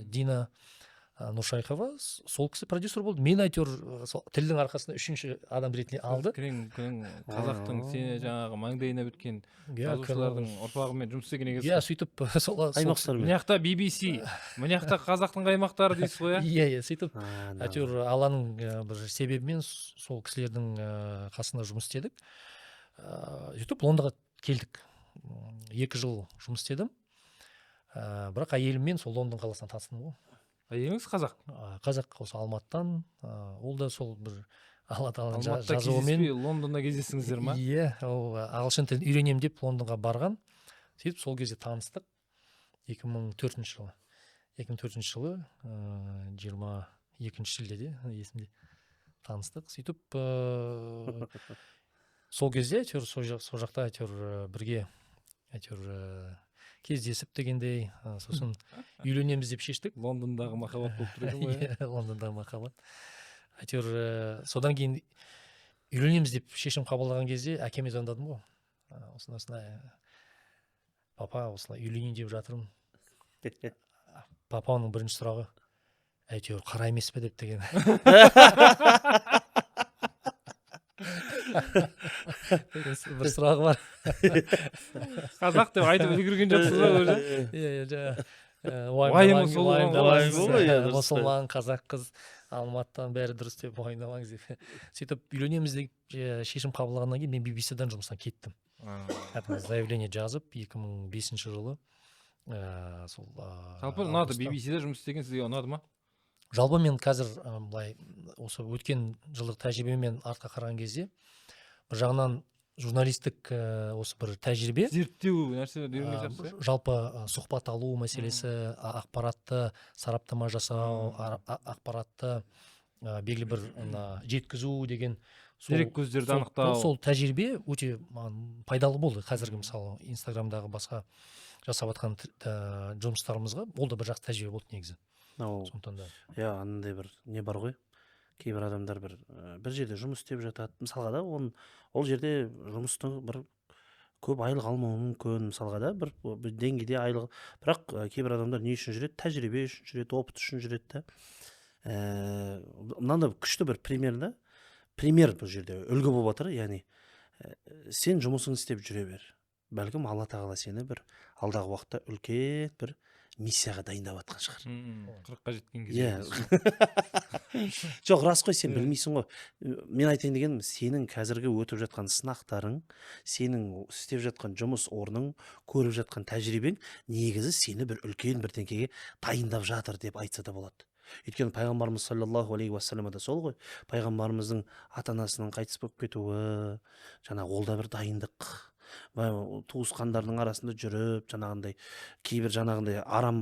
Дина Нұршайықова, сол кісі продюсер болды. Мен әйтеуір тілдің арқасында үшінші адам ретінде алды. Қазақтың сені жаңағы маңдайына біткен жазушылардың ұрпағымен жұмыс істеген екенсіз. Иә, сөйтіп мына жақта BBC, мына жақта қазақтың аймақтары дейсіз ғой. Иә, сөйтіп әйтеуір алланың бір себебімен сол кісілердің қасында жұмыс істедік. Сөйтіп Лондонға келдік. 2 жыл жұмыс істедім. Бірақ әйеліммен сол Лондон қаласынан таныстым ғой. Әйеліңіз қазақ? Қазақ, осы Алматыдан. Ол да сол бір Алла тағаланың жазуымен. Алматыда кездеспей Лондонда кездестіңіздер ма? Иә, ол ағылшын тілін үйренем деп Лондонға барған. Сөйтіп сол кезде таныстық. 2004 жылы. 2004 жылы 22 шілдеде есімде таныстық. Сөйтіп сол кезде әйтеуір сол жақта әйтеуір бірге кездесіп дегендей, сосын үйленеміз деп шештік. Лондондағы махаббат болып тұр екен ғой. Иә, Лондондағы махаббат. Әйтеуір содан кейін үйленеміз деп шешім қабылдаған кезде әкеме звондадым ғой. Осындай папа, осылай үйленейін деп жатырмын. Папаның бірінші сұрағы, әйтеуір қара емес пе деп деген. Бір сұрағы бар. Қазақ деп айтып үлгерген жоқсыз ба уже? Уайымдамаңыз, мұсылман, қазақ қыз, Алматыдан бәрі дұрыс деп уайымдамаңыз деп. Сөйтіп үйленеміз деп шешім қабылдағаннан кейін мен BBC-дан жұмыстан кеттім. Заявление жазып 2005 жылы. Жалпы ұнады, BBC-де жұмыс істеген сізге ұнады ма? Жалпы мен қазір былай осы өткен жылдық тәжірибемен артқа қараған кезде бір жағынан журналистік осы бір тәжірибе, зерттеу нәрселерді үйренген сияқтысыз. Жалпы сұхбат алу мәселесі, ақпаратты сараптама жасау, ақпаратты белгілі бір жеткізу деген дерек көздерді анықтау. Сол тәжірибе өте пайдалы болды. Қазіргі мысалы Инстаграмдағы басқа жасап жатқан жұмыстарымызға ол да бір жақсы тәжірибе болды негізі. Сондықтан да. Иә, андай бір не бар ғой. Кейбір адамдар бір жерде жұмыс істеп жатады. Мысалға да ол жерде жұмыстың бір көп айлық алмауы мүмкін, мысалға да бір деңгейде айлық. Бірақ кейбір адамдар не үшін жүреді? Тәжірибе үшін жүреді, опыт үшін жүреді да. Мынандай күшті бір пример бұл жерде үлгі болып жатыр. Яғни сен жұмысыңды істеп жүре бер. Бәлкім Алла тағала сені бір алдағы уақытта үлкен бір миссияға дайындап жатқан шығар. 40-қа жеткен кезде. Жоқ, рас қой, сен білмейсің ғой. Мен айтайын дегенім, сенің қазіргі өтіп жатқан сынақтарың, сенің істеп жатқан жұмыс орның, көріп жатқан тәжірибең негізі сені бір үлкен бірдеңеге дайындап жатыр деп айтса да болады. Өйткені пайғамбарымыз саллаллаху алейхи уассалам да сол ғой. Пайғамбарымыздың ата-анасының қайтыс болып кетуі, ол да бір дайындық. Туысқандардың арасында жүріп, кейбір арам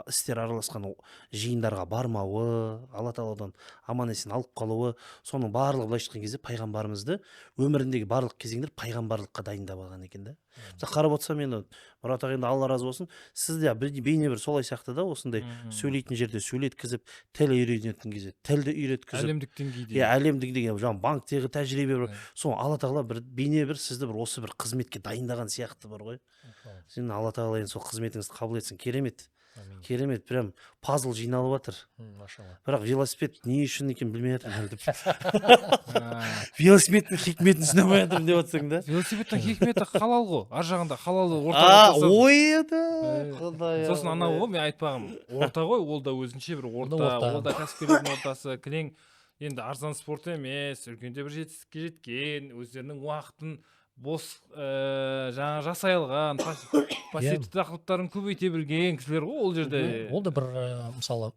істер араласқан жиындарға бармауы, Алла тағаладан аман есен алып қалуы, соның барлығы былайша айтқан кезде пайғамбарымызды өміріндегі барлық кезеңдер пайғамбарлыққа дайындап алған екен да. Қарап отырсам енді Мұрат аға, енді Алла разы болсын, сіз де бейне бір солай сияқты да, осындай сөйлейтін жерде сөйлеткізіп, тіл үйренетін кезде тілді үйреткізіп, әлемдік деңгейде, әлемдік деңгейде банктегі тәжірибе бар. Соны Алла тағала бейне сізді осы бір қызметке дайындаған сияқты бар ғой. Сен Алла тағала сол қызметіңізді қабыл етсін. Керемет, прям пазл жиналып жатыр. Бірақ велосипед не үшін екен білмей жатырмын. Велосипедтің хикметін түсіне қоятырмын деп жатсаң да. Велосипедтің хикметі халал ғой. ғой ар жағында халал орта ой да құдай сосын анау ғой мен айтпағым орта ғой ол да өзінше бір орта ол да кәсіпкерлердің ортасы кілең енді арзан спорт емес үлкенде бір жетістікке жеткен өздерінің уақытын бос жаңа жасай алған пассивті тақырыптарын көбейте білген кісілер ғой ол жерде ол да бір мысалы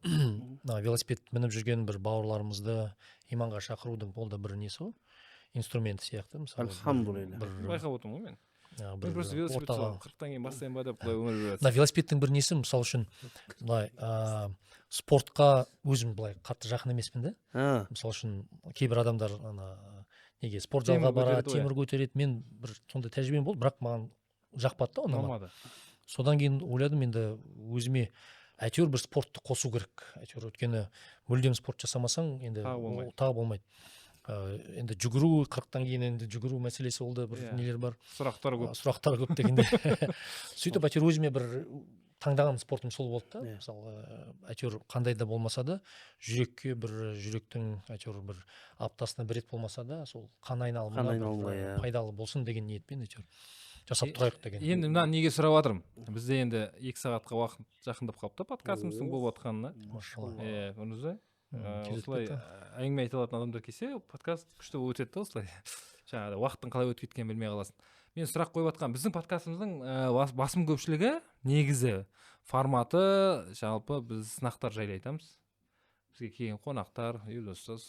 велосипед мініп жүрген бір бауырларымызды иманға шақырудың ол да бір несі ғой инструменті сияқты мысалы альхамдулилля байқап отырмын ғой мен бір просто велосипед 40-тан кейін бастайын ба деп былай өмір сүріп мына велосипедтің бір несі мысалы үшін былай спортқа өзім былай қатты жақын емеспін да мысалы үшін кейбір адамдар ана неге спорт залға барады темір көтереді мен бір сондай тәжірибем болды бірақ маған жақпады да ұнамады содан кейін ойладым енді өзіме әйтеуір бір спортты қосу керек әйтеуір өйткені мүлдем спорт жасамасаң енді тағы болмайды енді жүгіру 40-тан кейін енді жүгіру мәселесі ол да бір нелер бар сұрақтар көп дегенде сөйтіп әйтеуір өзіме бір таңдаған спортым сол болды да мысалы әйтеуір қандай да болмаса да жүрекке бір жүректің әйтеуір бір аптасына бір рет болмаса да сол қан айналымына пайдалы болсын деген ниетпен әйтеуір жасап тұрайық деген енді мына неге сұрап жатырмын бізде енді 2 сағатқа уақыт жақындап қалыпты подкастымыздың болып жатқанына машалла осылай әңгіме айта алатын адамдар келсе подкаст күшті болып өтеді да осылай жаңағыдай уақыттың қалай өтіп кеткенін білмей қаласың мен сұрақ қойып жатқан біздің подкастымыздың басым көпшілігі негізі форматы жалпы біз сынақтар жайлы айтамыз бізге келген қонақтар елдостас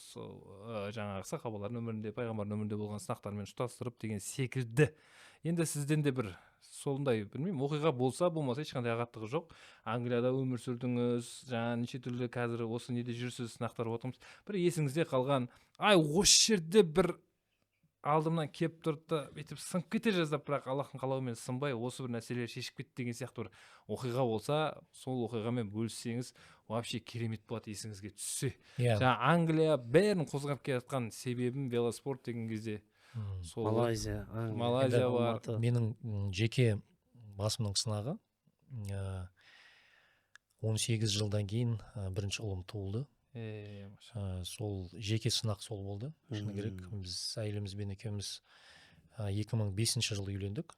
жаңағы сахабалардың өмірінде пайғамбардың өмірінде болған сынақтармен ұштастырып деген секілді енді сізден де бір сондай білмеймін оқиға болса болмаса ешқандай ағаттығы жоқ Англияда өмір сүрдіңіз жаңа неше түрлі қазір осы неде жүрсіз сынақтар отырмыз бір есіңізде қалған осы жерде бір алдымнан келіп тұрды да бүйтіп сынып кете жаздап бірақ Аллахтың қалауымен сынбай осы бір нәрселер шешіп кетті деген сияқты бір оқиға болса сол оқиғамен бөліссеңіз вообще керемет болады есіңізге түссе жаңа Англия бәрін қозғап келе жатқан себебім велоспорт деген кезде Малайзия бар менің жеке басымның сынағы 18 жылдан кейін бірінші ұлым туылды сол жеке сынақ сол болды шыны керек біз әйелімізбен екеуміз 2005 жылы үйлендік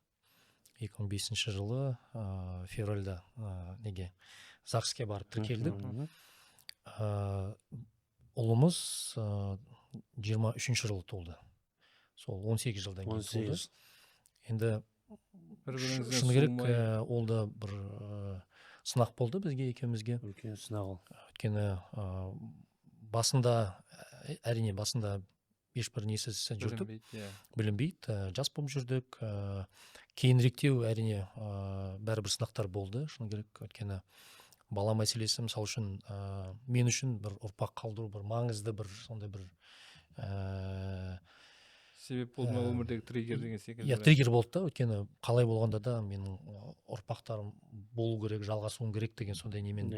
2005 жылы февральда неге ЗАГСке барып тіркелдік ұлымыз 23 жылы туылды сол 18 жылдан кейін туылды енді шыны керек ол да бір сынақ болды бізге екеумізге үлкен сынақ ол өйткені басында әрине басында ешбір несіз жүрдік білінбейді жас болып жүрдік кейініректеу әрине бәрібір сынақтар болды шыны керек өйткені бала мәселесі мысалы үшін мен үшін бір ұрпақ қалдыру бір маңызды бір сондай бір себеп болды ма өмірдегі триггер деген секілді триггер болды да өйткені қалай болғанда да менің ұрпақтарым болу керек жалғасуым керек деген сондай немен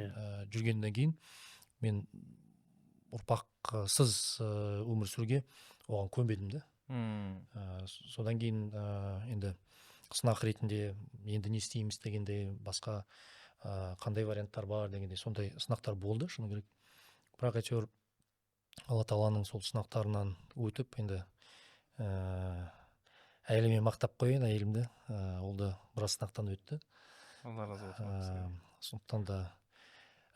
жүргеннен кейін мен ұрпақсыз өмір сүруге оған көнбедім да содан кейін енді сынақ ретінде енді не істейміз дегенде басқа қандай варианттар бар дегенде сондай сынақтар болды шыны керек бірақ әйтеуір алла тағаланың сол сынақтарынан өтіп енді әйеліме мақтап қояйын әйелімді ол да біраз сынақтан өтті алла разы болсын сондықтан да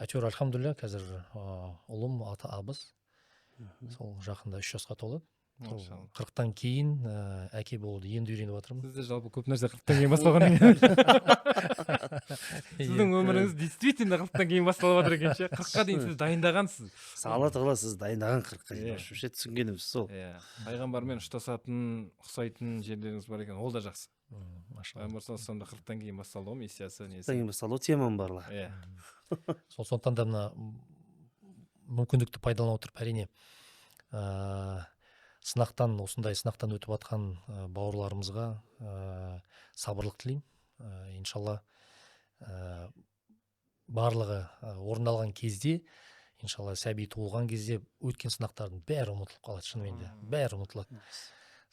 әйтеуір альхамдулилля қазір ұлым аты Абыз сол жақында 3 жасқа толады 40-тан кейін әке болуды енді үйреніп жатырмын сізде жалпы көп нәрсе 40-тан кейін басталған сіздің өміріңіз действительно 40-тан кейін басталып жатыр екен ше 40-қа дейін сіз дайындағансыз алла тағала сіз дайындаған 40-қа дейін вообще түсінгеніміз сол пайғамбармен ұштасатын ұқсайтын жерлеріңіз бар екен ол да жақсы пайғамбар саллаллаху алейхи 40-тан кейін басталды ғой миссиясы несі 40-тан кейін басталды ғой темам барлығы сондықтан да мына мүмкіндікті пайдалана отырып әрине осындай сынақтан өтіп жатқан бауырларымызға сабырлық тілеймін иншалла барлығы орындалған кезде иншалла сәби туылған кезде өткен сынақтардың бәрі ұмытылып қалады шынымен де бәрі ұмытылады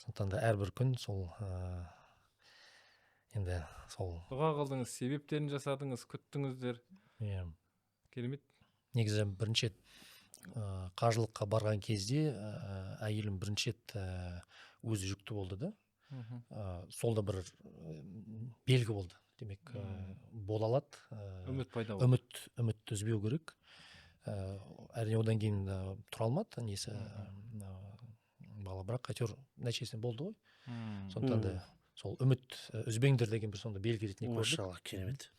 сондықтан да әрбір күн сол енді сол дұға қылдыңыз себептерін жасадыңыз күттіңіздер керемет негізі бірінші қажылыққа барған кезде әйелім бірінші өзі жүкті болды да сол да бір белгі болды. Демек, бола алады. Үміт пайда болды. Үміт үзбеу керек. Әрине одан кейін тұра алмады несі бала, бірақ әйтеуір нәтижесінде болды ғой. Сондықтан да сол үміт үзбеңдер деген бір сонда белгі ретінде көрдік. Машалла, керемет.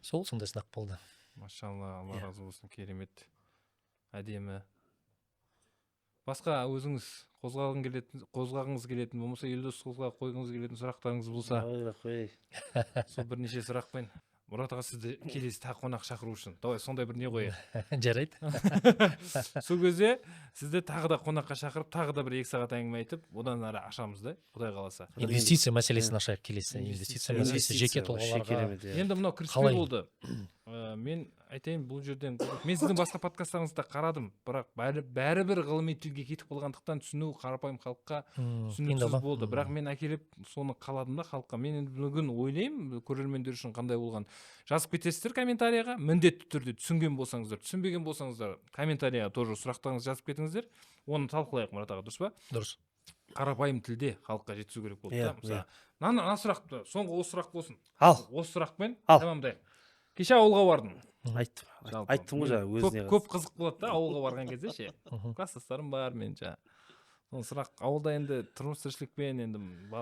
Сол сондай сынақ болды. Машалла, Алла разы болсын, керемет. Әдемі. Басқа өзіңіз қозғағыңыз келетін болмаса, Елдос қозғап қойғыңыз келетін сұрақтарыңыз болса, сол бірнеше сұрақпен Мұрат аға сізді келесі тағы қонақ шақыру үшін. Давай сондай бір не қояйық. Жарайды. Сол кезде сізді тағы да қонаққа шақырып, тағы да бір 2 сағат әңгіме айтып, одан ары ашамыз да, Құдай қаласа. Инвестиция мәселесін ашайық келесі. Инвестиция мәселесі жеке тұлғаларға. Енді мынау кіріспе болды. Мен айтайын, бұл жерден мен сіздің басқа подкасттарыңызды қарадым, бірақ бәрібір ғылыми тілге кетіп қалғандықтан түсіну қарапайым халыққа түсініксіз болды. Бірақ мен әкеліп соны қаладым да халыққа. Мен енді бүгін ойлаймын, көрермендер үшін қандай болған. Жазып кетесіздер комментарияға, міндетті түрде түсінген болсаңыздар, түсінбеген болсаңыздар, комментарияға тоже сұрақтарыңызды жазып кетіңіздер. Оны талқылайық, Мұрат аға, дұрыс па? Дұрыс. Қарапайым тілде халыққа жеткізу керек болды да. Мысалы, мына сұрақты, соңғы осы сұрақ болсын. Осы сұрақпен тамамдайық. Кеше ауылға бардым. Айттым ғой жаңа өзіне. Көп қызық болады да ауылға барған кезде ше. Класстастарым бар мен жаңа. Сол сұрақ ауылда енді тұрмыс тіршілікпен енді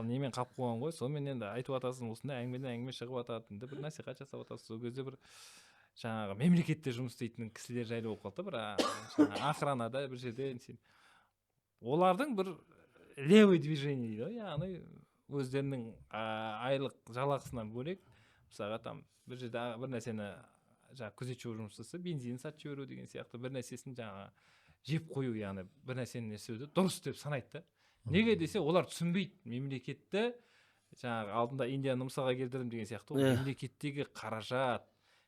немен қалып қойған ғой. Сонымен енді айтып атасың, осындай әңгіме шығып атады. Енді бір насихат жасап атасыз. Сол кезде бір жаңағы мемлекетте жұмыс істейтін кісілер жайлы болып қалды. Бір охранада бір жерде сен олардың бір левый движение дейді, яғни өздерінің айлық жалақысынан бөлек мысалға там бір жерде бір нәрсені жаңағы күзетші жұмыс жасаса, бензин сатып жіберу деген сияқты бір нәрсесін жаңағы жеп қою, яғни бір нәрсені істеуді дұрыс деп санайды да. Неге десе, олар түсінбейді мемлекетті, жаңағы алдында Индияны мысалға келтірдім деген сияқты, мемлекеттегі қаражат,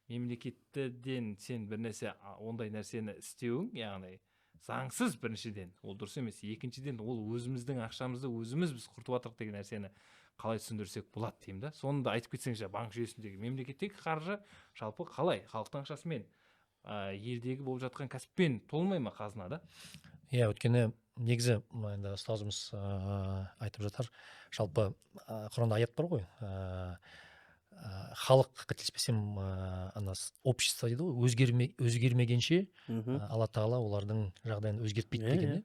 мемлекеттен сен бір нәрсе ондай нәрсені істеуің, яғни заңсыз біріншіден, ол дұрыс емес. Екіншіден, ол өзіміздің ақшамызды өзіміз біз құртып жатырық деген нәрсені қалай түсіндірсек болады деймін да. Соны да айтып кетсеңізші, банк жүйесіндегі мемлекеттегі қаржы жалпы қалай халықтың ақшасымен елдегі болып жатқан кәсіппен толмай ма қазына да? Иә, өйткені негізі енді ұстазымыз айтып жатар, жалпы Құранда аят бар ғой, халық, қателеспесем, общество дейді ғой, өзгермегенше Алла Тағала олардың жағдайын өзгертпейді деген.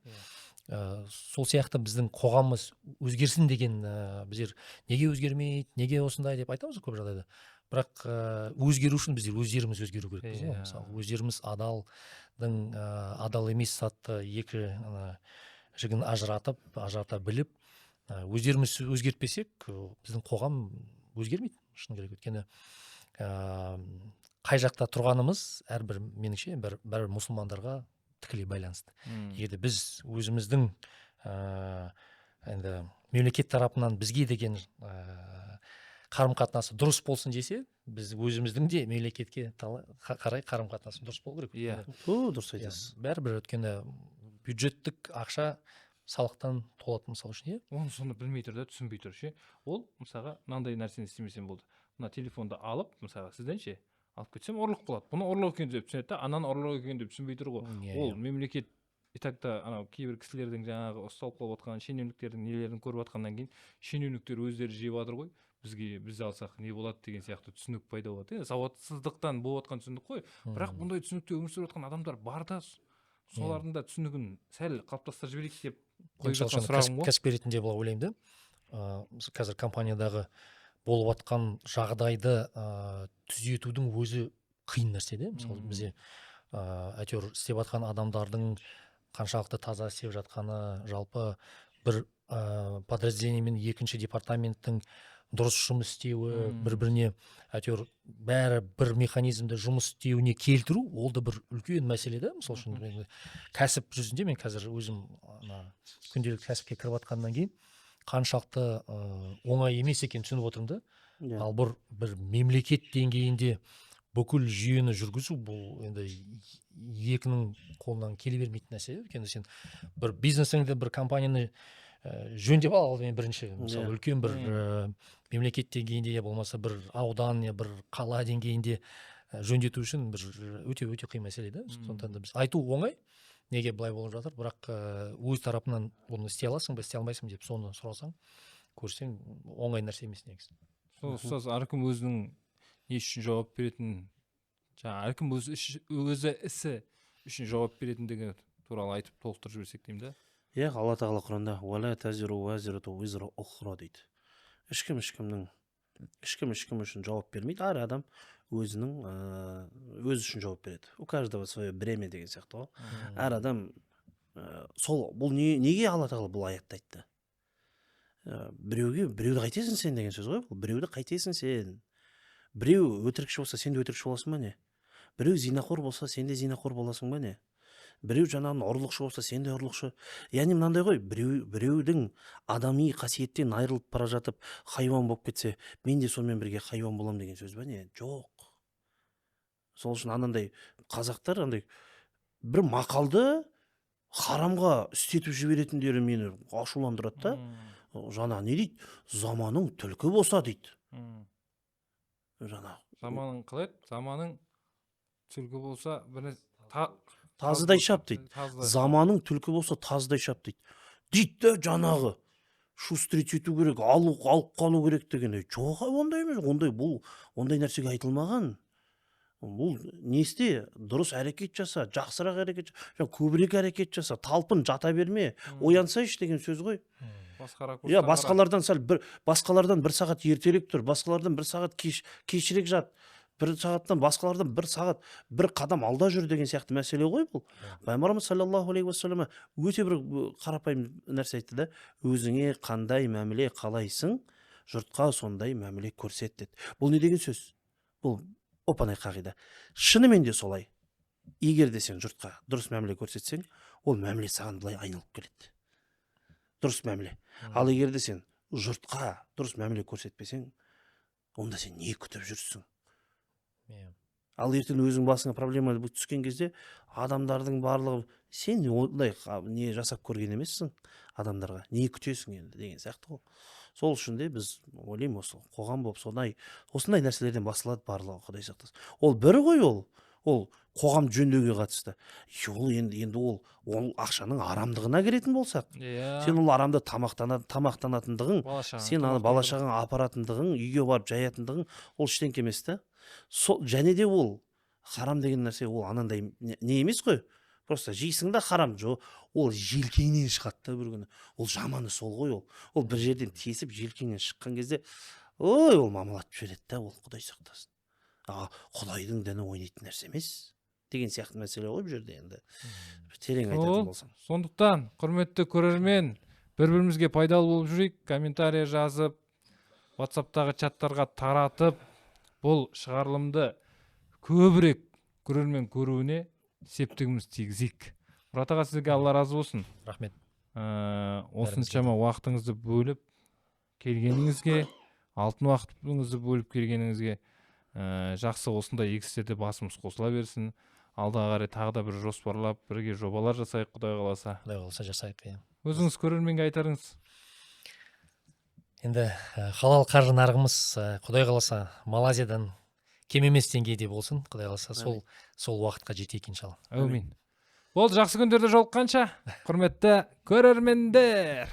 Сол сияқты біздің қоғамымыз өзгерсін деген біздер неге өзгермейді, неге осындай деп айтамыз көп жағдайда. Бірақ өзгеру үшін біздер өздеріміз өзгеру керекпіз ғой. Мысалы, өздеріміз адал емес атты екі жігін ажырата біліп, өздеріміз өзгертпесек, біздің қоғам өзгермейді. Шын керек, өйткені қай жақта тұрғанымыз әрбір меніңше бәрібір мұсылмандарға тікелей байланысты. Егер біз өзіміздің енді мемлекет тарапынан бізге деген қарым-қатынасы дұрыс болсын десе, біз өзіміздің де мемлекетке қарай қарым-қатынасы дұрыс болу керек. Иә, дұрыс айтасыз. Бәрібір өткені бюджеттік ақша салықтан толады мысалы үшін, оны соны білмей тұр да, түсінбей тұр ше. Ол мысалға мынандай нәрсені істемесем болды. Мына телефонды алып, мысалға сізден ше, алып кетсем ұрлық болады. Бұны ұрлық екен деп түсінеді да, ананы ұрлық екен деп түсінбей тұр ғой. Ол мемлекет итакта анау кейбір кісілердің жаңағы ұсталып қалып отқан шенеуніктердің нелерін көріп отқаннан кейін шенеуніктер өздері жеп жатыр ғой. Біз алсақ не болады деген сияқты түсінік пайда болады. Сауатсыздықтан болып отқан түсінік қой. Бірақ бұндай түсінікте өмір сүріп отқан адамдар бар да, солардың да түсінігін сәл қалыптастырып жіберейік деп қойып жатқан сұрағым ғой. Кәсіп ретінде былай ойлаймын да, қазір компаниядағы болып жатқан жағдайды түзетудің өзі қиын нәрсе де. Мысалы бізде әйтеуір істеп жатқан адамдардың қаншалықты таза істеп жатқаны, жалпы бір подразделение мен екінші департаменттің дұрыс жұмыс істеуі, бір-біріне әйтеуір бәрі бір механизмде жұмыс істеуіне келтіру, ол да бір үлкен мәселе да. Мысалы үшін кәсіп жүзінде мен қазір өзім күнделікті кәсіпке кіріп жатқаннан кейін қаншалықты оңай емес екен түсініп отырмын да. Ал бір мемлекет деңгейінде бүкіл жүйені жүргізу, бұл енді екінің қолынан келе бермейтін нәрсе. Өйткені сен бір бизнесіңді, бір компанияны жөндеп ал алдымен бірінші. Мысалы, үлкен бір мемлекет деңгейінде, я болмаса бір аудан, я бір қала деңгейінде жөндету үшін бір өте қиын мәселе да. Сондықтан да біз айту оңай, неге былай болып жатыр, бірақ өз тарапынан оны істей аласың ба, істей алмайсың деп соны сұрасаң, көрсең оңай нәрсе емес негізі. сол ұстаз әркім өзінің не үшін жауап беретінін, жаңағы әркім өзі ісі үшін жауап беретіндігі туралы айтып толықтырып жіберсек деймін да. Иә, алла тағала құранда уәлә тазиру уазирату визра ухра дейді. Ешкім ешкім үшін жауап бермейді. Әр адам өзі үшін жауап береді. У каждого свое бремя деген сияқты ғой. Әр адам сол бұл неге алла тағала бұл аятты айтты? Біреуді қайтесің сен деген сөз ғой. Бұл біреуді қайтесің сен. Біреу өтірікші болса, сен де өтірікші боласың ба не? Біреу зинақор болса, сен де зинақор боласың ба не? Біреу жаңағы ұрлықшы болса, сен де ұрлықшы. Яғни мынандай ғой, біреудің адами қасиеттен айырылып бара жатып, хайуан болып кетсе, мен де сонымен бірге хайуан болам деген сөз ба не? Жоқ. Сол үшін анандай қазақтар андай бір мақалды харамға істетіп жіберетіндері мені ашуландырады да. Жаңа не дейді? Заманың түлкі болса дейді. Жаңа Заманың қалай? Заманың түлкі болса, бірі тазыдай шап дейді. Заманың түлкі болса тазыдай шап дейді. Дейді да жаңағы шустрить ету керек, алып қалу керек деген. Жоқ, ондай емес. Ондай нәрсеге айтылмаған. Бұл не істе? Дұрыс әрекет жаса, жақсырақ әрекет жаса, көбірек әрекет жаса, талпын, жата берме, оянсайшы деген сөз ғой. Иә, басқалардан бір сағат ертерек тұр, басқалардан бір сағат кешірек жат, бір сағаттан басқалардан бір сағат бір қадам алда жүр деген сияқты мәселе ғой бұл. Пайғамбарымыз саллаллаху алейхи уассалам өте бір қарапайым нәрсе айтты да, өзіңе қандай мәміле қалайсың, жұртқа сондай мәміле көрсет деді. Бұл не деген сөз? Бұл оп-оңай қағида. Шынымен де солай. Егер де сен жұртқа дұрыс мәміле көрсетсең, ол мәміле саған былай айналып келеді. Дұрыс мәміле. Ал егер де сен жұртқа дұрыс мәміле көрсетпесең, онда сен не күтіп жүрсің? Ал ертең өзің басыңа проблема түскен кезде адамдардың барлығы сен ондай не жасап көрген емессің адамдарға, не күтесің енді деген сияқты ғой. Сол үшін де біз ойлаймын осы қоғам болып осындай нәрселерден басталады барлығы, Құдай сақтасын. Ол бір ғой ол қоғам жөндеуге қатысты. Ол енді ол ақшаның арамдығына келетін болсақ, сен ол арамда тамақтанатындығың, сен бала-шағаңа апаратындығың, үйге барып жаятындығың, ол ештеңке емес та. Және де ол харам деген нәрсе ол анандай не емес қой. Просто жейсің да харам жоқ. Ол желкеңнен шығады да бір күні. Ол жаманы сол ғой ол. Ол бір жерден тесіп желкеңнен шыққан кезде, ол мамалатып жібереді да, ол Құдай сақтасын. Құдайдың діні ойнайтын нәрсе емес деген сияқты мәселе ғой бұл жерде енді. Терең айтатын болсам. Сондықтан, құрметті көрермен, бір-бірімізге пайдалы болып жүрейік, комментарий жазып, WhatsApp-тағы чаттарға таратып, бұл шығарылымды көбірек көрермен көруіне септігіміз тигізейік. Мұрат аға, сізге Алла разы болсын. Рахмет. Осыншама уақытыңызды бөліп келгеніңізге, алтын уақытыңызды бөліп келгеніңізге жақсы, осындай игі істерде басымыз қосыла берсін. Алдағы қарай тағы да бір жоспарлап, бірге жобалар жасайық, Құдай қаласа. Құдай қаласа жасайық. Өзіңіз көрерменге айтарыңыз. Енді халал қаржы нарығымыз Құдай қаласа Малайзиядан кем емес деңгейде болсын. Құдай қаласа сол уақытқа жетейік иншалла. Әумин. Болды, жақсы күндерде жолыққанша, құрметті көрермендер.